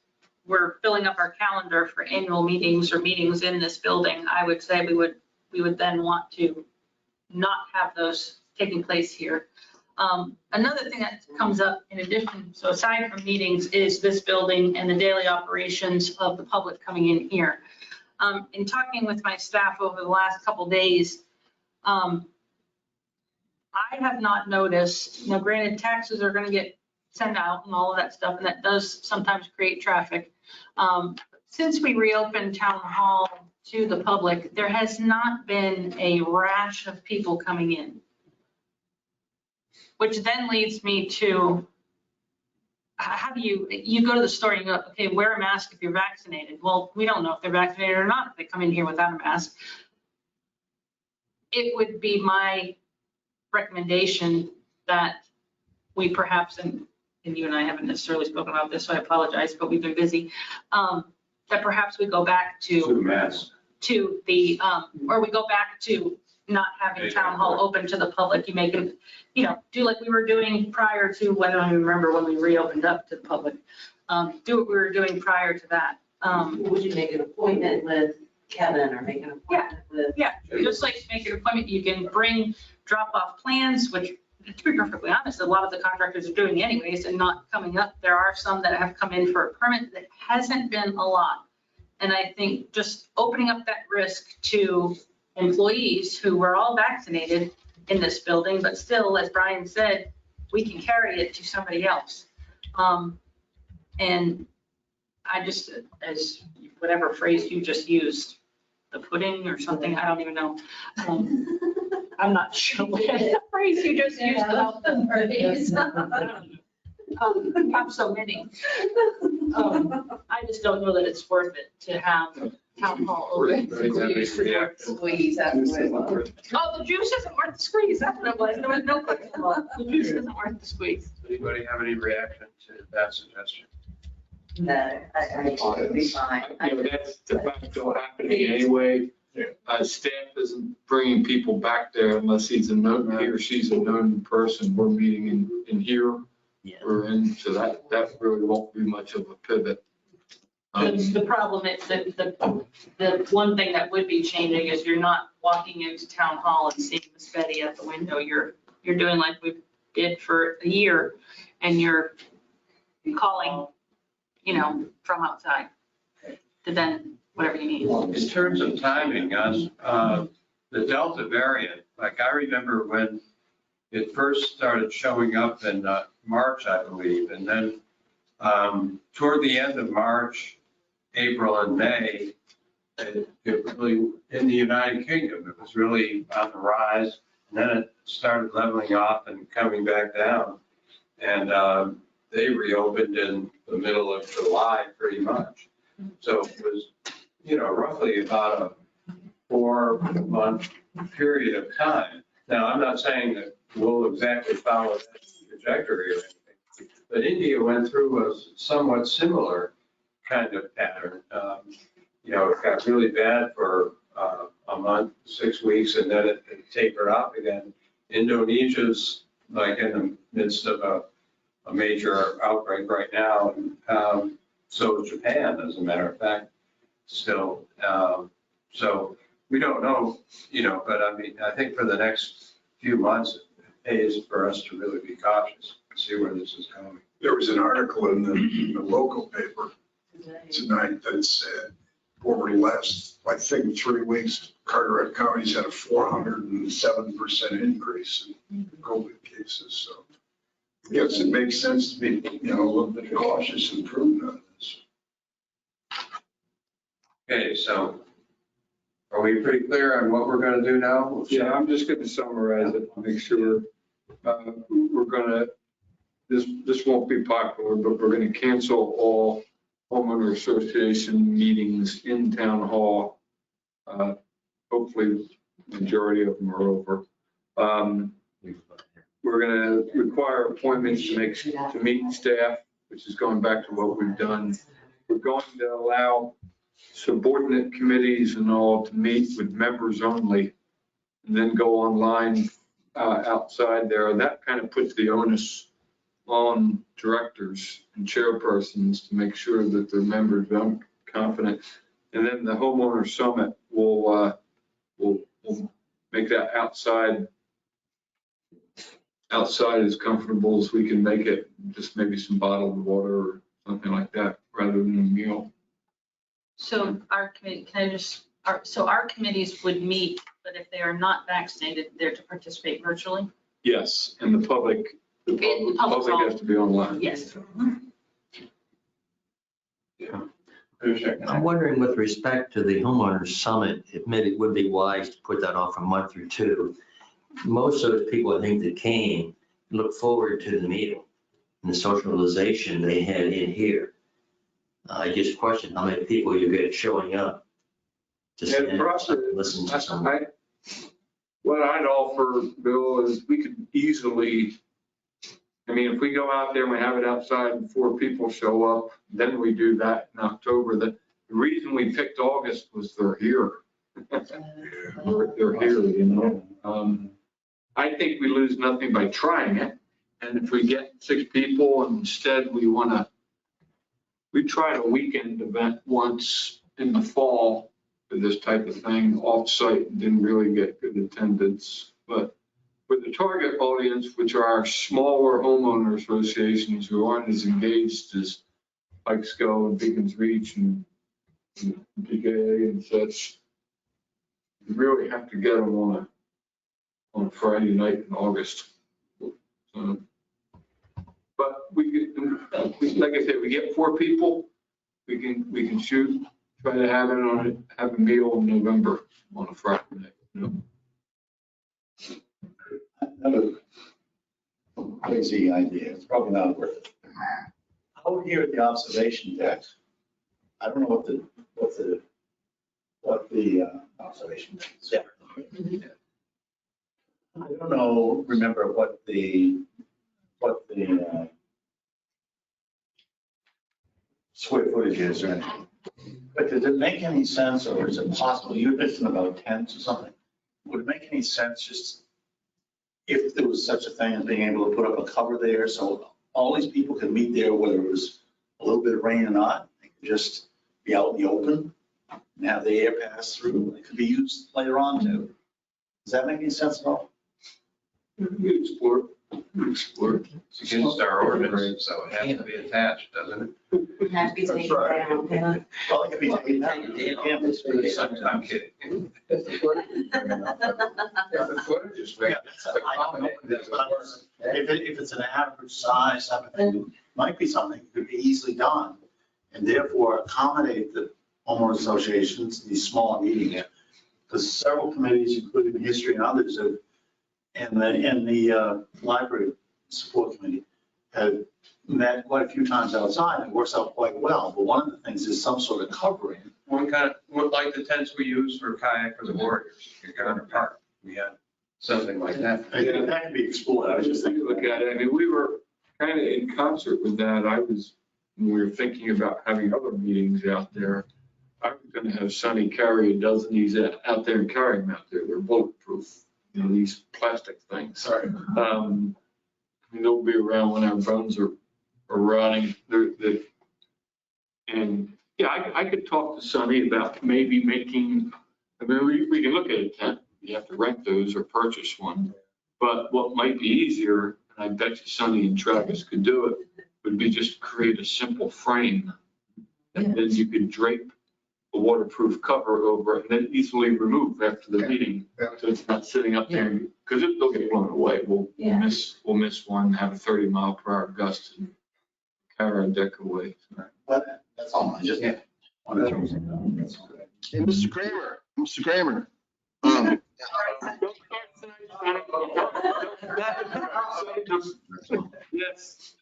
were filling up our calendar for annual meetings or meetings in this building. I would say we would then want to not have those taking place here. Another thing that comes up in addition, so aside from meetings, is this building and the daily operations of the public coming in here. In talking with my staff over the last couple days, I have not noticed, granted taxes are going to get sent out and all of that stuff, and that does sometimes create traffic. Since we reopened town hall to the public, there has not been a rash of people coming in. Which then leads me to, how do you go to the store and you go, okay, wear a mask if you're vaccinated. Well, we don't know if they're vaccinated or not if they come in here without a mask. It would be my recommendation that we perhaps, and you and I haven't necessarily spoken about this, so I apologize, but we've been busy, that perhaps we go back to Mass. to the, or we go back to not having town hall open to the public. You make it, do like we were doing prior to, I don't even remember when we reopened up to the public. Do what we were doing prior to that. Would you make an appointment with Kevin or make an appointment with? Yeah, just like make an appointment, you can drop off plans, which to be perfectly honest, a lot of the contractors are doing anyways and not coming up. There are some that have come in for a permit that hasn't been a lot. And I think just opening up that risk to employees who were all vaccinated in this building, but still, as Brian said, we can carry it to somebody else. And I just, as whatever phrase you just used, the pudding or something, I don't even know. I'm not sure what the phrase you just used about the phrase. I'm so many. I just don't know that it's worth it to have town hall open. Squeeze, that's what it was. Oh, the juice isn't worth the squeeze. That's what it was. There was no question about it. The juice isn't worth the squeeze. Anybody have any reaction to that suggestion? No, I think it would be fine. That's de facto happening anyway. Staff isn't bringing people back there unless he or she's a known person. We're meeting in here. We're in, so that really won't be much of a pivot. The problem is that the one thing that would be changing is you're not walking into town hall and seeing Miss Betty at the window. You're doing like we did for a year, and you're calling, from outside to then whatever you need. In terms of timing, on the Delta variant, like I remember when it first started showing up in March, I believe, and then toward the end of March, April and May, it really, in the United Kingdom, it was really on the rise. And then it started leveling off and coming back down. And they reopened in the middle of July, pretty much. So it was, roughly about a 4-month period of time. Now, I'm not saying that we'll exactly follow that trajectory or anything, but India went through a somewhat similar kind of pattern. It got really bad for a month, 6 weeks, and then it tapered off again. Indonesia's like in the midst of a major outbreak right now. So is Japan, as a matter of fact, still. So we don't know, but I mean, I think for the next few months, it pays for us to really be cautious and see where this is going. There was an article in the local paper tonight that said over the last, I think, 3 weeks, Carteret County's had a 407% increase in COVID cases. So I guess it makes sense to be, a little bit cautious and prudent on this. Okay, so are we pretty clear on what we're going to do now? Yeah, I'm just going to summarize it to make sure we're going to, this won't be popular, but we're going to cancel all homeowner association meetings in town hall. Hopefully, majority of them are over. We're going to require appointments to meet staff, which is going back to what we've done. We're going to allow subordinate committees and all to meet with members only, and then go online outside there. And that kind of puts the onus on directors and chairpersons to make sure that their members are confident. And then the homeowner summit will make that outside as comfortable as we can make it, just maybe some bottled water or something like that rather than a meal. So our committee, so our committees would meet, but if they are not vaccinated, they're to participate virtually? Yes, and the public has to be online. Yes. Yeah. I'm wondering with respect to the homeowners summit, it maybe would be wise to put that off a month or two. Most of those people, I think, that came look forward to the meeting and the socialization they had in here. I just question how many people you get showing up to stand and listen to someone. What I'd offer, Bill, is we could easily, if we go out there and we have it outside and 4 people show up, then we do that in October. The reason we picked August was they're here. They're here, I think we lose nothing by trying it. And if we get 6 people and instead we tried a weekend event once in the fall for this type of thing off-site and didn't really get good attendance. But for the target audience, which are our smaller homeowner associations who aren't as engaged as Pikes Go and Beacons Reach and PKA and such, you really have to get them on a Friday night in August. But like I said, we get 4 people, we can shoot, try to have a meal in November on a Friday night. Another crazy idea, it's probably not worth it. Out here at the observation deck, I don't know what the observation deck is. Yeah. I don't know, remember what the square footage is or anything. But does it make any sense, or is it possible, you mentioned about tents or something, would it make any sense just if there was such a thing as being able to put up a cover there so all these people could meet there, whether it was a little bit of rain or not, they could just be out in the open and have the air pass through. It could be used later on too. Does that make any sense at all? We explore. It's against our ordinance, so it has to be attached, doesn't it? It has to be taken down. Yeah. Well, it could be taken down. You can't just put it on. I'm kidding. If it's an average size, it might be something that could be easily done and therefore accommodate the homeowners associations, these small meetings. Because several committees, including history and others, and the library support committee have met quite a few times outside and it works out quite well. But one of the things is some sort of covering. One kind of, like the tents we use for kayak for the warriors, in Garner Park. We had something like that. That could be explored. I was just thinking. Look at it. We were kind of in concert with that. When we were thinking about having other meetings out there, I was gonna have Sonny carry a dozen of these out there and carry them out there. They're bulletproof, you know, these plastic things. Sorry. They'll be around when our bones are rotting. And yeah, I could talk to Sonny about maybe making, I mean, we can look at a tent. You have to rent those or purchase one. But what might be easier, and I bet you Sonny and Travis could do it, would be just create a simple frame. And then you could drape a waterproof cover over it and then easily remove after the meeting. So it's not sitting up there, because it'll get blown away. We'll miss one, have a 30-mile-per-hour gust and carry our deck away. But that's all, I just. Yeah. wanted to throw something out. That's all. Hey, Mr. Kramer, Yes.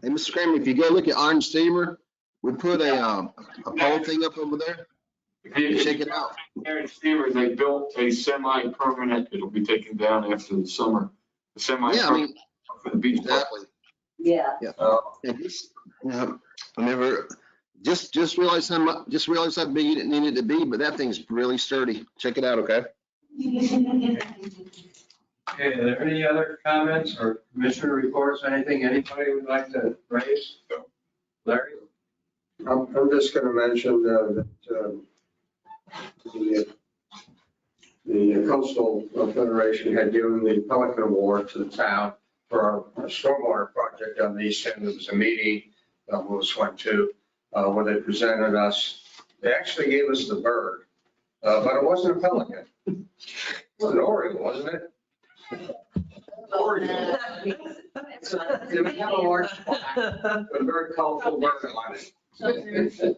Hey, Mr. Kramer, if you go look at Orange Steamer, we put a pole thing up over there. Check it out. Orange Steamer, they built a semi-permanent, it'll be taken down after the summer. The semi-permanent for the beach. Exactly. Yeah. I never, just realized how big it needed to be, but that thing's really sturdy. Check it out, okay? Okay, are there any other comments or commissioner reports, anything anybody would like to raise? Larry? I'm just going to mention that the Coastal Federation had given the Pelican Award to the town for our stormwater project on the east end. There was a meeting Lewis went to where they presented us. They actually gave us the bird, but it wasn't a pelican. It was an oriole, wasn't it? Oriole. It would have a large plaque, a very colorful bird on it. It's a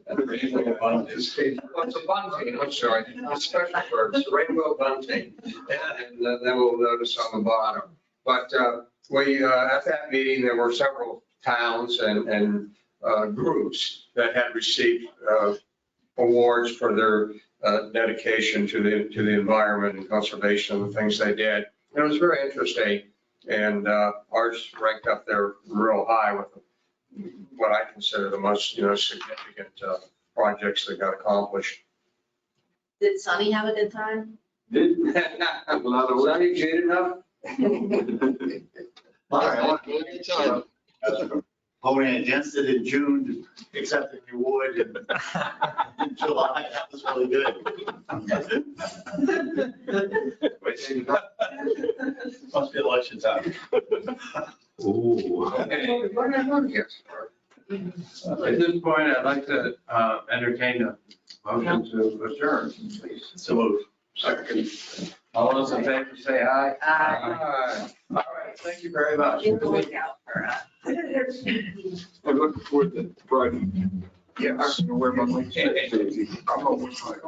bunting, I'm sorry, it's special birds, rainbow bunting, and then we'll notice on the bottom. But we, at that meeting, there were several towns and groups that had received awards for their dedication to the environment and conservation and the things they did. And it was very interesting, and ours ranked up there real high with what I consider the most, significant projects that got accomplished. Did Sonny have a good time? Was that jaded enough? All right. Voting against it in June, accepting the award in July, that was really good. Must be election time. Ooh. Okay. At this point, I'd like to entertain a motion to adjourn, please. So moved. Second. All those in favor say aye. Aye. All right, thank you very much. Keep a lookout for us. I'm looking forward to Friday. Yes. Where my. I'm always like.